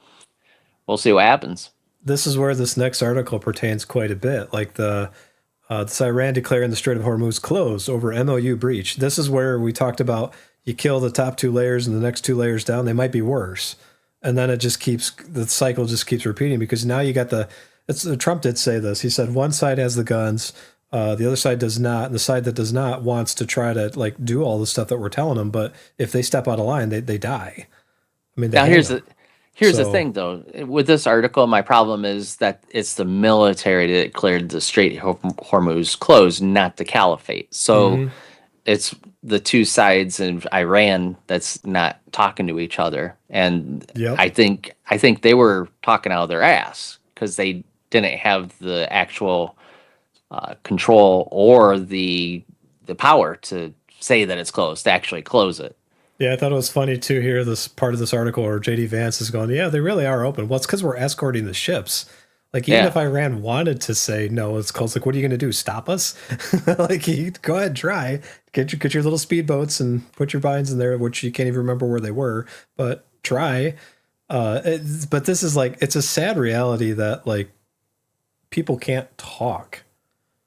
we'll see what happens. this is where this next article pertains quite a bit. Like this Iran declaring the Strait of Hormuz closed over MOU breach. This is where we talked about you kill the top 2 layers and the next 2 layers down, they might be worse. And then the cycle just keeps repeating because now you got Trump did say this. He said one side has the guns, the other side does not. And the side that does not wants to try to like do all the stuff that we're telling them. But if they step out of line, they die. I mean, now here's the thing though. With this article, my problem is that it's the military that cleared the Strait of Hormuz closed, not the caliphate. So it's the two sides of Iran that's not talking to each other. And I think they were talking out of their ass because they didn't have the actual control or the power to say that it's closed, to actually close it. Yeah, I thought it was funny to hear this part of this article where JD Vance is going, yeah, they really are open. Well, it's because we're escorting the ships. Like, even if Iran wanted to say, no, it's closed, like, what are you going to do? Stop us? Like, you go ahead, try. Get your little speedboats and put your binds in there, which you can't even remember where they were, but try. But this is like, it's a sad reality that, like, people can't talk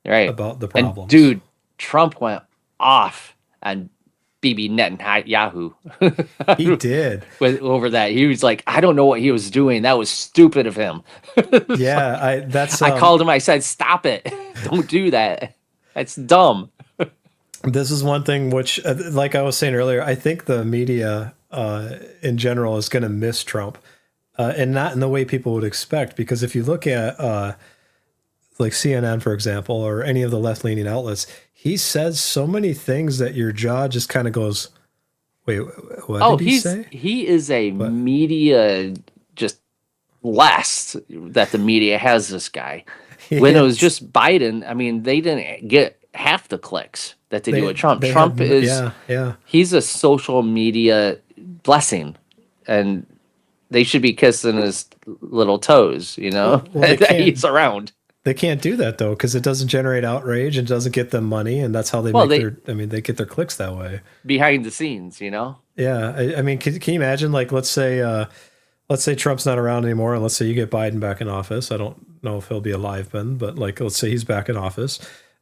about the problems. And, dude, Trump went off on Bibi Netanyahu. He did. Over that. He was like, I don't know what he was doing. That was stupid of him. Yeah, I called him. I said, stop it. Don't do that. That's dumb. This is one thing which, like I was saying earlier, I think the media in general is going to miss Trump. And not in the way people would expect. Because if you look at like CNN, for example, or any of the left-leaning outlets, he says so many things that your jaw just kind of goes, wait, what did he say? He is a media just blast that the media has this guy. When it was just Biden, I mean, they didn't get half the clicks that they do with Trump. Trump he's a social media blessing, and they should be kissing his little toes, that he's around. They can't do that though, because it doesn't generate outrage and doesn't get them money, and that's how they they get their clicks that way. Behind the scenes, Yeah, I mean, can you imagine? Like, let's say Trump's not around anymore, and let's say you get Biden back in office. I don't know if he'll be alive then, but like, let's say he's back in office.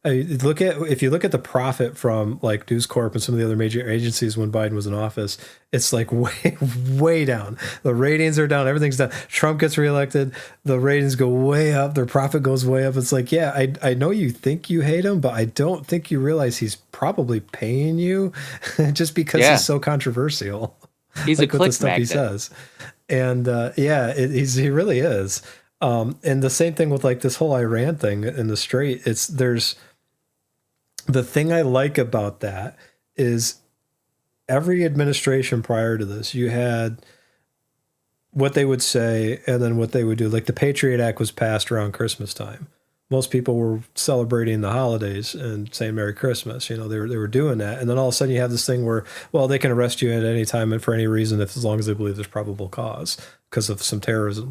If you look at the profit from like News Corp and some of the other major agencies when Biden was in office, it's like way down. The ratings are down. Everything's down. Trump gets reelected. The ratings go way up. Their profit goes way up. It's like, yeah, I know you think you hate him, but I don't think you realize he's probably paying you just because he's so controversial. He's like a click stuff magnet. he says. And he really is. And the same thing with like this whole Iran thing in the Strait. The thing I like about that is every administration prior to this, you had what they would say and then what they would do. Like the Patriot Act was passed around Christmas time. Most people were celebrating the holidays and saying Merry Christmas. They were doing that. And then all of a sudden you have this thing where, well, they can arrest you at any time and for any reason as long as they believe there's probable cause because of some terrorism.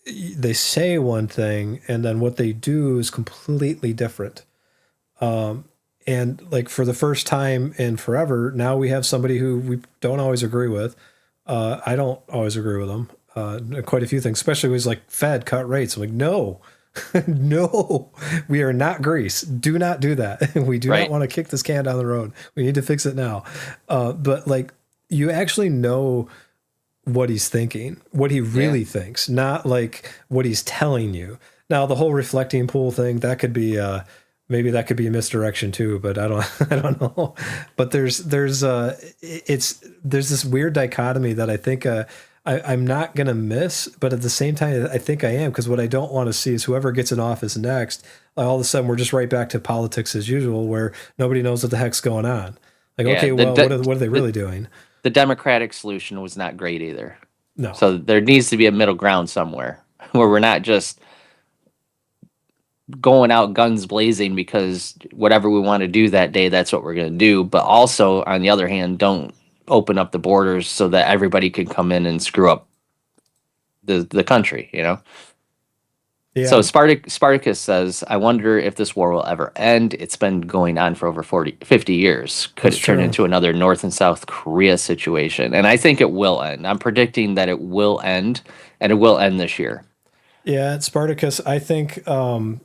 They say one thing and then what they do is completely different. And like for the first time in forever, now we have somebody who we don't always agree with. I don't always agree with them. Quite a few things, especially when he's like, Fed cut rates. I'm like, no, no, we are not Greece. Do not do that. We do not want to kick this can down the road. We need to fix it now. But like, you actually know what he's thinking, what he really thinks, not like what he's telling you. Now, the whole reflecting pool thing, that could be, maybe that could be a misdirection too, but I don't know. But there's this weird dichotomy that I think I'm not gonna miss, but at the same time I think I am, because what I don't want to see is whoever gets in office next, all of a sudden we're just right back to politics as usual, where nobody knows what the heck's going on. Like, what are they really doing? The Democratic solution was not great either. No. So there needs to be a middle ground somewhere where we're not just going out guns blazing because whatever we want to do that day, that's what we're going to do. But also, on the other hand, don't open up the borders so that everybody can come in and screw up the country, Yeah. So Spartacus says, I wonder if this war will ever end. It's been going on for over 50 years. Could That's it turn true. into another North and South Korea situation? And I think it will end. I'm predicting that it will end, and it will end this year. Yeah, Spartacus, I think Iran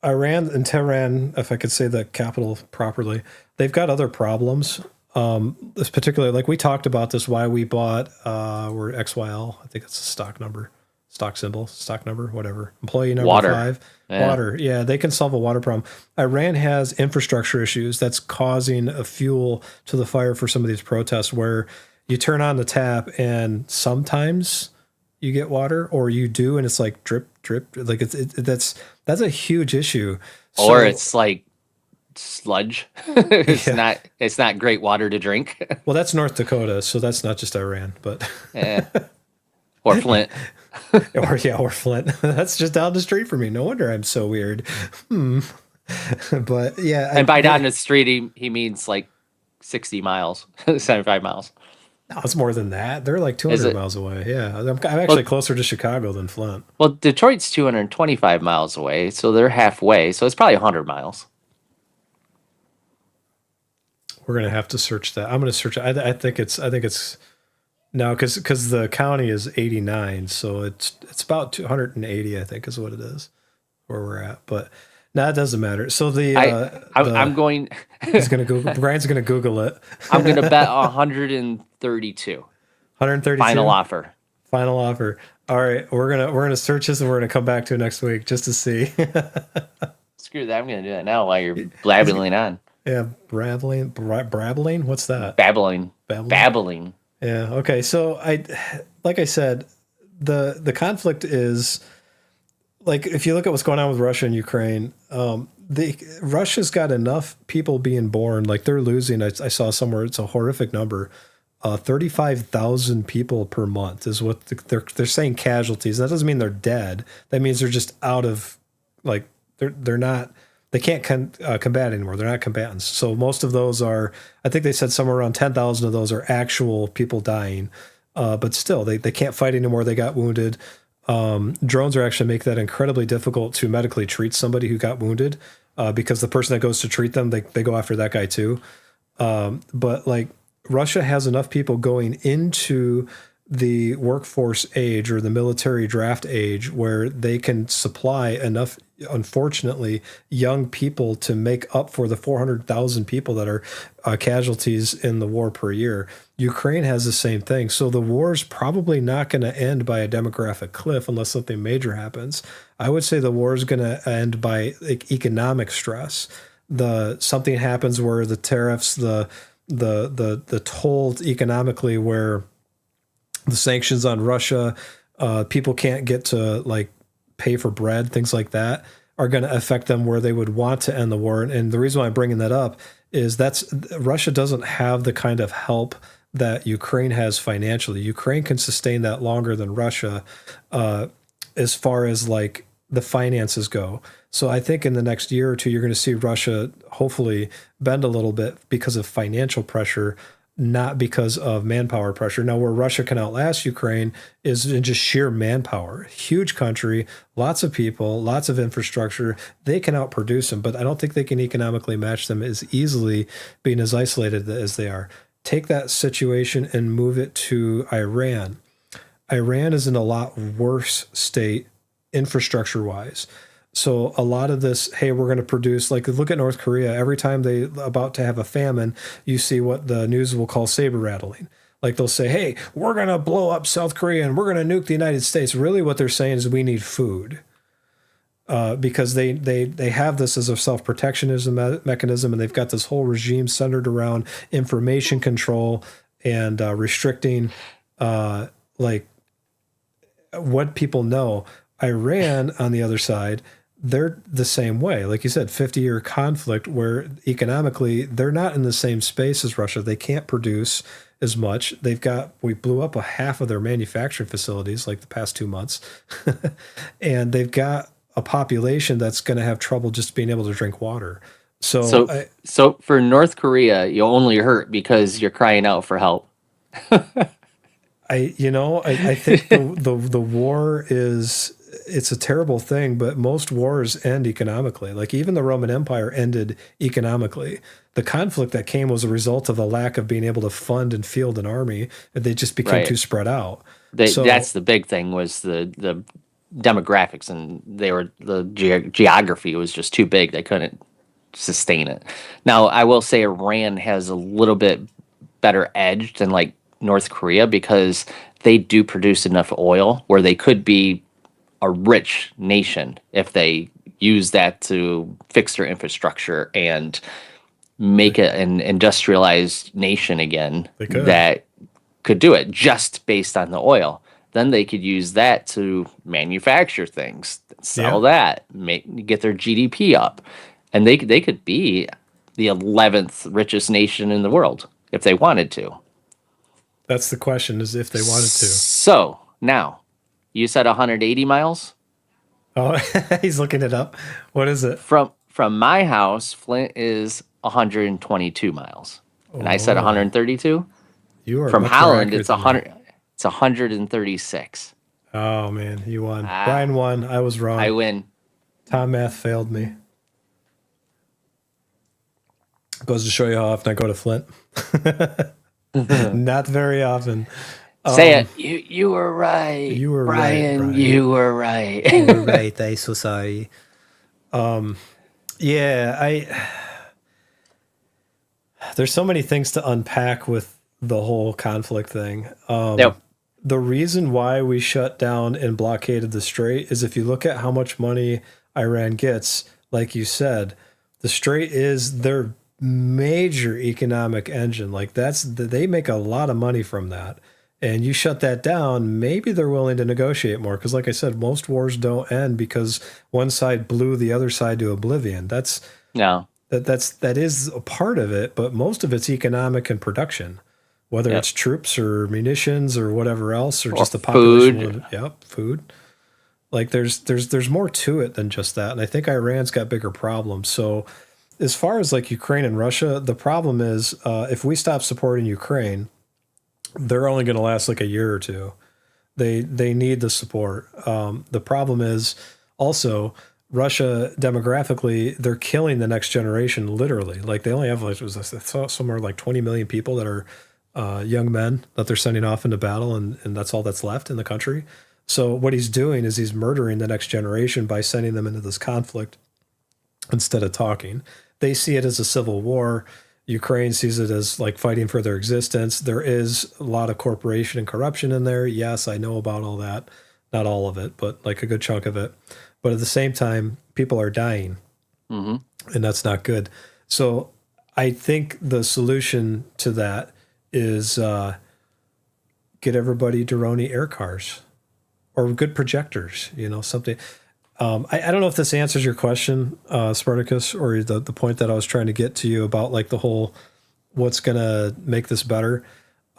and Tehran, if I could say the capital properly, they've got other problems. This particular, like we talked about this, why we bought, we're XYL, I think it's a stock number, stock symbol, stock number, whatever. Employee number Water. 5. Yeah. Water. Yeah, they can solve a water problem. Iran has infrastructure issues that's causing a fuel to the fire for some of these protests where you turn on the tap and sometimes you get water, or you do, and it's like drip, drip. Like that's a huge issue. Or So- it's like sludge. It's not great water to drink. well, that's North Dakota, so that's not just Iran, but Yeah. Or Flint. or Flint. That's just down the street for me. No wonder I'm so weird. But yeah, And by down the street, he means like 60 miles, 75 miles. no, it's more than that. They're like Is 200 it? miles away. Yeah, I'm actually closer to Chicago than Flint. Well, Detroit's 225 miles away, so they're halfway. So it's probably 100 miles. We're gonna have to search that. I'm gonna search. I think it's no, because the county is 89, so it's about 280. I think is what it is where we're at. But no, it doesn't matter. So I'm going. he's gonna Google. Brian's gonna Google it. I'm going to bet 132. 132. Final offer. Final offer. All right, we're gonna search this and we're gonna come back to it next week just to see. Screw that. I'm going to do that now while you're blabbling on. Yeah, brabbling. What's that? Babbling. Babbling? Babbling. Yeah. Okay. So like I said, the conflict is like if you look at what's going on with Russia and Ukraine, Russia's got enough people being born. Like they're losing. I saw somewhere it's a horrific number. 35,000 people per month is what they're saying casualties. That doesn't mean they're dead. That means they're just out of like they're not. They can't combat anymore. They're not combatants. So most of those are, I think they said somewhere around 10,000 of those are actual people dying. But still, they can't fight anymore. They got wounded. Drones are actually make that incredibly difficult to medically treat somebody who got wounded because the person that goes to treat them, they go after that guy too. But like Russia has enough people going into the workforce age or the military draft age where they can supply enough, unfortunately, young people to make up for the 400,000 people that are casualties in the war per year. Ukraine has the same thing. So the war is probably not going to end by a demographic cliff unless something major happens. I would say the war is going to end by like, economic stress. Something happens where the tariffs, the toll economically where the sanctions on Russia, people can't get to like pay for bread, things like that are going to affect them where they would want to end the war. And the reason why I'm bringing that up is Russia doesn't have the kind of help that Ukraine has financially. Ukraine can sustain that longer than Russia as far as like the finances go. So I think in the next year or two, you're going to see Russia hopefully bend a little bit because of financial pressure, not because of manpower pressure. Now, where Russia can outlast Ukraine is in just sheer manpower. Huge country, lots of people, lots of infrastructure. They can outproduce them, but I don't think they can economically match them as easily being as isolated as they are. Take that situation and move it to Iran. Iran is in a lot worse state infrastructure-wise. So a lot of this, hey, we're going to produce, like look at North Korea. Every time they about to have a famine, you see what the news will call saber rattling. Like they'll say, hey, we're going to blow up South Korea and we're going to nuke the United States. Really what they're saying is we need food because they have this as a self-protectionism mechanism, and they've got this whole regime centered around information control and restricting like what people know. Iran, on the other side, they're the same way. Like you said, 50-year conflict where economically they're not in the same space as Russia. They can't produce as much. We blew up a half of their manufacturing facilities like the past 2 months. And they've got a population that's going to have trouble just being able to drink water. So for North Korea, you only hurt because you're crying out for help. I think the war is it's a terrible thing, but most wars end economically. Like even the Roman Empire ended economically. The conflict that came was a result of the lack of being able to fund and field an army. They just became too Right. spread out. That's the big thing was the demographics, and the geography was just too big. They couldn't sustain it. Now, I will say Iran has a little bit better edge than like North Korea because they do produce enough oil where they could be a rich nation if they use that to fix their infrastructure and make it an industrialized nation again They could. that could do it just based on the oil. Then they could use that to manufacture things, sell that, get their GDP up, and they could be the 11th richest nation in the world if they wanted to. That's the question: is if they wanted to. So now, you said 180 miles Oh, he's looking it up. What is it? from my house. Flint is 122 miles, and I said Oh. 132. You are From much more Holland, accurate it's than me. 100. It's 136. Oh man, you won. Brian won. I was wrong. I win. Tom math failed me. Goes to show you how often I go to Flint. Not very often. Say it. You were right. You were right, Brian. Brian. You were right. You're right. I'm so sorry. Yeah, there's so many things to unpack with the whole conflict thing. Yep. The reason why we shut down and blockaded the Strait is if you look at how much money Iran gets, like you said, the Strait is their major economic engine. Like they make a lot of money from that. And you shut that down, maybe they're willing to negotiate more. Because like I said, most wars don't end because one side blew the other side to oblivion. No. That is a part of it, but most of it's economic and production. Whether it's troops or munitions or whatever else, or just the population. Food. Food. Like there's more to it than just that. And I think Iran's got bigger problems. So as far as like Ukraine and Russia, the problem is if we stop supporting Ukraine, they're only going to last like a year or two. They need the support. The problem is also Russia demographically, they're killing the next generation literally. Like they only have like somewhere like 20 million people that are young men that they're sending off into battle, and that's all that's left in the country. So what he's doing is he's murdering the next generation by sending them into this conflict instead of talking. They see it as a civil war. Ukraine sees it as like fighting for their existence. There is a lot of corporation and corruption in there. Yes, I know about all that. Not all of it, but like a good chunk of it. But at the same time, people are dying, and that's not good. So I think the solution to that is get everybody Duroni air cars or good projectors, something. I don't know if this answers your question, Spartacus, or the point that I was trying to get to you about like the whole what's going to make this better.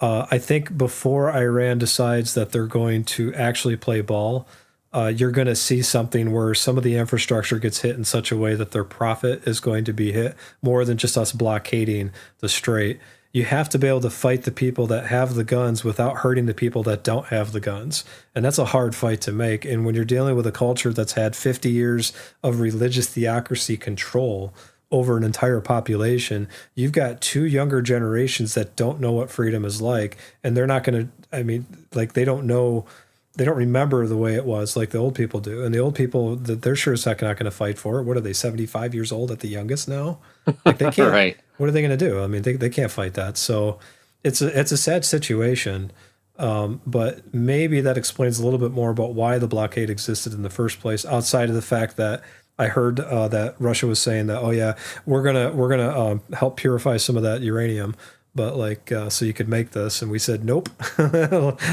I think before Iran decides that they're going to actually play ball, you're going to see something where some of the infrastructure gets hit in such a way that their profit is going to be hit more than just us blockading the Strait. You have to be able to fight the people that have the guns without hurting the people that don't have the guns. And that's a hard fight to make. And when you're dealing with a culture that's had 50 years of religious theocracy control over an entire population, you've got two younger generations that don't know what freedom is like. And they're not going to, they don't know, they don't remember the way it was like the old people do. And the old people, they're sure as heck not going to fight for it. What are they, 75 years old at the youngest now? Like they can't. Right. What are they going to do? I mean, they can't fight that. So it's a sad situation. But maybe that explains a little bit more about why the blockade existed in the first place, outside of the fact that I heard that Russia was saying that, oh yeah, we're gonna help purify some of that uranium, but like so you could make this, and we said nope,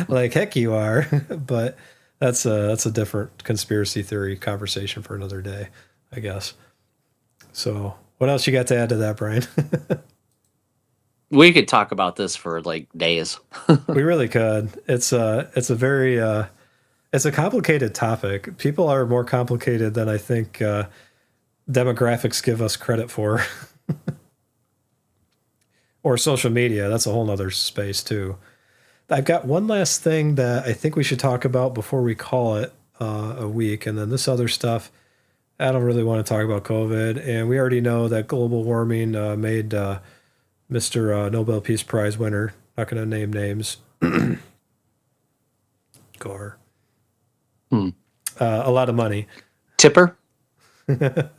like heck you are. But that's a different conspiracy theory conversation for another day, I guess. So what else you got to add to that, Brian? We could talk about this for like days. We really could. It's a very it's a complicated topic. People are more complicated than I think demographics give us credit for. Or social media. That's a whole nother space too. I've got one last thing that I think we should talk about before we call it. a week. And then this other stuff, I don't really want to talk about COVID. And we already know that global warming made Mr. Nobel Peace Prize winner, not going to name names, Gore, a lot of money. Tipper? But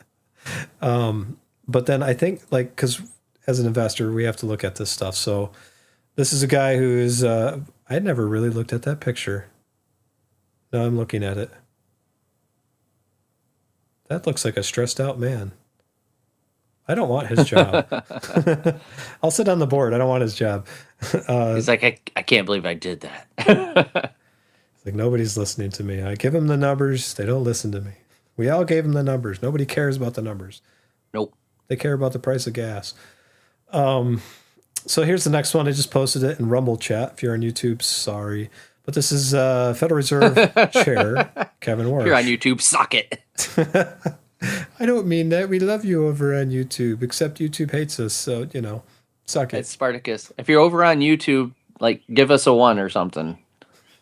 then I think, like, because as an investor, we have to look at this stuff. So this is a guy who is, I'd never really looked at that picture. Now I'm looking at it. That looks like a stressed out man. I don't want his job. I'll sit on the board. I don't want his job. He's like, I can't believe I did that. It's like, nobody's listening to me. I give them the numbers. They don't listen to me. We all gave them the numbers. Nobody cares about the numbers. Nope. They care about the price of gas. So here's the next one. I just posted it in Rumble chat. If you're on YouTube, sorry. But this is Federal Reserve Chair Kevin Warsh. If you're on YouTube, suck it. I don't mean that. We love you over on YouTube, except YouTube hates us. So, suck it. It's Spartacus. If you're over on YouTube, like, give us a 1 or something.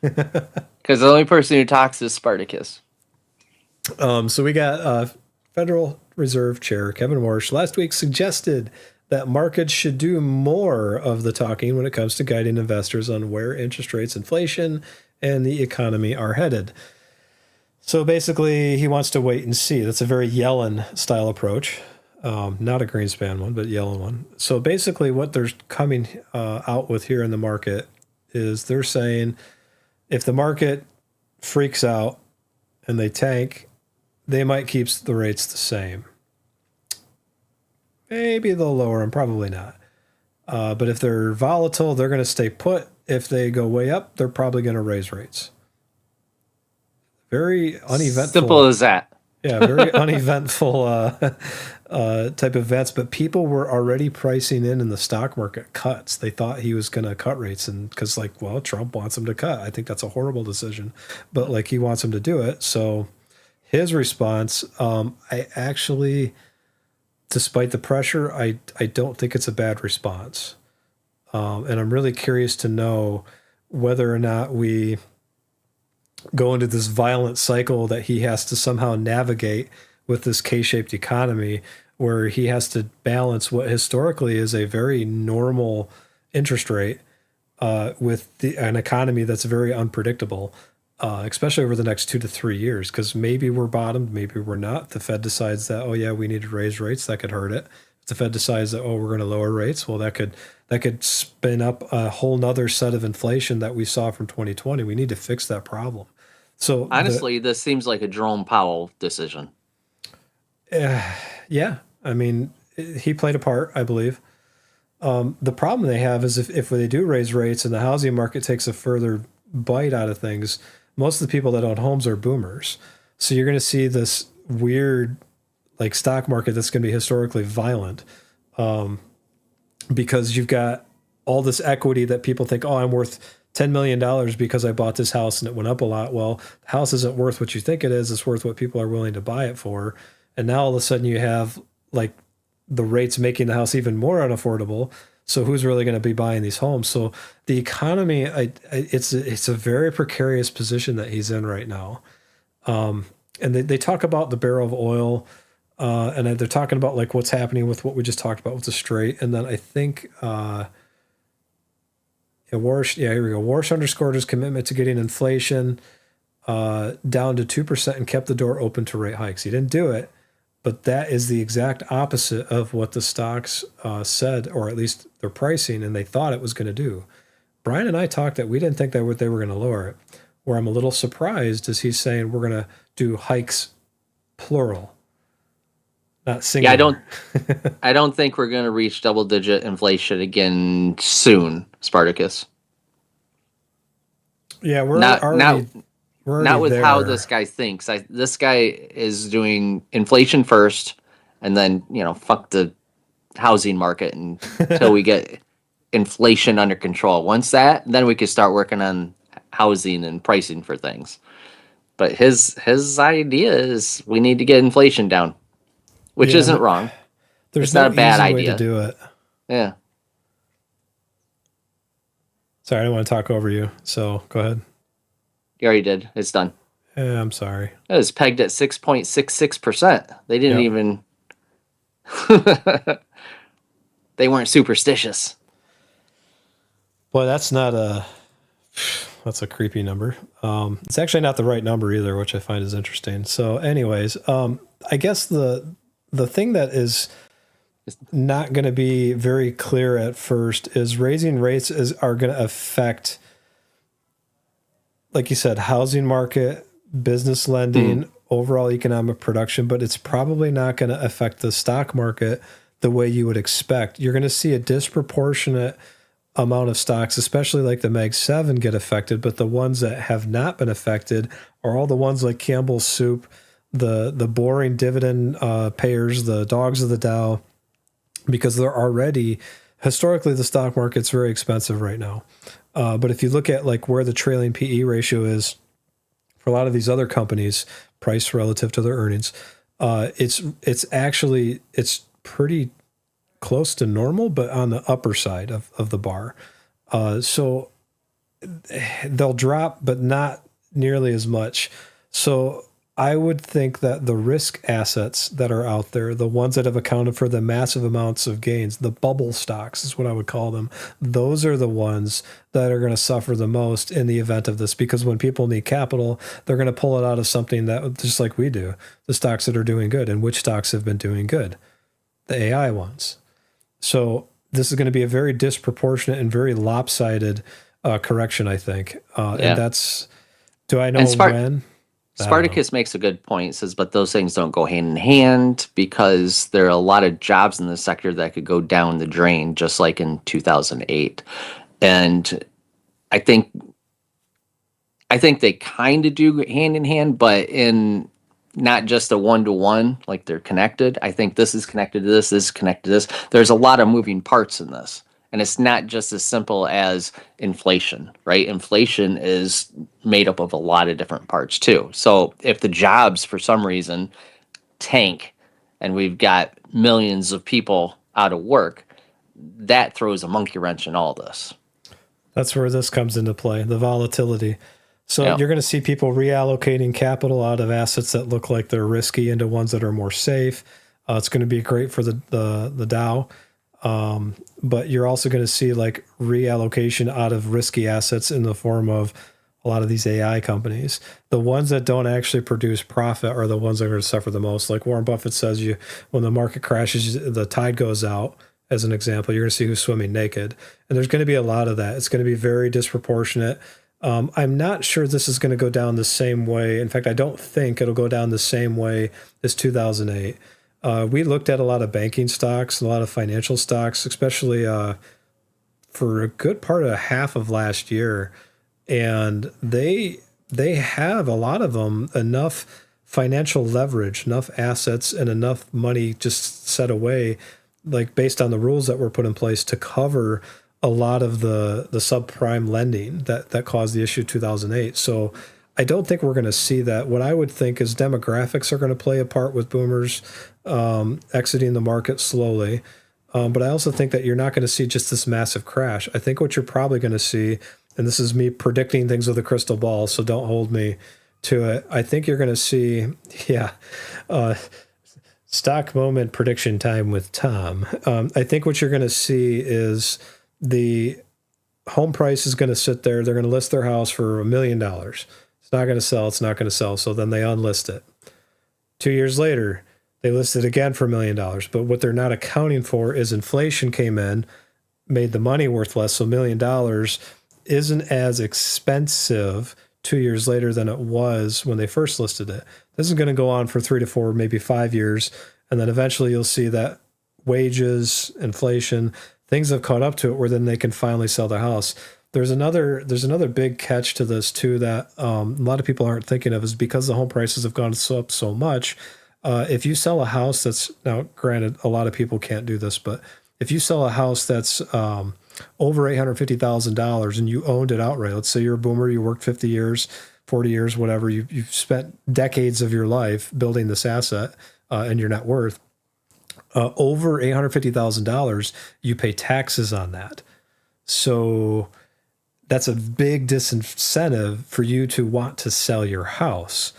Because the only person who talks is Spartacus. So we got Federal Reserve Chair Kevin Warsh last week suggested that markets should do more of the talking when it comes to guiding investors on where interest rates, inflation, and the economy are headed. So basically, he wants to wait and see. That's a very Yellen style approach. Not a Greenspan one, but Yellen one. So basically what they're coming out with here in the market is they're saying if the market freaks out and they tank, they might keep the rates the same. Maybe they'll lower them, probably not. But if they're volatile, they're going to stay put. If they go way up, they're probably going to raise rates. Very uneventful. Simple as that. Yeah, very uneventful type events. But people were already pricing in the stock market cuts. They thought he was going to cut rates, and because Trump wants him to cut. I think that's a horrible decision, but he wants him to do it. So his response, I actually, despite the pressure, I don't think it's a bad response. And I'm really curious to know whether or not we go into this violent cycle that he has to somehow navigate with this K-shaped economy, where he has to balance what historically is a very normal interest rate with an economy that's very unpredictable, especially over the next 2 to 3 years, because maybe we're bottomed, maybe we're not. The Fed decides that, oh yeah, we need to raise rates. That could hurt it. If the Fed decides that, oh, we're going to lower rates, well, that could spin up a whole nother set of inflation that we saw from 2020. We need to fix that problem. So honestly, this seems like a Jerome Powell decision. Yeah, I mean, he played a part, I believe. The problem they have is if they do raise rates and the housing market takes a further bite out of things, most of the people that own homes are boomers. So you're going to see this weird stock market that's going to be historically violent, because you've got all this equity that people think, oh, I'm worth $10 million because I bought this house and it went up a lot. Well, the house isn't worth what you think it is. It's worth what people are willing to buy it for. And now all of a sudden you have the rates making the house even more unaffordable. So who's really going to be buying these homes? So the economy, it's a very precarious position that he's in right now. And they talk about the barrel of oil, and they're talking about what's happening with what we just talked about with the straight. And then I think Warsh, here we go. Warsh underscored his commitment to getting inflation down to 2% and kept the door open to rate hikes. He didn't do it, but that is the exact opposite of what the stocks said, or at least their pricing, and they thought it was going to do. Brian and I talked that we didn't think that they were going to lower it. Where I'm a little surprised is he's saying we're going to do hikes plural, not singular. Yeah, I don't think we're going to reach double-digit inflation again soon, Spartacus. Yeah, we're not with there. how this guy thinks. This guy is doing inflation first, and then fuck the housing market until we get inflation under control. Once then we could start working on housing and pricing for things. But his idea is we need to get inflation down, which isn't wrong. There's it's not a bad easy idea way to do it. Yeah. Sorry, I don't want to talk over you, so go ahead. You already did. It's done. I'm sorry. It was pegged at 6.66%. They didn't Yep. even. They weren't superstitious. Boy, that's not a. That's a creepy number. It's actually not the right number either, which I find is interesting. So, anyways, I guess the thing that is not going to be very clear at first is raising rates are going to affect, like you said, housing market, business lending, overall economic production, but it's probably not going to affect the stock market the way you would expect. You're going to see a disproportionate amount of stocks, especially like the Mag 7, get affected, but the ones that have not been affected are all the ones like Campbell's Soup, the boring dividend payers, the dogs of the Dow, because they're already, historically, the stock market's very expensive right now. But if you look at like where the trailing PE ratio is for a lot of these other companies, price relative to their earnings, it's actually pretty close to normal, but on the upper side of the bar. So they'll drop, but not nearly as much. So I would think that the risk assets that are out there, the ones that have accounted for the massive amounts of gains, the bubble stocks is what I would call them, those are the ones that are going to suffer the most in the event of this, because when people need capital, they're going to pull it out of something that, just like we do, the stocks that are doing good. And which stocks have been doing good? The AI ones. So this is going to be a very disproportionate and very lopsided correction, I think. And that's, do I know when? Spartacus makes a good point. Says, but those things don't go hand in hand because there are a lot of jobs in the sector that could go down the drain, just like in 2008. And I think they kind of do hand in hand, but in not just a one-to-one, like they're connected. I think this is connected to this is connected to this. There's a lot of moving parts in this. And it's not just as simple as inflation, right? Inflation is made up of a lot of different parts too. So if the jobs for some reason tank and we've got millions of people out of work, that throws a monkey wrench in all this. That's where this comes into play, the volatility. So you're going to see people reallocating capital out of assets that look like they're risky into ones that are more safe. It's going to be great for the Dow. But you're also going to see like reallocation out of risky assets in the form of a lot of these AI companies. The ones that don't actually produce profit are the ones that are going to suffer the most. Like Warren Buffett says, when the market crashes, the tide goes out, as an example, you're going to see who's swimming naked. And there's going to be a lot of that. It's going to be very disproportionate. I'm not sure this is going to go down the same way. In fact, I don't think it'll go down the same way as 2008. We looked at a lot of banking stocks, a lot of financial stocks, especially for a good part of half of last year. And they have, a lot of them, enough financial leverage, enough assets, and enough money just set away, like based on the rules that were put in place to cover a lot of the subprime lending that caused the issue 2008. So I don't think we're going to see that. What I would think is demographics are going to play a part with boomers exiting the market slowly. But I also think that you're not going to see just this massive crash. I think what you're probably going to see, and this is me predicting things with a crystal ball, so don't hold me to it. I think you're going to see, stock moment prediction time with Tom. I think what you're going to see is the home price is going to sit there. They're going to list their house for $1 million. It's not going to sell. It's not going to sell. So then they unlist it. 2 years later, they list it again for $1 million. But what they're not accounting for is inflation came in, made the money worth less. So $1 million isn't as expensive 2 years later than it was when they first listed it. This is going to go on for 3 to 4, maybe 5 years. And then eventually you'll see that wages, inflation, things have caught up to it where then they can finally sell their house. There's another big catch to this too that a lot of people aren't thinking of, is because the home prices have gone up so much. If you sell a house that's, now granted, a lot of people can't do this, but if you sell a house that's over $850,000 and you owned it outright, let's say you're a boomer, you worked 50 years, 40 years, whatever, you've spent decades of your life building this asset and your net worth, over $850,000, you pay taxes on that. So that's a big disincentive for you to want to sell your house.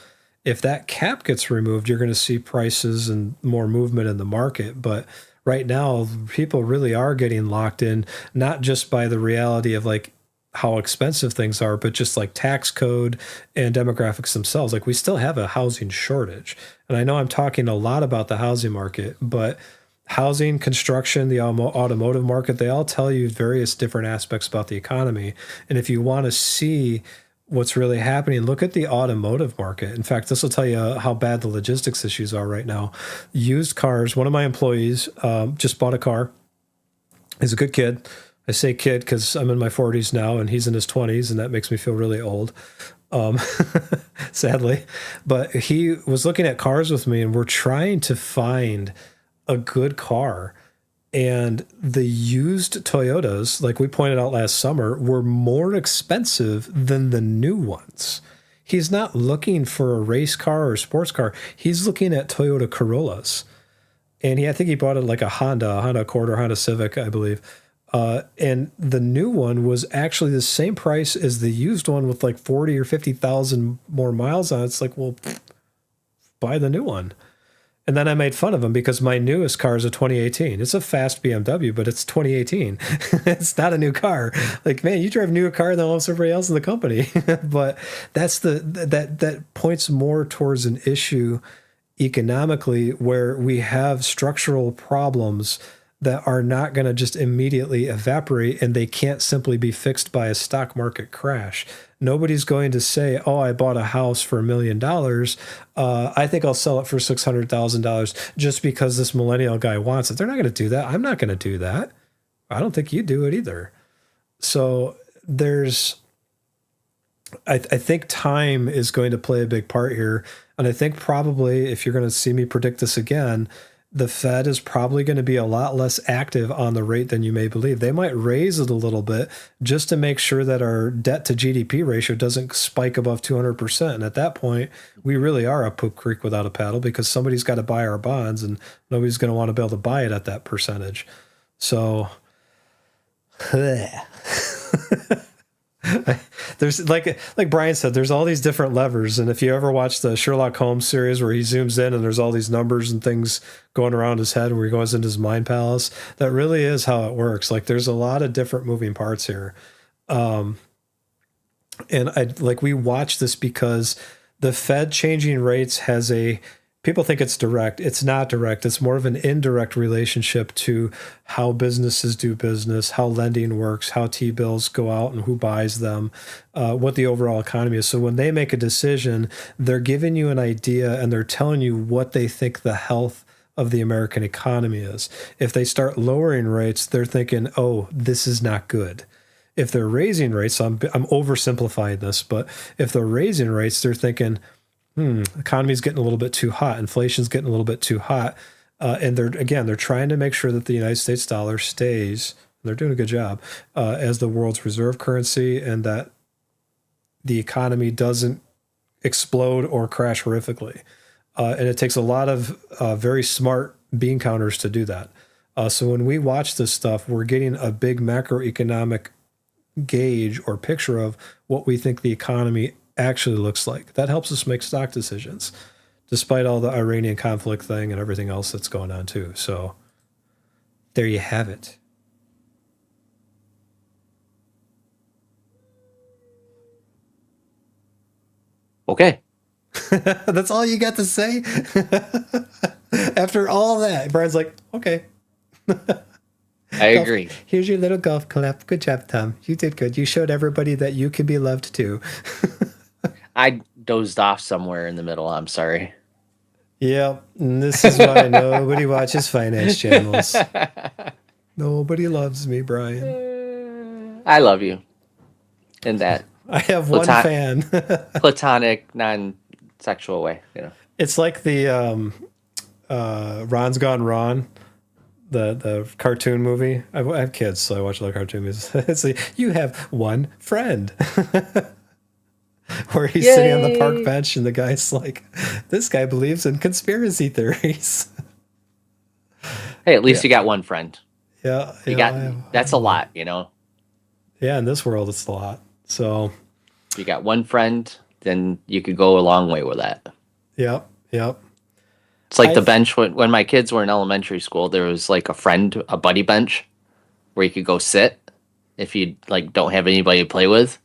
If that cap gets removed, you're going to see prices and more movement in the market. But right now, people really are getting locked in, not just by the reality of like how expensive things are, but just like tax code and demographics themselves. Like we still have a housing shortage. And I know I'm talking a lot about the housing market, but housing, construction, the automotive market, they all tell you various different aspects about the economy. And if you want to see what's really happening, look at the automotive market. In fact, this will tell you how bad the logistics issues are right now. Used cars, one of my employees just bought a car. He's a good kid. I say kid because I'm in my 40s now and he's in his 20s, and that makes me feel really old, sadly. But he was looking at cars with me, and we're trying to find a good car. And the used Toyotas, like we pointed out last summer, were more expensive than the new ones. He's not looking for a race car or a sports car. He's looking at Toyota Corollas. And I think he bought it like a Honda Accord or Honda Civic, I believe. And the new one was actually the same price as the used one with like 40 or 50,000 more miles on it. It's like, well, buy the new one. And then I made fun of him because my newest car is a 2018. It's a fast BMW, but it's 2018. It's not a new car. Like, man, you drive a newer car than almost everybody else in the company. But that's that points more towards an issue economically where we have structural problems that are not going to just immediately evaporate, and they can't simply be fixed by a stock market crash. Nobody's going to say, oh, I bought a house for $1 million. I think I'll sell it for $600,000 just because this millennial guy wants it. They're not going to do that. I'm not going to do that. I don't think you do it either. So I think time is going to play a big part here. And I think probably if you're going to see me predict this again, the Fed is probably going to be a lot less active on the rate than you may believe. They might raise it a little bit just to make sure that our debt to GDP ratio doesn't spike above 200%. And at that point, we really are a poop creek without a paddle because somebody's got to buy our bonds and nobody's going to want to be able to buy it at that percentage. So there's like Brian said, there's all these different levers. And if you ever watch the Sherlock Holmes series where he zooms in and there's all these numbers and things going around his head where he goes into his mind palace, that really is how it works. Like there's a lot of different moving parts here. And we watch this because the Fed changing rates has people think it's direct. It's not direct. It's more of an indirect relationship to how businesses do business, how lending works, how T-bills go out and who buys them, what the overall economy is. So when they make a decision, they're giving you an idea and they're telling you what they think the health of the American economy is. If they start lowering rates, they're thinking, oh, this is not good. If they're raising rates, so I'm oversimplifying this, but if they're raising rates, they're thinking, economy's getting a little bit too hot. Inflation's getting a little bit too hot. And they're trying to make sure that the United States dollar stays, they're doing a good job, as the world's reserve currency, and that the economy doesn't explode or crash horrifically. And it takes a lot of very smart bean counters to do that. So when we watch this stuff, we're getting a big macroeconomic gauge or picture of what we think the economy actually looks like. That helps us make stock decisions, despite all the Iranian conflict thing and everything else that's going on too. So there you have it. Okay. That's all you got to say? After all that, Brian's like, okay. I agree. Here's your little golf clap. Good job, Tom. You did good. You showed everybody that you can be loved too. I dozed off somewhere in the middle. I'm sorry. Yep. And this is why nobody watches finance channels. Nobody loves me, Brian. I love you. In that I have one fan. platonic, non-sexual way, you know. It's like the Ron's Gone Ron, the cartoon movie. I have kids, so I watch a lot of cartoon movies. It's like, you have one friend. Where he's sitting on the park bench and the guy's like, this guy believes in conspiracy theories. Hey, at least you got one friend. Yeah. That's a lot, you know. Yeah, in this world, it's a lot. So, If you got one friend, then you could go a long way with that. yep, yep. It's like I the bench when my kids were in elementary school, there was like a buddy bench where you could go sit if you like don't have anybody to play with,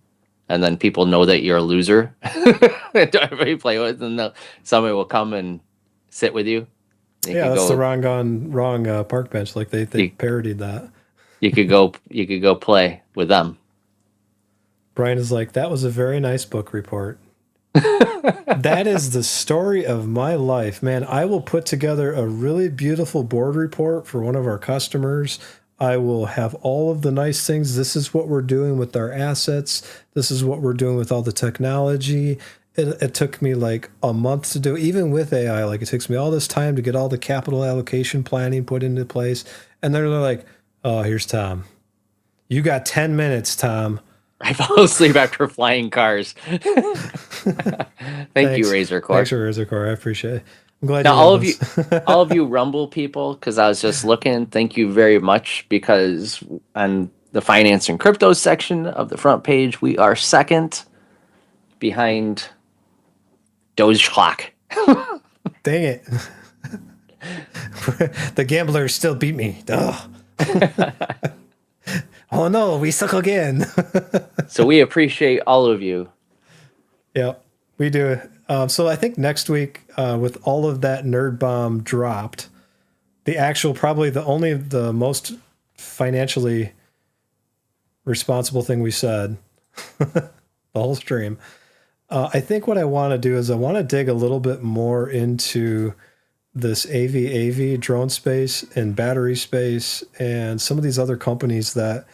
and then people know that you're a loser and don't have anybody to play with, and somebody will come and sit with you. You Yeah, could that's the go, wrong park bench. Like they you, parodied that. you could go play with them. Brian is like, that was a very nice book report. That is the story of my life, man. I will put together a really beautiful board report for one of our customers. I will have all of the nice things. This is what we're doing with our assets. This is what we're doing with all the technology. It took me like a month to do, even with AI. Like it takes me all this time to get all the capital allocation planning put into place. And then they're like, oh, here's Tom. You got 10 minutes, Tom. I fall asleep after flying cars. Thank you, Razor Core. Thanks for Razor Core. I appreciate it. I'm glad Now, you love us. all of you Rumble people, because I was just looking, thank you very much, because on the finance and crypto section of the front page, we are second behind Doge Clock. Dang it. The gamblers still beat me. Ugh. Oh no, we suck again. So we appreciate all of you. Yeah, we do. So I think next week, with all of that nerd bomb dropped, the actual, probably the most financially responsible thing we said, the whole stream. I think what I want to do is I want to dig a little bit more into this AV drone space and battery space and some of these other companies that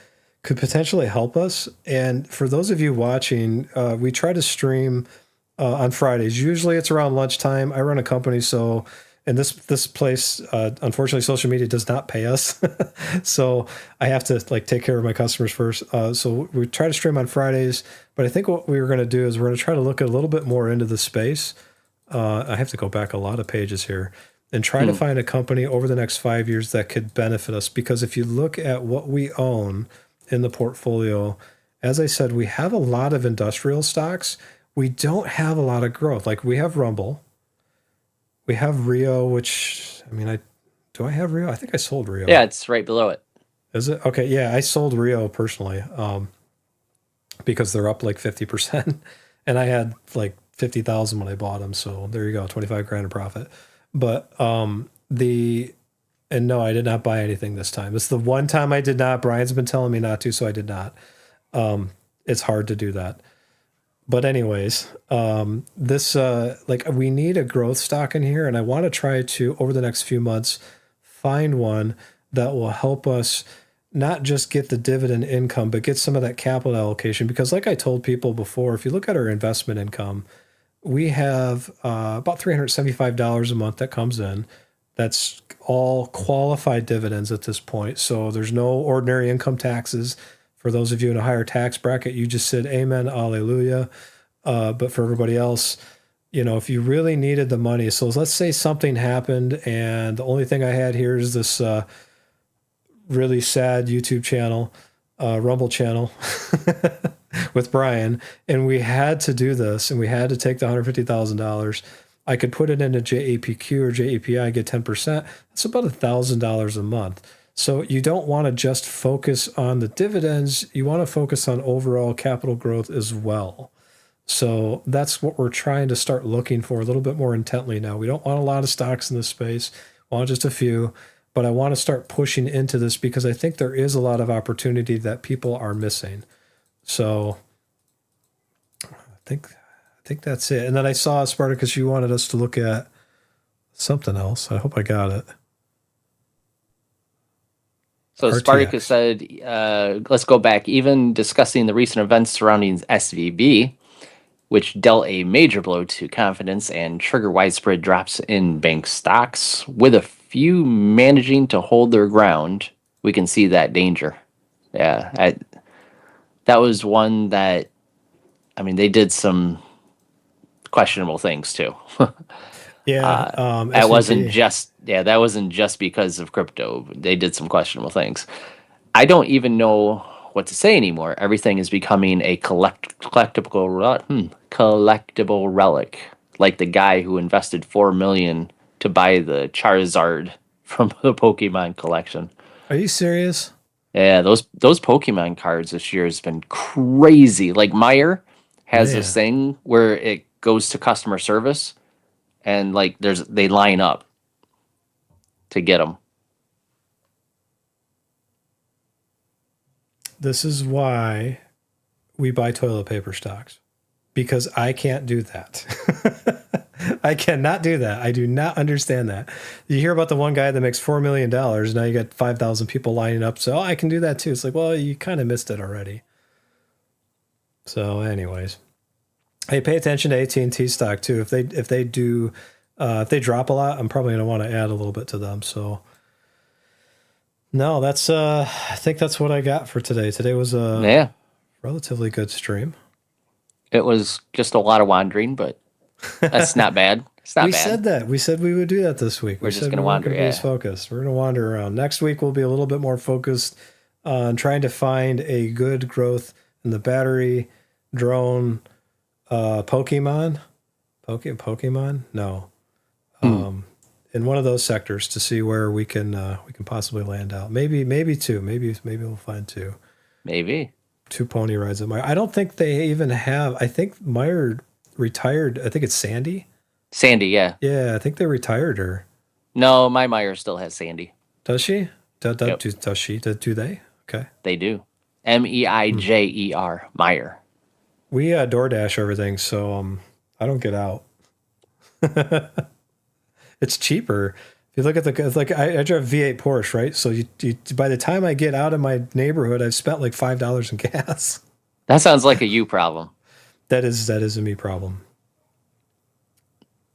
could potentially help us. And for those of you watching, we try to stream on Fridays. Usually it's around lunchtime. I run a company, so and this place, unfortunately, social media does not pay us, so I have to like take care of my customers first. So we try to stream on Fridays. But I think what we were going to do is we're going to try to look a little bit more into the space. I have to go back a lot of pages here and try to find a company over the next 5 years that could benefit us. Because if you look at what we own in the portfolio, as I said, we have a lot of industrial stocks. We don't have a lot of growth. Like we have Rumble, we have Rio, which do I have Rio? I think I sold Rio. Yeah, it's right below it. Is it? Okay, yeah, I sold Rio personally because they're up like 50%, and I had like 50,000 when I bought them. So there you go, 25 grand in profit. But and no, I did not buy anything this time. It's the one time I did not. Brian's been telling me not to, so I did not. It's hard to do that. But anyways, this like we need a growth stock in here, and I want to try to over the next few months find one that will help us not just get the dividend income, but get some of that capital allocation. Because like I told people before, if you look at our investment income, we have about $375 a month that comes in. That's all qualified dividends at this point. So there's no ordinary income taxes. For those of you in a higher tax bracket, you just said amen, alleluia. But for everybody else, if you really needed the money, so let's say something happened and the only thing I had here is this really sad YouTube channel, Rumble channel with Brian, and we had to do this and we had to take the $150,000. I could put it into JAPQ or JAPI, get 10%. That's about $1,000 a month. So you don't want to just focus on the dividends. You want to focus on overall capital growth as well. So that's what we're trying to start looking for a little bit more intently now. We don't want a lot of stocks in this space. We want just a few. But I want to start pushing into this because I think there is a lot of opportunity that people are missing. So I think that's it. And then I saw, Spartacus, you wanted us to look at something else. I hope I got it. So RTX. Spartacus said, let's go back, even discussing the recent events surrounding SVB, which dealt a major blow to confidence and trigger widespread drops in bank stocks. With a few managing to hold their ground, we can see that danger. Yeah, that was one that, they did some questionable things too. Yeah, that SVB. wasn't just because of crypto. They did some questionable things. I don't even know what to say anymore. Everything is becoming a collectible relic, like the guy who invested 4 million to buy the Charizard from the Pokemon collection. Are you serious? Yeah, those Pokemon cards this year has been crazy. Like Meyer has this Man. thing where it goes to customer service, and like they line up to get them. This is why we buy toilet paper stocks, because I can't do that. I cannot do that. I do not understand that. You hear about the one guy that makes $4 million. Now you got 5,000 people lining up. So I can do that too. It's like, well, you kind of missed it already. So anyways, hey, pay attention to AT&T stock too. If they drop a lot, I'm probably going to want to add a little bit to them. So no, that's, I think that's what I got for today. Today was a relatively good stream. It was just a lot of wandering, but that's not bad. It's not We bad. said that. We said we would do that this week. We're just going to wander. Be as focused. We're going to wander around. Next week we'll be a little bit more focused on trying to find a good growth in the battery, drone, Pokemon. Pokemon? No. In one of those sectors to see where we can possibly land out. Maybe two. Maybe we'll find two. Maybe 2 pony rides at Meyer. I don't think they even have. I think Meyer retired. I think it's Sandy. Sandy, yeah. Yeah, I think they retired her. No, my Meyer still has Sandy. Does she? Yep. Does she? Do they? Okay. They do. Meijer, Meyer. We DoorDash everything, so I don't get out. It's cheaper. If you look at I drive V8 Porsche, right? So you by the time I get out of my neighborhood, I've spent like $5 in gas. That sounds like a you problem. That is a me problem.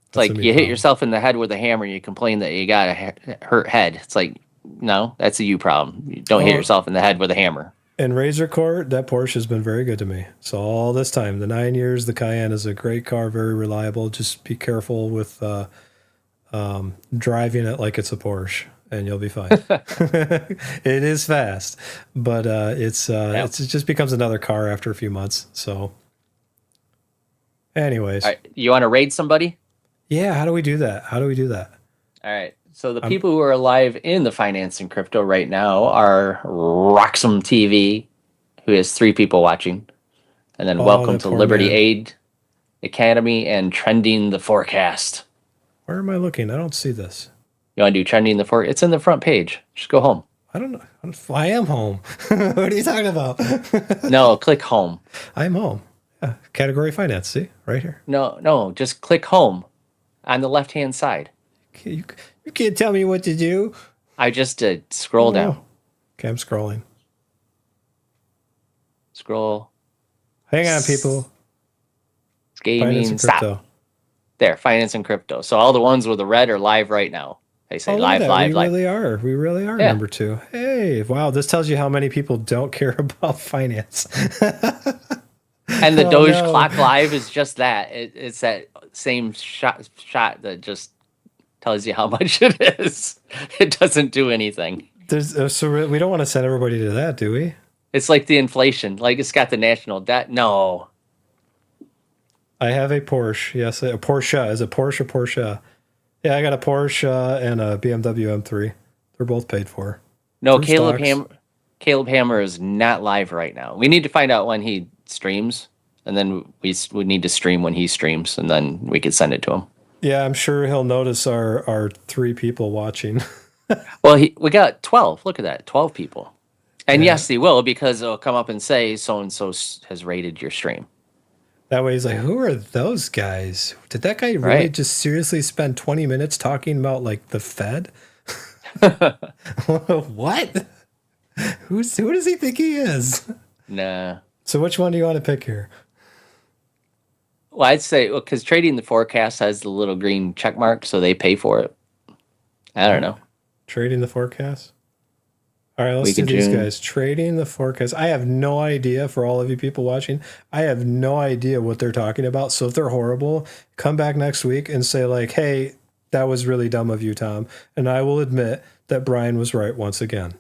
It's like you hit yourself in the head with a hammer and you complain that you got a hurt head. It's like, no, that's a you problem. You don't hit yourself in the head with a hammer. And Razor Court, that Porsche has been very good to me. So all this time, the 9 years, the Cayenne is a great car, very reliable. Just be careful with driving it like it's a Porsche, and you'll be fine. It is fast, but it just becomes another car after a few months. So, anyways, all right, you want to raid somebody? Yeah, how do we do that? All right. So the people who are alive in the finance and crypto right now are Roxham TV, who has 3 people watching, and then welcome to Liberty Aid Academy and Trending the Forecast. Where am I looking? I don't see this. You want to do Trending the Forecast? It's in the front page. Just go home. I don't know. I am home. What are you talking about? No, click home. I'm home. Yeah, category finance. See, right here. No, just click home on the left-hand side. You can't tell me what to do. I just did. Scroll down. Okay, I'm scrolling. Scroll. Hang on, people. Gaming. Stop. There, finance and crypto. So all the ones with the red are live right now. They say live. We really are number 2. Hey, wow, this tells you how many people don't care about finance. And the Doge Clock Live is just that. It's that same shot that just tells you how much it is. It doesn't do anything. So we don't want to send everybody to that, do we? It's like the inflation. Like it's got the national debt. No. I have a Porsche. Yes, a Porsche. Is it Porsche or Porsche? Yeah, I got a Porsche and a BMW M3. They're both paid for. No, Caleb Hammer is not live right now. We need to find out when he streams, and then we need to stream when he streams, and then we can send it to him. Yeah, I'm sure he'll notice our 3 people watching. Well, we got 12. Look at that, 12 people. And yes, he will, because it'll come up and say so-and-so has rated your stream. That way he's like, who are those guys? Did that guy really just seriously spend 20 minutes talking about, like, the Fed? What? Who does he think he is? Nah. So which one do you want to pick here? Well, I'd say, because Trading the Forecast has the little green check mark, so they pay for it. I don't know. Trading the Forecast? All right, let's do these guys. Trading the Forecast. I have no idea, for all of you people watching, I have no idea what they're talking about. So if they're horrible, come back next week and say, like, hey, that was really dumb of you, Tom. And I will admit that Brian was right once again.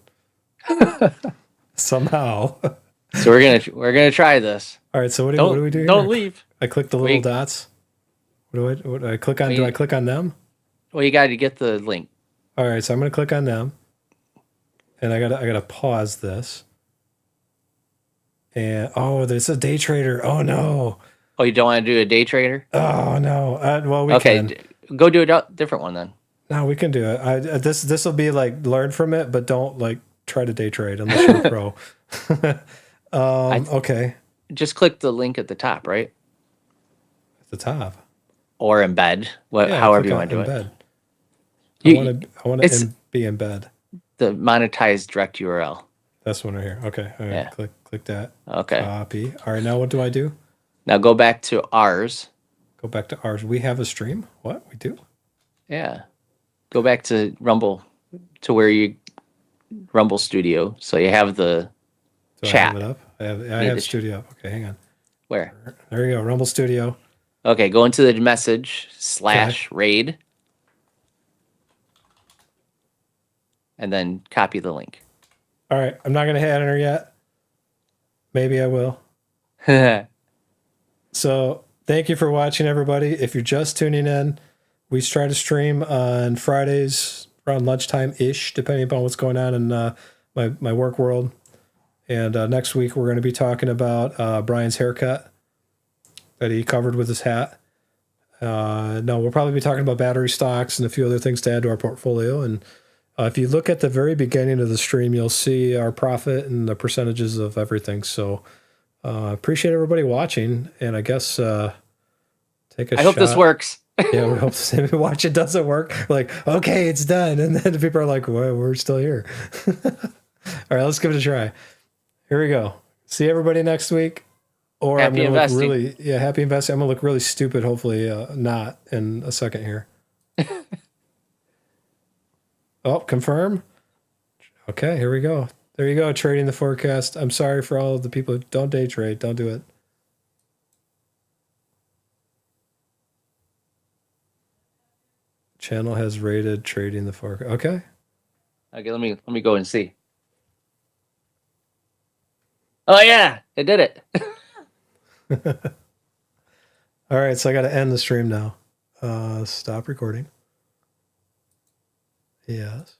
Somehow. So we're gonna try this. All right. So what do we do? Don't here? leave. I click the little Wait. dots. What do I click on? Wait. Do I click on them? Well, you got to get the link. All right. So I'm going to click on them, and I gotta pause this. And oh, there's a day trader. Oh no. Oh, you don't want to do a day trader? Oh no. Well, we Okay, can. go do a different one then. No, we can do it. This will be like learn from it, but don't like try to day trade unless you're a pro. Okay. Just click the link at the top, right? At the top. Or embed, Yeah, however click you on want to do it. embed. You- I want it's- to be in bed. The monetized direct URL. That's one right here. Okay. All right. Yeah. Click that. Okay. Copy. All right. Now what do I do? Now go back to ours. Go back to ours. We have a stream. What we do? Yeah. Go back to Rumble, to where you Rumble Studio. So you have the Do chat. I have it up? I have the Studio up. Okay, hang on. Where? There you go. Rumble Studio. Okay, go into the message / raid, and then copy the link. All right. I'm not gonna hit enter yet. Maybe I will. So thank you for watching, everybody. If you're just tuning in, we try to stream on Fridays around lunchtime-ish, depending upon what's going on in my work world. And next week, we're going to be talking about Brian's haircut that he covered with his hat. No, we'll probably be talking about battery stocks and a few other things to add to our portfolio. And if you look at the very beginning of the stream, you'll see our profit and the percentages of everything. So appreciate everybody watching. And I guess take a shot. I hope this works. Yeah, we hope to watch it doesn't work. Like, okay, it's done. And then people are like, well, we're still here. All right, let's give it a try. Here we go. See everybody next week. Or Happy I'm going to look investing. happy investing. I'm going to look really stupid, hopefully not in a second here. Oh, confirm. Okay, here we go. There you go, trading the forecast. I'm sorry for all of the people who don't day trade. Don't do it. Channel has rated trading the forecast. Okay. Okay, let me go and see. Oh yeah, it did it. All right, so I got to end the stream now. Stop recording. Yes.